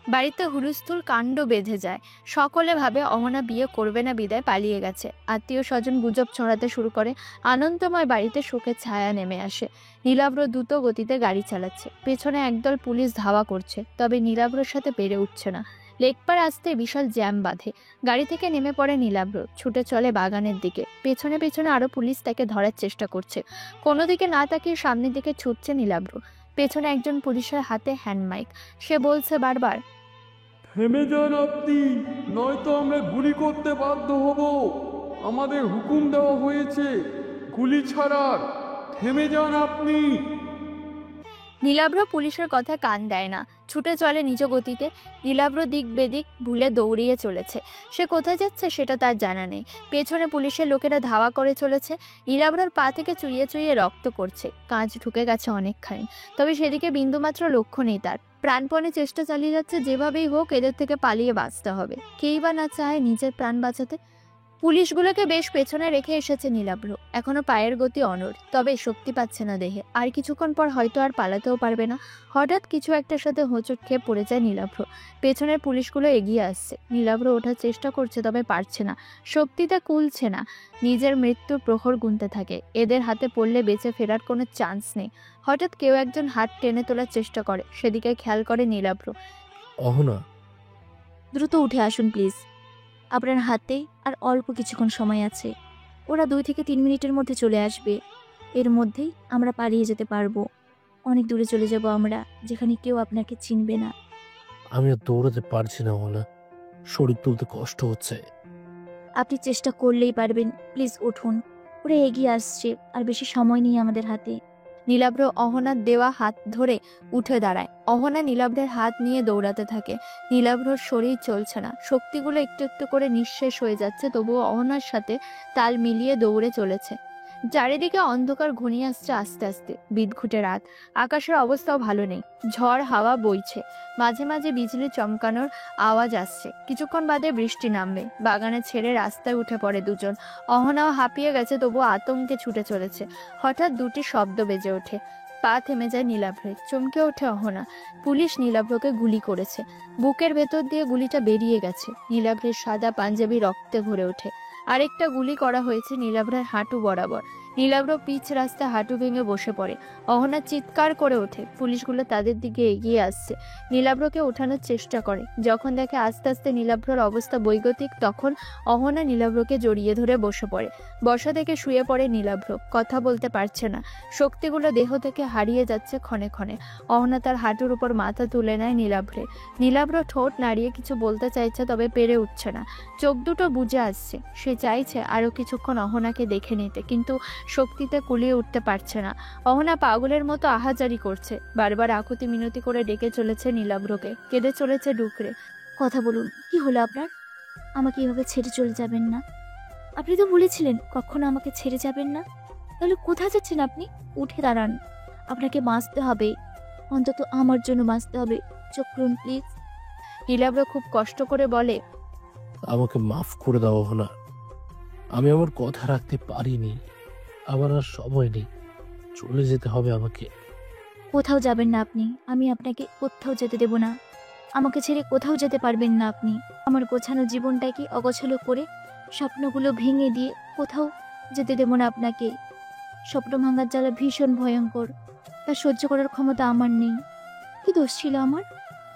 বাড়িতে হুলস্থুল কাণ্ড বেঁধে যায়। সকলে ভাবে অহনা বিয়ে করবে না বিদায় পালিয়ে গেছে। আত্মীয় স্বজন গুজব ছড়াতে শুরু করে। আনন্দময় বাড়িতে শোকের ছায়া নেমে আসে। নীলাভ্র দ্রুত গতিতে গাড়ি চালাচ্ছে। পেছনে একদল পুলিশ ধাওয়া করছে, তবে নীলাভ্রর সাথে পেরে উঠছে না। লেকপার আসতে বিশাল জ্যাম বাঁধে। গাড়ি থেকে নেমে পড়ে নীলাভ্র, ছুটে চলে বাগানের দিকে। পেছনে পেছনে আরো পুলিশ তাকে ধরার চেষ্টা করছে। কোনো দিকে না তাকিয়ে সামনের দিকে ছুটছে নীলাভ্র। পেছনে একজন পুলিশের হাতে হ্যান্ড মাইক। সে বলছে বারবার,
থেমে যান আপনি, নয়তো আমরা গুলি করতে বাধ্য হব। আমাদের হুকুম দেওয়া হয়েছে গুলি ছাড়ার। থেমে যান আপনি।
নীলাভ্র পুলিশের কথা কান দেয় না, ছুটে চলে নিজ গতিতে। নীলাভ্র দিক বেদিক ভুলে দৌড়িয়ে চলেছে। সে কোথায় যাচ্ছে সেটা তার জানা নেই। পেছনে পুলিশের লোকেরা ধাওয়া করে চলেছে। নীলাভ্রর পা থেকে চুইয়ে চুইয়ে রক্ত পড়ছে। কাঁচ ঢুকে গেছে অনেকখানি, তবে সেদিকে বিন্দুমাত্র লক্ষ্য নেই তার। প্রাণপণে চেষ্টা চালিয়ে যাচ্ছে, যেভাবেই হোক এদের থেকে পালিয়ে বাঁচতে হবে। কেই বা না চায় নিজের প্রাণ বাঁচাতে? পুলিশগুলোকে বেশ পেছনে রেখে এসেছে নীলাভ্র। এখনো পায়ের গতি অনড়, তবে শক্তি পাচ্ছে না দেহে। আর কিছুক্ষণ পর হয়তো আর পালাতেও পারবে না। হঠাৎ কিছু একটার সাথে হোঁচট খেয়ে পড়ে যায় নীলাভ্র। পেছনের পুলিশগুলো এগিয়ে আসছে। নীলাভ্র ওঠার চেষ্টা করছে, তবে পারছে না। শক্তিতে কুলছে না। নিজের মৃত্যুর প্রহর গুনতে থাকে। এদের হাতে পড়লে বেঁচে ফেরার কোনো চান্স নেই। হঠাৎ কেউ একজন হাত টেনে তোলার চেষ্টা করে। সেদিকে খেয়াল করে নীলাভ্র।
অহনা,
দ্রুত উঠে আসুন প্লিজ, আপনার হাতে আর অল্প কিছুক্ষণ সময় আছে। ওরা 2 থেকে 3 মিনিটের মধ্যে চলে আসবে। এর মধ্যেই আমরা পালিয়ে যেতে পারবো। অনেক দূরে চলে যাব আমরা, যেখানে কেউ আপনাকে চিনবে না।
আমি আর দৌড়াতে পারছি না অহনা, শরীর তুলতে কষ্ট হচ্ছে।
আপনি চেষ্টা করলেই পারবেন, প্লিজ উঠুন। ওরা এগিয়ে আসছে, আর বেশি সময় নেই আমাদের হাতে।
নীলাভ্র অহনার দেওয়া হাত ধরে উঠে দাঁড়ায়। অহনা নীলাভ্রের হাত নিয়ে দৌড়াতে থাকে। নীলাভ্রর শরীর চলছে না, শক্তিগুলো একটু একটু করে নিঃশেষ হয়ে যাচ্ছে, তবুও অহনার সাথে তাল মিলিয়ে দৌড়ে চলেছে। চারিদিকে অন্ধকার ঘনিয়ে আসছে আস্তে আস্তে। বিদঘুটে রাত, আকাশের অবস্থাও ভালো নেই। ঝড় হাওয়া বইছে, মাঝে মাঝে বিজলি চমকানোর আওয়াজ আসছে। কিছুক্ষণ বাদে বৃষ্টি নামবে। বাগানে ছেড়ে রাস্তায় উঠে পড়ে দুজন। অহনাও হাঁপিয়ে গেছে, তবু আতঙ্কে ছুটে চলেছে। হঠাৎ দুটি শব্দ বেজে ওঠে। পা থেমে যায় নীলাভ্রের। চমকে ওঠে অহনা। পুলিশ নীলাভ্রকে গুলি করেছে। বুকের ভেতর দিয়ে গুলিটা বেরিয়ে গেছে। নীলাভ্রের সাদা পাঞ্জাবি রক্তে ভরে ওঠে। আরেকটা গুলি করা হয়েছে নীলাভ্রের হাঁটু বরাবর। নীলাভ্র পিচ রাস্তায় হাঁটু ভেঙে বসে পড়ে। অহনা চিৎকার করে ওঠে। পুলিশগুলো তাদের দিকে এগিয়ে আসছে। নীলাভ্রকে ওঠানোর চেষ্টা করে। যখন দেখে আস্তে আস্তে নীলাভ্রর অবস্থা বৈগতিক, তখন অহনা নীলাভ্রকে জড়িয়ে ধরে বসে পড়ে। বসা থেকে শুয়ে পড়ে নীলাভ্র। কথা বলতে পারছে না, শক্তিগুলো দেহ থেকে হারিয়ে যাচ্ছে ক্ষণে ক্ষণে। অহনা তার হাঁটুর উপর মাথা তুলে নেয় নীলাভ্রে। নীলাভ্র ঠোঁট নাড়িয়ে কিছু বলতে চাইছে, তবে পেরে উঠছে না। চোখ দুটো বুজে আসছে। সে চাইছে আরো কিছুক্ষণ অহনাকে দেখে নিতে, কিন্তু শক্তিতে কুলিয়ে উঠতে পারছে না। অহনা পাগলের মতো আহাজারি করছে। বারবার আকুতি মিনতি করে ডেকে চলেছে নীলাভ্রকে, কেঁদে চলেছে ডুকরে।
কথা বলুন, কি হলো আপনার? আমাকে এভাবে ছেড়ে চলে যাবেন না। আপনি তো বলেছিলেন কখনো আমাকে ছেড়ে যাবেন না। তাহলে কোথায় যাচ্ছেন আপনি? উঠে দাঁড়ান, আপনাকে বাঁচতে হবে, অন্তত আমার জন্য বাঁচতে হবে। চোখ খুলুন প্লিজ।
নীলাভ্র খুব কষ্ট করে বলে,
আমাকে মাফ করে দাও অহনা, আমি আমার কথা রাখতে পারিনি। আমার আর সময় নেই, চলে যেতে হবে আমাকে।
কোথাও যাবেন না আপনি, আমি আপনাকে কোথাও যেতে দেব না। আমাকে ছেড়ে কোথাও যেতে পারবেন না আপনি। আমার গোছানো জীবনটাকে অগোছালো করে স্বপ্নগুলো ভেঙে দিয়ে কোথাও যেতে দেব না আপনাকে। স্বপ্ন ভাঙার জ্বালা ভীষণ ভয়ঙ্কর, তা সহ্য করার ক্ষমতা আমার নেই। কি দোষ ছিল আমার?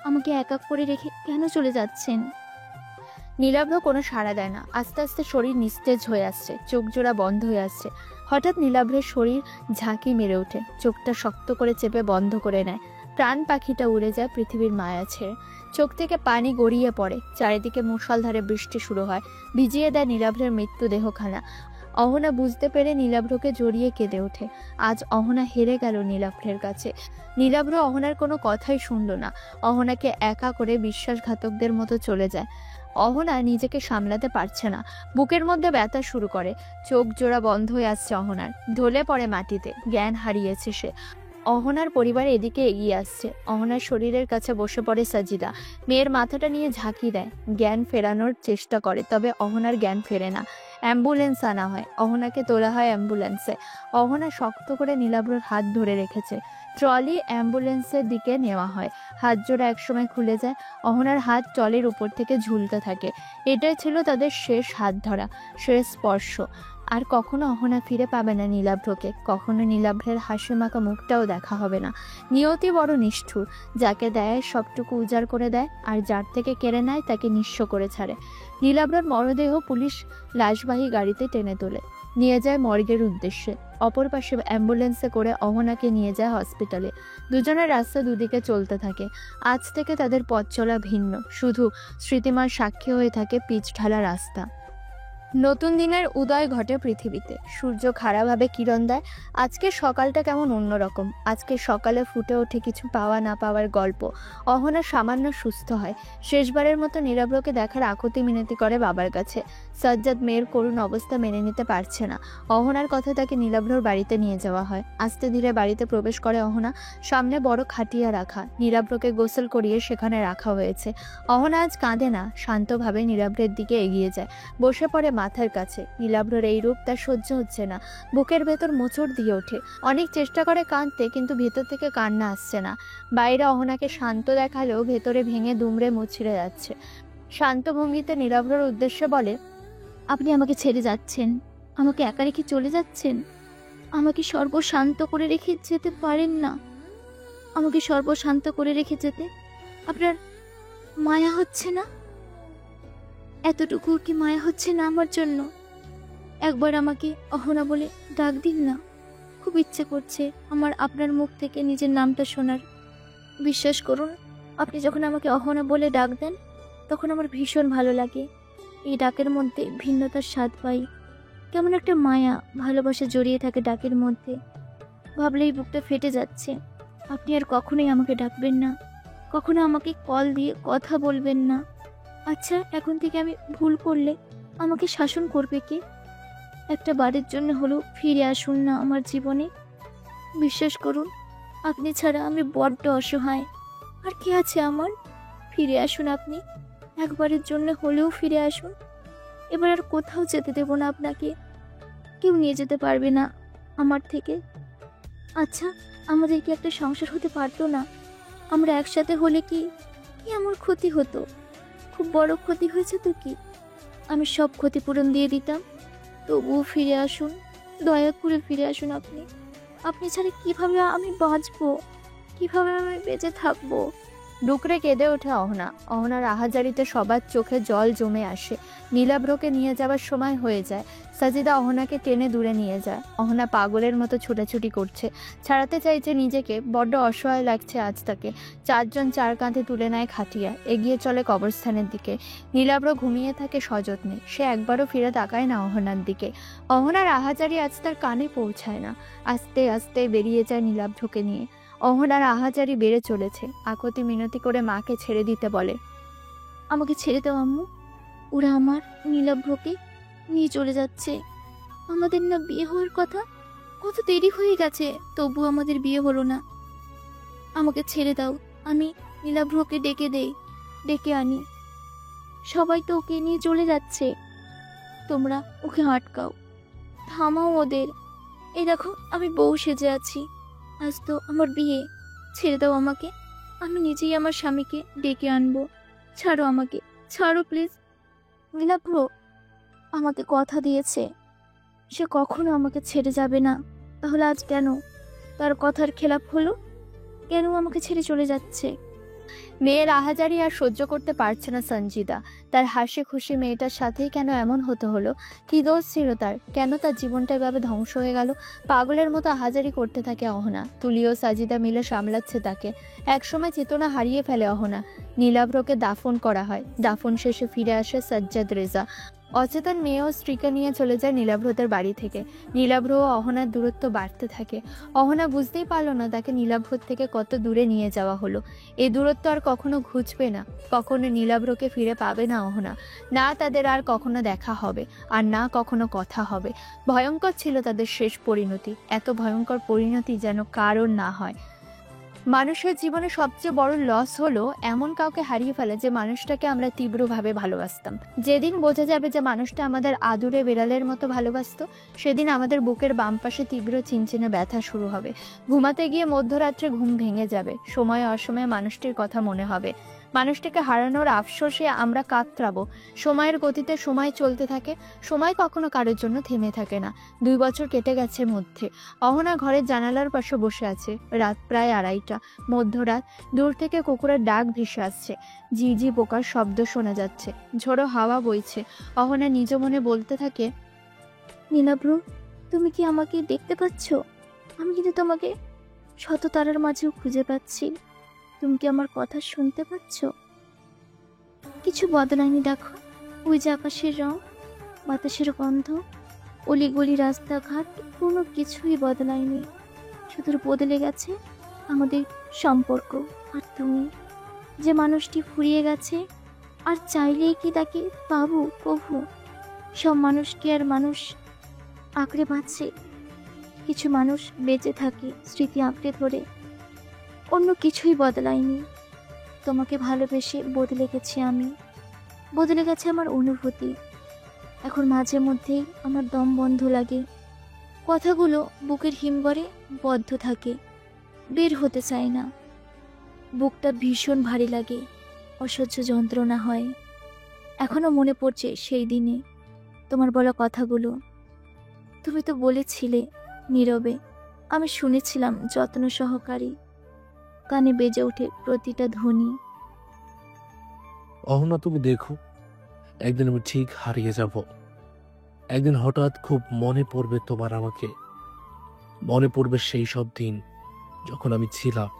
আমাকে একা করে রেখে কেন চলে যাচ্ছেন?
নীলাভ্র কোনো সাড়া দেয় না। আস্তে আস্তে শরীর নিস্তেজ হয়ে আসছে, চোখ জোড়া বন্ধ হয়ে আসছে। হঠাৎ নীলাভ্রের শরীর ঝাঁকি মেরে ওঠে, চোখটা শক্ত করে চেপে বন্ধ করে নেয়। প্রাণ পাখিটা উড়ে যায় পৃথিবীর মায়া ছেড়ে। চোখ থেকে পানি গড়িয়ে পড়ে। চারিদিকে মুষলধারে বৃষ্টি শুরু হয়, ভিজিয়ে দেয় নীলাভ্রের মৃত্যুদেহখানা। অহনা বুঝতে পেরে নীলাভ্রকে জড়িয়ে কেঁদে ওঠে। আজ অহনা হেরে গেল নীলাভ্রের কাছে। নীলাভ্র অহনার কোনো কথাই শুনল না। অহনাকে একা করে বিশ্বাসঘাতকদের মতো চলে যায়। অহনা নিজেকে সামলাতে পারছে না, বুকের মধ্যে ব্যথা শুরু করে। চোখ জোড়া বন্ধ হয়ে আসছে অহনার, ঢলে পড়ে মাটিতে, জ্ঞান হারিয়েছে সে। অহনার পরিবার এদিকে এগিয়ে আসছে। অহনার শরীরের কাছে বসে পড়ে সাজিদা। মেয়ের মাথাটা নিয়ে ঝাঁকি দেয়, জ্ঞান ফেরানোর চেষ্টা করে, তবে অহনার জ্ঞান ফেরে না। অ্যাম্বুলেন্স আনা হয়, অহনাকে তোলা হয় অ্যাম্বুলেন্সে। অহনা শক্ত করে নীলাভ্রর হাত ধরে রেখেছে। ট্রলি অ্যাম্বুলেন্সের দিকে নেওয়া হয়। হাত জোড়া একসময় খুলে যায়। অহনার হাত ট্রলির উপর থেকে ঝুলতে থাকে। এটাই ছিল তাদের শেষ হাত ধরা, শেষ স্পর্শ। আর কখনো অহনা ফিরে পাবে না নীলাভ্রকে। কখনো নীলাভ্রের হাসি মাখা মুখটাও দেখা হবে না। নিয়তি বড় নিষ্ঠুর, যাকে দেয় সবটুকু উজাড় করে দেয়, আর যার থেকে কেড়ে নেয় তাকে নিঃস্ব করে ছাড়ে। নীলাভ্রর মরদেহ পুলিশ লাশবাহী গাড়িতে টেনে তোলে, নিয়ে যায় মর্গের উদ্দেশ্যে। অপর পাশে অ্যাম্বুলেন্সে করে অহনাকে নিয়ে যায় হসপিটালে। দুজনের রাস্তা দুদিকে চলতে থাকে। আজ থেকে তাদের পথ চলা ভিন্ন, শুধু স্মৃতিমার সাক্ষী হয়ে থাকে পিচ ঢালা রাস্তা। নতুন দিনের উদয় ঘটে পৃথিবীতে। সূর্য খাড়াভাবে কিরণ দেয়। আজকের সকালটা কেমন অন্যরকম। আজকে সকালে ফুটে ওঠে কিছু পাওয়া না পাওয়ার গল্প। অহনা সামান্য সুস্থ হয়। শেষবারের মতো নীলাভ্রকে দেখার আকুতি মিনতি করে বাবার কাছে। সাজ্জাদ মেয়ের করুণ অবস্থা মেনে নিতে পারছে না। অহনার কথা তাকে নীলাভ্রর বাড়িতে নিয়ে যাওয়া হয়। আস্তে ধীরে বাড়িতে প্রবেশ করে অহনা। সামনে বড় খাটিয়া রাখা, নীলাভ্রকে গোসল করিয়ে সেখানে রাখা হয়েছে। অহনা আজ কাঁদে না, শান্তভাবে নীলাভ্রের দিকে এগিয়ে যায়, বসে পড়ে মাথার কাছে। নীলাভ্রর এই রূপ তার সহ্য হচ্ছে না, বুকের ভেতর মোচড় দিয়ে ওঠে। অনেক চেষ্টা করে কাঁদতে, কিন্তু ভেতর থেকে কান্না আসছে না। বাইরে অহনাকে শান্ত দেখালেও ভেতরে ভেঙে দুমড়ে মুচড়ে যাচ্ছে। শান্ত ভঙ্গিতে নীলাভ্রর উদ্দেশ্যে বলে,
আপনি আমাকে ছেড়ে যাচ্ছেন, আমাকে একা রেখে চলে যাচ্ছেন। আমাকে সর্বশান্ত করে রেখে যেতে পারেন না। আমাকে সর্বশান্ত করে রেখে যেতে আপনার মায়া হচ্ছে না? এতটুকু কি মায়া হচ্ছে না আমার জন্য? একবার আমাকে অহনা বলে ডাক দিন না। খুব ইচ্ছে করছে আমার আপনার মুখ থেকে নিজের নামটা শোনার। বিশ্বাস করুন, আপনি যখন আমাকে অহনা বলে ডাক দেন, তখন আমার ভীষণ ভালো লাগে। এই ডাকের মধ্যে ভিন্নতার স্বাদ পাই। কেমন একটা মায়া, ভালোবাসা জড়িয়ে থাকে ডাকের মধ্যে। ভাবলেই বুকটা ফেটে যাচ্ছে। আপনি আর কখনোই আমাকে ডাকবেন না, কখনো আমাকে কল দিয়ে কথা বলবেন না। আচ্ছা, এখন থেকে আমি ভুল করলে আমাকে শাসন করবে কে? একটা বারের জন্য হলেও ফিরে আসুন না আমার জীবনে। বিশ্বাস করুন, আপনি ছাড়া আমি বড্ড অসহায়। আর কি আছে আমার? ফিরে আসুন আপনি, একবারের জন্য হলেও ফিরে আসুন। এবার আর কোথাও যেতে দেব না আপনাকে, কেউ নিয়ে যেতে পারবে না আমার থেকে। আচ্ছা, আমাদের কি একটা সংসার হতে পারতো না? আমরা একসাথে হলে কি কি আমার ক্ষতি হতো? খুব বড় ক্ষতি হয়েছে তো কি? আমি সব ক্ষতিপূরণ দিয়ে দিতাম। তবুও ফিরে আসুন, দয়া করে ফিরে আসুন আপনি। আপনি ছাড়া কিভাবে আমি বাঁচবো? কিভাবে আমি বেঁচে থাকবো?
ডুকরে কেঁদে ওঠে অহনা। অহনার আহাজারিতে সবার চোখে জল জমে আসে। নীলাভ্রকে নিয়ে যাওয়ার সময় হয়ে যায়। সাজিদা অহনাকে টেনে দূরে নিয়ে যায়। অহনা পাগলের মতো ছুটাছুটি করছে, ছাড়াতে চাইছে নিজেকে। বড্ড অসহায় লাগছে আজ তাকে। চারজন চার কাঁধে তুলে নেয় খাটিয়া, এগিয়ে চলে কবরস্থানের দিকে। নীলাভ্র ঘুমিয়ে থাকে সযত্নে, সে একবারও ফিরে তাকায় না অহনার দিকে। অহনার আহাজারি আজ তার কানে পৌঁছায় না। আস্তে আস্তে বেরিয়ে যায় নীলাভ্রকে নিয়ে। অহনার আহাজারি বেড়ে চলেছে। আকতি মিনতি করে মাকে ছেড়ে দিতে বলে।
আমাকে ছেড়ে দাও আম্মু, ওরা আমার নীলাভ্রকে নিয়ে চলে যাচ্ছে। আমাদের না বিয়ে হওয়ার কথা, কত দেরি হয়ে গেছে, তবু আমাদের বিয়ে হলো না। আমাকে ছেড়ে দাও, আমি নীলাভ্রকে ডেকে আনি। সবাই তো ওকে নিয়ে চলে যাচ্ছে, তোমরা ওকে আটকাও, থামাও ওদের। এই দেখো, আমি বউ সেজে আছি, আজ তো আমার বিয়ে। ছেড়ে দাও আমাকে, আমি নিজেই আমার স্বামীকে ডেকে আনবো। ছাড়ো আমাকে, ছাড়ো প্লিজ। নীলাভ্র আমাকে কথা দিয়েছে, সে কখনো আমাকে ছেড়ে যাবে না। তাহলে আজ কেন তার কথার খেলাপ হলো? কেন আমাকে ছেড়ে চলে যাচ্ছে?
মেয়ের আহাজারি আর সহ্য করতে পারছে না সঞ্জিদা। তার হাসি খুশি মেয়েটার সাথেই কেন এমন হতে হলো? কি দোষ ছিল তার? কেন তার জীবনটা এভাবে ধ্বংস হয়ে গেল? পাগলের মতো আহাজারি করতে থাকে অহনা। তুলি ও সাজিদা মিলে সামলাচ্ছে তাকে। একসময় চেতনা হারিয়ে ফেলে অহনা। নীলাভ্রকে দাফন করা হয়। দাফন শেষে ফিরে আসে সাজ্জাদ রেজা। অচেতন মেয়ে ও স্ত্রীকে নিয়ে চলে যায় নীলাভ্রদের বাড়ি থেকে। নীলাভ্র ও অহনার দূরত্ব বাড়তে থাকে। অহনা বুঝতেই পারল না তাকে নীলাভ্র থেকে কত দূরে নিয়ে যাওয়া হলো। এই দূরত্ব আর কখনো ঘুচবে না। কখনো নীলাভ্রকে ফিরে পাবে না অহনা। না তাদের আর কখনো দেখা হবে, আর না কখনো কথা হবে। ভয়ঙ্কর ছিল তাদের শেষ পরিণতি। এত ভয়ঙ্কর পরিণতি যেন কারোর না হয়। মানুষের জীবনে সবচেয়ে বড় লস হলো এমন কাউকে হারিয়ে ফেলা যে মানুষটাকে আমরা তীব্রভাবে ভালোবাসতাম। যেদিন বোঝা যাবে যে মানুষটা আমাদের আদুরে বিড়ালের মতো ভালোবাসতো, সেদিন আমাদের বুকের বাম পাশে তীব্র চিনচিনে ব্যথা শুরু হবে। ঘুমাতে গিয়ে মধ্যরাত্রে ঘুম ভেঙে যাবে। সময়ে অসময়ে মানুষটির কথা মনে হবে। মানুষটাকে হারানোর আফসোসে আমরা কাতরাবো। সময়ের গতিতে সময় চলতে থাকে। সময় কখনো কারোর জন্য থেমে থাকে না। 2 বছর কেটে গেছে মধ্যে। অহনা ঘরের জানালার পাশে বসে আছে। রাত প্রায় 2:30। মধ্যরাত। দূর থেকে কুকুরের ডাক ভেসে আসছে। ঝিঝি পোকার শব্দ শোনা যাচ্ছে। ঝোড়ো হাওয়া বইছে। অহনা নিজ মনে বলতে থাকে,
নীলাভ্র, তুমি কি আমাকে দেখতে পাচ্ছ? আমি কিন্তু তোমাকে শত তারার মাঝেও খুঁজে পাচ্ছি। তুমি কি আমার কথা শুনতে পাচ্ছ? কিছু বদলায়নি, দেখো, ওই যে আকাশের রং, বাতাসের গন্ধ, অলিগলি রাস্তাঘাট, কোনো কিছুই বদলায়নি। শুধু বদলে গেছে আমাদের সম্পর্ক। আর তুমি, যে মানুষটি ফুরিয়ে গেছে, আর চাইলেই কি তাকে পাবো কভু? সব মানুষ কি আর মানুষ আঁকড়ে বাঁচে? কিছু মানুষ বেঁচে থাকে স্মৃতি আঁকড়ে ধরে। অন্য কিছুই বদলায়নি। তোমাকে ভালোবেসে বদলে গেছি আমি, বদলে গেছে আমার অনুভূতি। এখন মাঝে মধ্যেই আমার দম বন্ধ লাগে, কথাগুলো বুকের হিমঘরে বদ্ধ থাকে, বের হতে চায় না। বুকটা ভীষণ ভারী লাগে, অসহ্য যন্ত্রণা হয়। এখনো মনে পড়ছে সেই দিনে তোমার বলা কথাগুলো। তুমি তো বলেছিলে নীরবে, আমি শুনেছিলাম যত্ন সহকারী। কানে বেজে ওঠে প্রতিটা ধ্বনি।
অহনা, তুমি দেখো, একদিন আমি ঠিক হারিয়ে যাব। একদিন হঠাৎ খুব মনে পড়বে তোমার আমাকে। মনে পড়বে সেই সব দিন যখন আমি ছিলাম।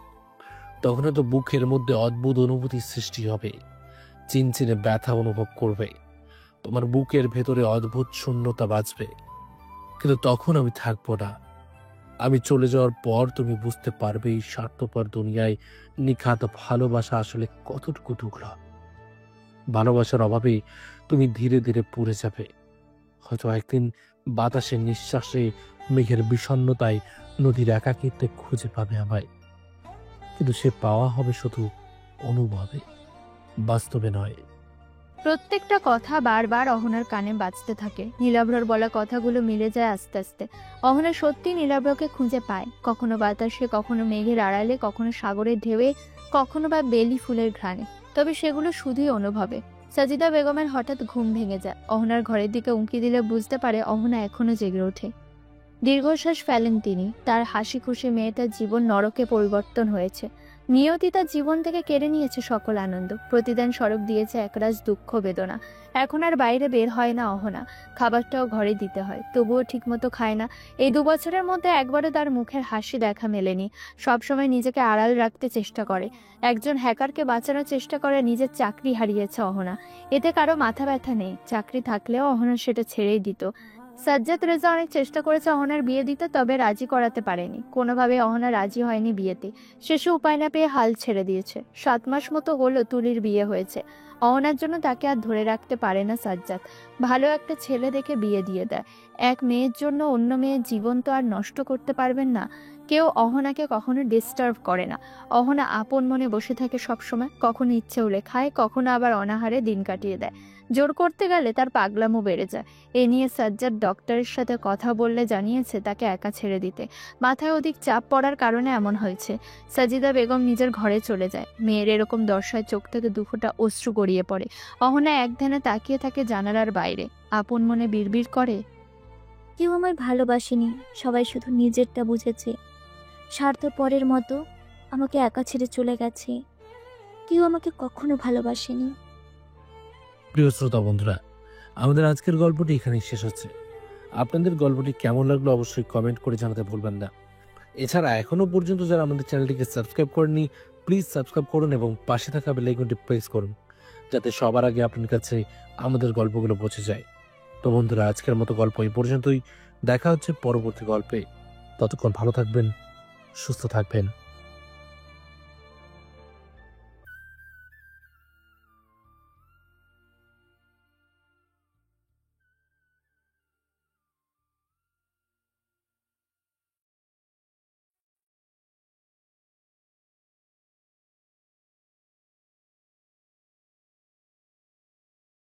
তখন তো বুকের মধ্যে অদ্ভুত অনুভূতির সৃষ্টি হবে। চিনচিনে ব্যথা অনুভব করবে। তোমার বুকের ভেতরে অদ্ভুত শূন্যতা বাজবে। কিন্তু তখন আমি থাকবো না। আমি চলে যাওয়ার পর তুমি বুঝতে পারবে এই স্বার্থপর দুনিয়ায় নিখাত ভালোবাসা আসলে কতটুকু টুকরা। ভালোবাসার অভাবে তুমি ধীরে ধীরে পুড়ে যাবে। হয়তো একদিন বাতাসের নিঃশ্বাসে, মেঘের বিষণ্ণতায়, নদীর একাকিত্বে খুঁজে পাবে আমায়। কিন্তু সে পাওয়া হবে শুধু অনুভবে, বাস্তবে নয়।
প্রত্যেকটা কথা বারবার অহনার কানে বাজতে থাকে। নীলাভ্রর বলা কথাগুলো মিলে যায় আস্তে আস্তে। অহনা সত্যি নীলাভ্রকে খুঁজে পায়, কখনো বাতাসে, কখনো মেঘের আড়ালে, কখনো সাগরের ঢেউয়ে, কখনো বা বেলি ফুলের ঘ্রাণে। তবে সেগুলো শুধুই অনুভবে। সাজিদা বেগমের হঠাৎ ঘুম ভেঙে যায়। অহনার ঘরের দিকে উঁকি দিলে বুঝতে পারে অহনা এখনো জেগে ওঠে। দীর্ঘশ্বাস ফেলেন তিনি। তার হাসি খুশি মেয়েটার জীবন নরকে পরিবর্তন হয়েছে। নিয়তি তার জীবন থেকে কেড়ে নিয়েছে সকল আনন্দ, প্রতিদান স্বরূপ দিয়েছে একরাশ দুঃখ বেদনা। এখন আর বাইরে বের হয় না অহনা, খাবারটাও ঘরে দিতে হয়, তবুও ঠিকমতো খায় না। এই 2 বছরের মধ্যে একবারও তার মুখের হাসি দেখা মেলেনি। সবসময় নিজেকে আড়াল রাখতে চেষ্টা করে। একজন হ্যাকারকে বাঁচানোর চেষ্টা করে নিজের চাকরি হারিয়েছে অহনা। এতে কারো মাথা ব্যথা নেই। চাকরি থাকলেও অহনা সেটা ছেড়েই দিত। সাজ্জাদ রেজা অনেক চেষ্টা করেছে অহনার বিয়ে দিতে, তবে রাজি করাতে পারেনি। কোনোভাবে অহনা রাজি হয়নি বিয়েতে। শেষে উপায় না পেয়ে হাল ছেড়ে দিয়েছে। 7 মাস মতো হলো তুলির বিয়ে হয়েছে। অহনার জন্য তাকে আর ধরে রাখতে পারে না সাজ্জাদ। ভালো একটা ছেলে দেখে বিয়ে দিয়ে দেয়। এক মেয়ের জন্য অন্য মেয়ের জীবন তো আর নষ্ট করতে পারবেন না। কেউ অহনাকে কখনো ডিস্টার্ব করে না। অহনা আপন মনে বসে থাকে সবসময়, কখনো ইচ্ছে হলে খায়, কখনো আবার অনাহারে দিন কাটিয়ে দেয়। জোর করতে গেলে তার পাগলামো বেড়ে যায়। এ নিয়ে সাজ্জাদ ডক্টরের সাথে কথা বললে জানিয়েছে তাকে একা ছেড়ে দিতে। মাথায় অধিক চাপ পড়ার কারণে এমন হয়েছে। সাজিদা বেগম নিজের ঘরে চলে যায়। মেয়ের এরকম দশায় চোখ থেকে 2 ফোঁটা অশ্রু গড়িয়ে পড়ে। অহনা একধানে তাকিয়ে থাকে জানালার বাইরে, আপন মনে বিড়বিড় করে,
কেউ আমায় ভালোবাসেনি, সবাই শুধু নিজেরটা বুঝেছে। স্বার্থপরের মতো আমাকে একা ছেড়ে চলে গেছে। কেউ আমাকে কখনো ভালোবাসেনি।
প্রিয় শ্রোতা বন্ধুরা, আমাদের আজকের গল্পটি এখানেই শেষ হচ্ছে। আপনাদের গল্পটি কেমন লাগলো অবশ্যই কমেন্ট করে জানাতে ভুলবেন না। এছাড়া এখনো পর্যন্ত যারা আমাদের চ্যানেলটিকে সাবস্ক্রাইব করেননি, প্লিজ সাবস্ক্রাইব করুন এবং পাশে থাকা বেল আইকনটি প্রেস করুন, যাতে সবার আগে আপনার কাছে আমাদের গল্পগুলো পৌঁছে যায়। তো বন্ধুরা, আজকের মতো গল্প এই পর্যন্তই। দেখা হচ্ছে পরবর্তী গল্পে। ততক্ষণ ভালো থাকবেন, সুস্থ থাকবেন।